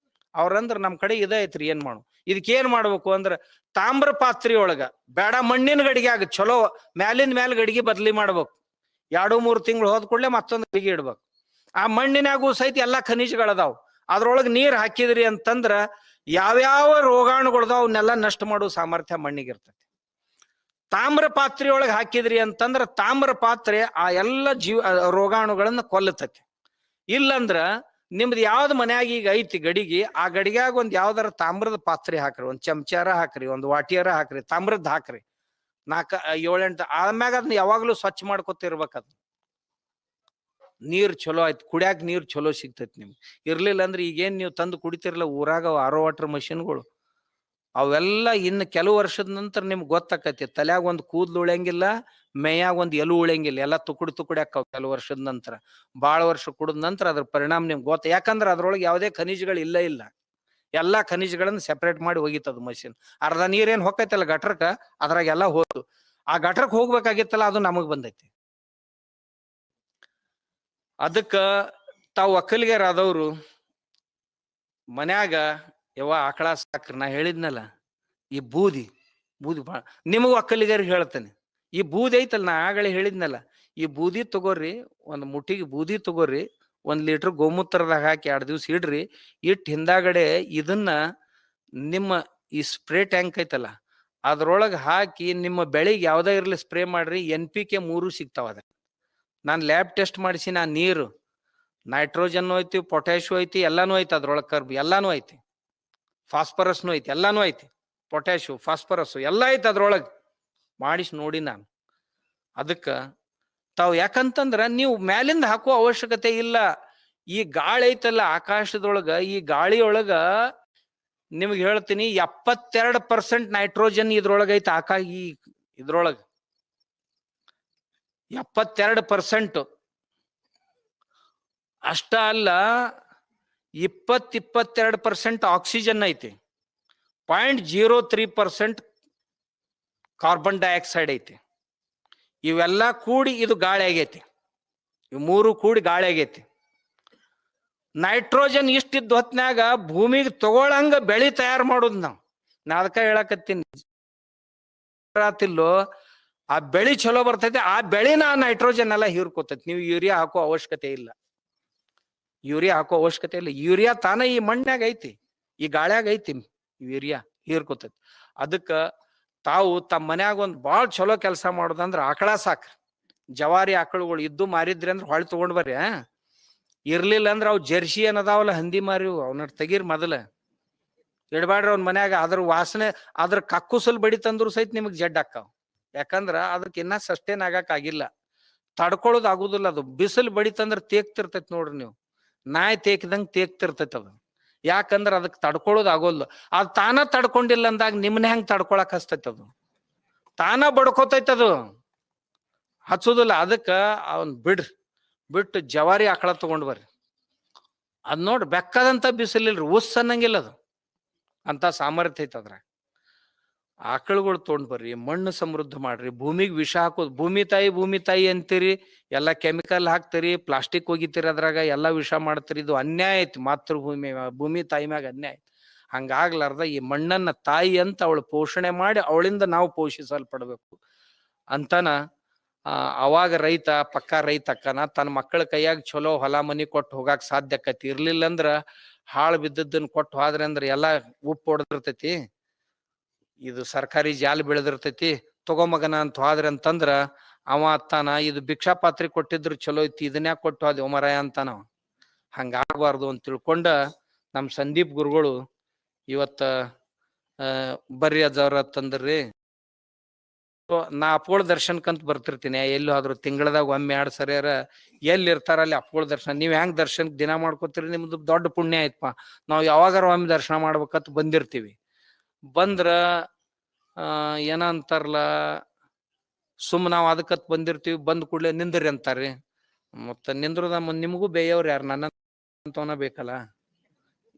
ಅವ್ರಂದ್ರ ನಮ್ ಕಡೆ ಇದ ಐತ್ರಿ, ಏನ್ ಮಾಡು, ಇದಕ್ಕೇನ್ ಮಾಡ್ಬೇಕು ಅಂದ್ರ ತಾಮ್ರ ಪಾತ್ರಿ ಒಳಗ ಬೇಡ, ಮಣ್ಣಿನ ಗಡಿಗೆ ಆಗ ಚಲೋ ಮ್ಯಾಲಿಂದ ಮ್ಯಾಲ ಗಡಿಗೆ ಬದ್ಲಿ ಮಾಡ್ಬೇಕು. 2-3 ತಿಂಗಳು ಹೋದ್ ಕೂಡಲೇ ಮತ್ತೊಂದು ಗಡಿಗೆ ಇಡ್ಬೇಕು. ಆ ಮಣ್ಣಿನಾಗೂ ಸಹಿತ ಎಲ್ಲಾ ಖನಿಜಗಳದಾವ್. ಅದ್ರೊಳಗ್ ನೀರ್ ಹಾಕಿದ್ರಿ ಅಂತಂದ್ರ ಯಾವ್ಯಾವ ರೋಗಾಣುಗಳದಾವ್ ಅವನ್ನೆಲ್ಲ ನಷ್ಟ ಮಾಡೋ ಸಾಮರ್ಥ್ಯ ಮಣ್ಣಿಗೆ ಇರ್ತೈತಿ. ತಾಮ್ರ ಪಾತ್ರೆಯೊಳಗೆ ಹಾಕಿದ್ರಿ ಅಂತಂದ್ರ ತಾಮ್ರ ಪಾತ್ರೆ ಆ ಎಲ್ಲ ರೋಗಾಣುಗಳನ್ನ ಕೊಲ್ಲತೈತಿ. ಇಲ್ಲಂದ್ರ ನಿಮ್ದು ಯಾವ್ದು ಮನ್ಯಾಗ ಈಗ ಐತಿ ಗಡಿಗೆ, ಆ ಗಡಿಗ್ಯಾಗ ಒಂದ್ ಯಾವ್ದಾರ ತಾಮ್ರದ ಪಾತ್ರೆ ಹಾಕ್ರಿ, ಒಂದ್ ಚಮಚಾರ ಹಾಕ್ರಿ, ಒಂದ್ ವಾಟಿಯಾರ ಹಾಕ್ರಿ, ತಾಮ್ರದ್ ಹಾಕ್ರಿ, 4-7-8 ಆಮ್ಯಾಗ ಅದನ್ನ ಯಾವಾಗ್ಲೂ ಸ್ವಚ್ಛ ಮಾಡ್ಕೊತಿರ್ಬೇಕದ್. ನೀರ್ ಚಲೋ ಆಯ್ತು, ಕುಡ್ಯಾಕ ನೀರ್ ಚಲೋ ಸಿಗ್ತೈತಿ ನಿಮ್ಗೆ. ಇರ್ಲಿಲ್ಲ ಅಂದ್ರೆ ಈಗೇನ್ ನೀವು ತಂದು ಕುಡಿತಿರ್ಲ ಊರಾಗ ಆರೋ ವಾಟರ್ ಮಷಿನ್ಗಳು, ಅವೆಲ್ಲ ಇನ್ನು ಕೆಲವು ವರ್ಷದ ನಂತರ ನಿಮ್ಗೆ ಗೊತ್ತಾಕತಿ. ತಲ್ಯಾಗ ಒಂದ್ ಕೂದ್ಲು ಉಳಿಯಂಗಿಲ್ಲ, ಮೇಯಾಗ ಒಂದ್ ಎಲು ಉಳಿಯಂಗಿಲ್ಲ, ಎಲ್ಲ ತುಕುಡಿ ಹಾಕಾವ್ ಕೆಲವು ವರ್ಷದ ನಂತರ. ಬಾಳ ವರ್ಷ ಕುಡಿದ ನಂತರ ಅದ್ರ ಪರಿಣಾಮ ನಿಮ್ಗೆ ಗೊತ್ತ. ಯಾಕಂದ್ರೆ ಅದ್ರೊಳಗೆ ಯಾವುದೇ ಖನಿಜಗಳು ಇಲ್ಲ. ಎಲ್ಲಾ ಖನಿಜಗಳನ್ನ ಸೆಪರೇಟ್ ಮಾಡಿ ಹೋಗಿತ್ತದು ಮಷಿನ್. ಅರ್ಧ ನೀರೇನ್ ಹೋಗೈತಲ್ಲ ಗಟ್ರಕ್ಕ, ಅದ್ರಾಗ ಎಲ್ಲ ಹೋತು. ಆ ಗಟ್ರಕ್ ಹೋಗ್ಬೇಕಾಗಿತ್ತಲ್ಲ, ಅದು ನಮಗ್ ಬಂದೈತಿ. ಅದಕ್ಕ ತಾವು ಒಕ್ಕಲಿಗರಾದವ್ರು ಮನ್ಯಾಗ ಯವ್ವ ಆಕಳ ಸಾಕ್ರಿ. ನಾ ಹೇಳಿದ್ನಲ್ಲ, ಈ ಬೂದಿ ಬಾಳ ನಿಮಗೂ ಒಕ್ಕಲಿಗರಿಗೆ ಹೇಳ್ತೇನೆ, ಈ ಬೂದಿ ಐತಲ್ಲ, ನಾ ಆಗಲೇ ಹೇಳಿದ್ನಲ್ಲ, ಈ ಬೂದಿ ತಗೋರಿ, ಒಂದ್ ಮುಟ್ಟಿಗೆ ಬೂದಿ ತಗೋರಿ, 1 ಲೀಟರ್ ಗೋಮೂತ್ರದಾಗ ಹಾಕಿ 2 ದಿವ್ಸ ಇಡ್ರಿ. ಇಟ್ಟು ಹಿಂದಾಗಡೆ ಇದನ್ನ ನಿಮ್ಮ ಈ ಸ್ಪ್ರೇ ಟ್ಯಾಂಕ್ ಐತಲ್ಲ ಅದ್ರೊಳಗ ಹಾಕಿ ನಿಮ್ಮ ಬೆಳಿಗ್ಗೆ ಯಾವ್ದೇ ಇರ್ಲಿ ಸ್ಪ್ರೇ ಮಾಡ್ರಿ. NPK 3 ಸಿಗ್ತಾವ. ಅದ ನಾನ್ ಲ್ಯಾಬ್ ಟೆಸ್ಟ್ ಮಾಡಿಸಿ, ನಾ ನೀರು ನೈಟ್ರೋಜನ್ ಐತಿ, ಪೊಟ್ಯಾಶಿಯಂ ಐತಿ, ಎಲ್ಲಾನು ಐತಿ ಅದ್ರೊಳಗೆ, ಕರ್ಬ್ ಎಲ್ಲಾನು ಐತಿ, ಫಾಸ್ಫರಸ್ನು ಐತಿ, ಎಲ್ಲಾನು ಐತಿ, ಪೊಟ್ಯಾಶಿಯಂ ಫಾಸ್ಫರಸ್ ಎಲ್ಲ ಐತಿ ಅದ್ರೊಳಗೆ ಮಾಡಿಸಿ ನೋಡಿ ನಾನು. ಅದಕ್ಕ ತಾವು ಯಾಕಂತಂದ್ರ ನೀವು ಮ್ಯಾಲಿಂದ ಹಾಕುವ ಅವಶ್ಯಕತೆ ಇಲ್ಲ. ಈ ಗಾಳಿ ಐತಲ್ಲ ಆಕಾಶದೊಳಗ, ಈ ಗಾಳಿಯೊಳಗ ನಿಮ್ಗೆ ಹೇಳ್ತೀನಿ 72% ನೈಟ್ರೋಜನ್ ಇದ್ರೊಳಗ ಐತಿ. ಈ ಇದ್ರೊಳಗ 72%. ಅಷ್ಟ ಅಲ್ಲ, 22% ಆಕ್ಸಿಜನ್ ಐತಿ, 0.03% ಕಾರ್ಬನ್ ಡೈಆಕ್ಸೈಡ್ ಐತಿ. ಇವೆಲ್ಲ ಕೂಡಿ ಇದು ಗಾಳಿ ಆಗೈತಿ. ಇವ್ 3 ಕೂಡಿ ಗಾಳಿ ಆಗೈತಿ. ನೈಟ್ರೋಜನ್ ಇಷ್ಟಿದ್ದ ಹೊತ್ನ್ಯಾಗ ಭೂಮಿಗೆ ತಗೊಳಂಗ ಬೆಳಿ ತಯಾರು ಮಾಡೋದು ನಾವು. ನಾ ಅದಕ್ಕ ಹೇಳಕತ್ತೀನಿ, ಆ ಬೆಳಿ ಚಲೋ ಬರ್ತೈತಿ, ಆ ಬೆಳಿನ ನೈಟ್ರೋಜನ್ ಎಲ್ಲ ಹೀರ್ಕೋತೈತಿ. ನೀವು ಯೂರಿಯಾ ಹಾಕೋ ಅವಶ್ಯಕತೆ ಇಲ್ಲ. ಯೂರಿಯಾ ತಾನ ಈ ಮಣ್ಣ್ಯಾಗ ಐತಿ, ಈ ಗಾಳ್ಯಾಗ ಐತಿ, ಯೂರಿಯಾ ಹೀರ್ಕೋತೈತಿ. ಅದಕ್ಕ ತಾವು ತಮ್ಮ ಮನ್ಯಾಗ ಒಂದ್ ಬಾಳ್ ಚಲೋ ಕೆಲಸ ಮಾಡೋದಂದ್ರ ಆಕಳ ಸಾಕ್ರಿ. ಜವಾರಿ ಆಕಳುಗಳು ಇದ್ದು ಮಾರಿದ್ರಿ ಅಂದ್ರ ಹೊಳ್ ತಗೊಂಡ್ ಬರ್ರಿ. ಇರ್ಲಿಲ್ಲ ಅಂದ್ರ ಅವ್ ಜರ್ಸಿ ಏನದಾವಲ್ಲ ಹಂದಿ ಮಾರಿ, ಅವನ ತೆಗೀರ್ ಮೊದಲ ಇಡ್ಬ್ಯಾಡ್ರಿ ಅವ್ನ ಮನ್ಯಾಗ. ಅದ್ರ ವಾಸನೆ, ಅದ್ರ ಕಕ್ಕುಸಲ್ ಬಡಿತಂದ್ರು ಸಹಿತ ನಿಮಗ್ ಜಡ್ ಹಾಕಾವ್. ಯಾಕಂದ್ರ ಅದಕ್ಕೆ ಇನ್ನ ಸಸ್ಟೇನ್ ಆಗಕ್ ಆಗಿಲ್ಲ, ತಡ್ಕೊಳ್ಳೋದು ಆಗುದಿಲ್ಲ. ಅದು ಬಿಸಿಲು ಬಡಿತಂದ್ರ ತೇಕ್ತಿರ್ತೈತಿ ನೋಡ್ರಿ ನೀವು, ನಾಯಿ ತೇಕ್ದಂಗ್ ತೇಕ್ತಿರ್ತೈತಿ ಅದು. ಯಾಕಂದ್ರ ಅದಕ್ಕೆ ತಡ್ಕೊಳ್ಳೋದು ಆಗೋಲ್ಲ. ಅದು ತಾನ ತಡ್ಕೊಂಡಿಲ್ಲ ಅಂದಾಗ ನಿಮ್ನ ಹೆಂಗ್ ತಡ್ಕೊಳಕ್ ಹಸ್ತೈತಿ? ಅದು ತಾನ ಬಡ್ಕೋತೈತಿ, ಅದು ಹಚ್ಚುದಿಲ್ಲ. ಅದಕ್ಕ ಅವನ್ ಬಿಟ್ಟು ಜವಾರಿ ಆಕಳ ತಗೊಂಡ್ ಬರ್ರಿ. ಅದ್ ನೋಡ್ರಿ, ಬೆಕ್ಕದಂತ ಬಿಸಿಲಿಲ್ರಿ, ಉಸ್ ಅನ್ನಂಗಿಲ್ಲ ಅದು, ಅಂತ ಸಾಮರ್ಥ್ಯ ಐತಿ ಅದ್ರ. ಆಕಳುಗಳು ತಗೊಂಡ್ ಬರ್ರಿ, ಮಣ್ಣು ಸಮೃದ್ಧ ಮಾಡ್ರಿ. ಭೂಮಿಗೆ ವಿಷ ಹಾಕೋದು, ಭೂಮಿ ತಾಯಿ ಅಂತೀರಿ, ಎಲ್ಲ ಕೆಮಿಕಲ್ ಹಾಕ್ತಿರಿ, ಪ್ಲಾಸ್ಟಿಕ್ ಒಗಿತೀರಿ, ಅದ್ರಾಗ ಎಲ್ಲ ವಿಷ ಮಾಡ್ತೀರಿ. ಇದು ಅನ್ಯಾಯ ಐತಿ, ಭೂಮಿ ತಾಯಿ ಮ್ಯಾಗ ಅನ್ಯಾಯ ಐತಿ. ಹಂಗಾಗ್ಲಾರ್ದ ಈ ಮಣ್ಣನ್ನ ತಾಯಿ ಅಂತ ಅವಳು ಪೋಷಣೆ ಮಾಡಿ ಅವಳಿಂದ ನಾವು ಪೋಷಿಸಲ್ಪಡ್ಬೇಕು ಅಂತಾನ. ಅವಾಗ ಪಕ್ಕಾ ರೈತ ಅಕ್ಕನ ತನ್ನ ಮಕ್ಕಳ ಕೈಯಾಗ ಚಲೋ ಹೊಲ ಮನಿ ಕೊಟ್ಟು ಹೋಗಾಕ್ ಸಾಧ್ಯ ಆಕತಿ. ಇರ್ಲಿಲ್ಲ ಅಂದ್ರ ಹಾಳು ಬಿದ್ದದನ್ನ ಕೊಟ್ಟು ಹೋದ್ರೆ ಅಂದ್ರ ಎಲ್ಲಾ ಉಪ್ಪು ಹೊಡೆದಿರ್ತೈತಿ, ಇದು ಸರ್ಕಾರಿ ಜಾಲ ಬೆಳೆದಿರ್ತೈತಿ. ತಗೊಮಗನ ಅಂತ ಹೋದ್ರೆ ಅಂತಂದ್ರ ಅವ ಅತ್ತಾನ, ಇದು ಭಿಕ್ಷಾ ಪಾತ್ರೆ ಕೊಟ್ಟಿದ್ರು ಚಲೋ ಐತಿ, ಇದನ್ಯಾಕ ಕೊಟ್ಟು ಹೋದ್ ಒಮರಾಯ ಅಂತಾನ. ಹಂಗಾಗಬಾರ್ದು ಅಂತ ತಿಳ್ಕೊಂಡ ನಮ್ ಸಂದೀಪ್ ಗುರುಗಳು ಇವತ್ತ ಬರ್ರಿ ಅಜವ್ರ ತಂದ್ರಿ. ನಾ ಅಪ್ಪೋಳ ದರ್ಶನಕ್ಕಂತ ಬರ್ತಿರ್ತೀನಿ. ಎಲ್ಲಿ ಹೋದ್ರು ತಿಂಗಳದಾಗ 1-2 ಸರಿಯಾರ ಎಲ್ಲಿ ಇರ್ತಾರ ಅಲ್ಲಿ ಅಪ್ಪೋಳ ದರ್ಶನ. ನೀವ್ ಹೆಂಗ್ ದರ್ಶನಕ್ಕೆ ದಿನ ಮಾಡ್ಕೋತೀರಿ, ನಿಮ್ದು ದೊಡ್ಡ ಪುಣ್ಯ ಆಯ್ತಪ್ಪ. ನಾವ್ ಯಾವಾಗಾರ ಒಮ್ಮೆ ದರ್ಶನ ಮಾಡ್ಬೇಕಂತ ಬಂದಿರ್ತೀವಿ. ಬಂದ್ರ ಏನಂತಾರಲ್ಲ, ನಾವ್ ಅದಕ್ಕತ್ ಬಂದಿರ್ತೀವಿ, ಬಂದ್ ಕೂಡ್ಲೆ ನಿಂದ್ರಿ ಅಂತಾರ್ರಿ. ಮತ್ತ ನಿಂದ್ರದ ನಿಮಗೂ ಬೇಯವ್ರ ಯಾರು, ನನ್ನ ಬೇಕಲ್ಲ.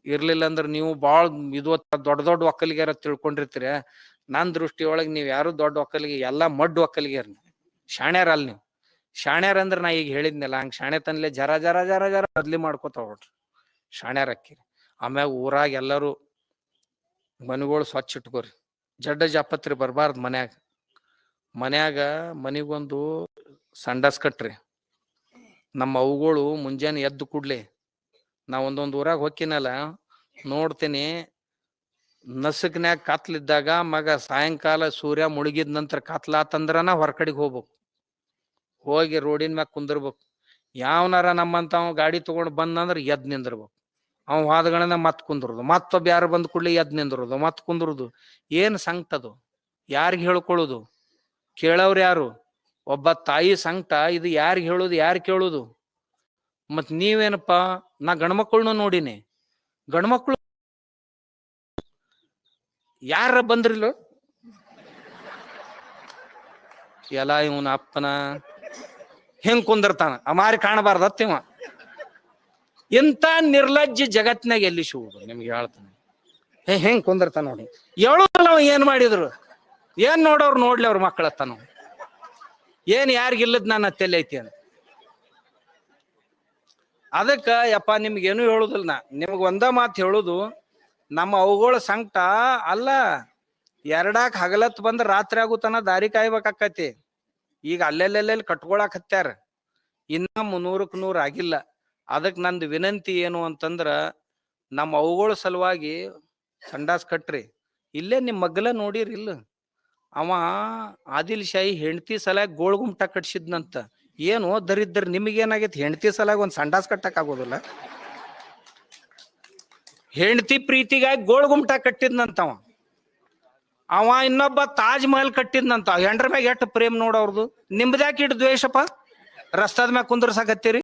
ಇರ್ಲಿಲ್ಲ ಅಂದ್ರ ನೀವು ಬಾಳ್ ಇದು ದೊಡ್ಡ ಒಕ್ಕಲಿಗ್ಯಾರ ತಿಳ್ಕೊಂಡಿರ್ತೀರ. ನನ್ ದೃಷ್ಟಿಯೊಳಗ್ ನೀವ್ ಯಾರು ದೊಡ್ಡ ಒಕ್ಕಲಿಗೆ, ಎಲ್ಲಾ ಮಡ್ ಒಕ್ಕಲಿಗ್ಯಾರ. ಶಾಣ್ಯಾರ ಅಲ್ ನೀವು. ಶಾಣ್ಯಾರ ಅಂದ್ರ ನಾ ಈಗ ಹೇಳಿದ್ನಲ್ಲ, ಹಂಗ ಶಾಣೆ ತನ್ಲೆ ಜರ ಬದ್ಲಿ ಮಾಡ್ಕೋತ ಹೋಗ್ರಿ, ಶಾಣ್ಯಾರ ಅಕ್ಕಿರಿ. ಆಮ್ಯಾಗ ಊರಾಗ ಎಲ್ಲರೂ ಮನೆಗಳು ಸ್ವಚ್ಛ ಇಟ್ಕೋರಿ, ಜಡ್ಡ ಜಾಪತ್ರಿ ಬರ್ಬಾರ್ದು ಮನ್ಯಾಗ ಮನಿಗೊಂದು ಸಂಡಾಸ್ ಕಟ್ರಿ. ನಮ್ಮ ಅವುಗಳು ಮುಂಜಾನೆ ಎದ್ದು ಕೂಡ್ಲೆ, ನಾ ಒಂದೊಂದ್ ಊರಾಗ ಹೊಕ್ಕಿನಲ್ಲ ನೋಡ್ತೀನಿ, ನಸಕ್ನ್ಯಾಗ ಕತ್ಲಿದ್ದಾಗ ಮಗ ಸಾಯಂಕಾಲ ಸೂರ್ಯ ಮುಳುಗಿದ ನಂತರ ಕತ್ಲಾತಂದ್ರನ ಹೊರಕಡೆಗೆ ಹೋಗ್ಬೇಕು, ಹೋಗಿ ರೋಡಿನ ಮ್ಯಾಗ ಕುಂದಿರ್ಬೇಕು. ಯಾವನಾರ ನಮ್ಮಂತ ಗಾಡಿ ತಗೊಂಡ್ ಬಂದಂದ್ರ ಎದ್ ನಿಂದಿರ್ಬೇಕು. ಅವ್ ವಾದಗಳನ್ನ ಮತ್ ಕುಂದ್ರದು, ಮತ್ತೊಬ್ಬ ಯಾರು ಬಂದ್ ಕೂಡ್ಲಿ ಎದ್ ನಿಂದ್ರದು, ಮತ್ ಕುಂದ್ರದು. ಏನ್ ಸಂಕಟದು? ಯಾರಿಗ್ ಹೇಳ್ಕೊಳ್ಳುದು? ಕೇಳವ್ರ ಯಾರು? ಒಬ್ಬ ತಾಯಿ ಸಂಕಟ ಇದು ಯಾರಿಗ್ ಹೇಳುದು, ಯಾರು ಕೇಳುದು? ಮತ್ ನೀವೇನಪ್ಪಾ, ನಾ ಗಂಡ್ಮಕ್ಳನ್ನು ನೋಡಿನಿ, ಗಂಡ್ಮಕ್ಳು ಯಾರ ಬಂದ್ರಿಲ್ಲ ಎಲ್ಲ ಇವನ ಅಪ್ಪನ ಹೆಂಗ್ ಕುಂದಿರ್ತಾನ, ಅಮಾರಿ ಕಾಣಬಾರ್ದತ್ತಿವ. ಇಂಥ ನಿರ್ಲಜ್ಜ ಜಗತ್ನಾಗ ಎಲ್ಲಿ ಸಿಗುದು ನಿಮ್ಗೆ ಹೇಳ್ತಾನೆ. ಹೆಂಗ್ ಕುಂದಿರ್ತಾನ ನೋಡಿ, ಹೇಳುದಲ್ಲ ಏನ್ ಮಾಡಿದ್ರು, ಏನ್ ನೋಡೋರು ನೋಡ್ಲಿ ಅವ್ರ ಮಕ್ಕಳತ್ತಾನ, ಏನ್ ಯಾರಿಗಿಲ್ಲದ್ ನನ್ನ ತಲೆ ಐತಿ ಅಂತ. ಅದಕ್ಕ ಯಪ್ಪ ನಿಮ್ಗೇನು ಹೇಳುದಿಲ್ಲ, ನಿಮ್ಗ ಒಂದ ಮಾತು ಹೇಳುದು, ನಮ್ಮ ಅವುಗಳ ಸಂಕಟ ಅಲ್ಲ, ಎರಡಾಕ್ ಹಗಲತ್ ಬಂದ್ರ ರಾತ್ರಿ ಆಗುತ್ತಾನ ದಾರಿ ಕಾಯ್ಬೇಕಾಕತಿ. ಈಗ ಅಲ್ಲೆಲ್ಲೆಲ್ಲಿ ಕಟ್ಕೊಳಕ್ ಹತ್ಯಾರ, ಇನ್ನ 100ಕ್ಕೆ 100 ಆಗಿಲ್ಲ. ಅದಕ್ ನಂದು ವಿನಂತಿ ಏನು ಅಂತಂದ್ರ, ನಮ್ಮ ಅವುಗಳ ಸಲುವಾಗಿ ಸಂಡಾಸ್ ಕಟ್ರಿ. ಇಲ್ಲೇ ನಿಮ್ ಮಗ್ಲ ನೋಡಿರಿ ಇಲ್ಲ, ಅವ ಆದಿಲ್ ಶಾಹಿ ಹೆಂಡತಿ ಸಲಾಗಿ ಗೋಳ್ಗುಮ್ಟ ಕಟ್ಸಿದ್ನಂತ. ಏನು ದರಿದ್ರ ನಿಮಗೇನಾಗೈತಿ? ಹೆಂಡತಿ ಸಲಾಗಿ ಒಂದ್ ಸಂಡಾಸ್ ಕಟ್ಟಕ್ ಆಗೋದಿಲ್ಲ? ಹೆಂಡತಿ ಪ್ರೀತಿಗಾಗಿ ಗೋಳ್ಗುಮ್ಟ ಕಟ್ಟಿದ್ನಂತವ. ಅವ ಇನ್ನೊಬ್ಬ ತಾಜ್ ಮಹಲ್ ಕಟ್ಟಿದ್ನಂತ. ಹೆಂಡ್ರ ಮ್ಯಾಗ ಎಷ್ಟು ಪ್ರೇಮ್ ನೋಡವ್ರದು. ನಿಮ್ದ್ಯಾಕೆ ಇಟ್ಟು ದ್ವೇಷಪ್ಪ? ರಸ್ತಾದ ಮ್ಯಾಗ ಕುಂದ್ರಸಾಕತ್ತೀರಿ.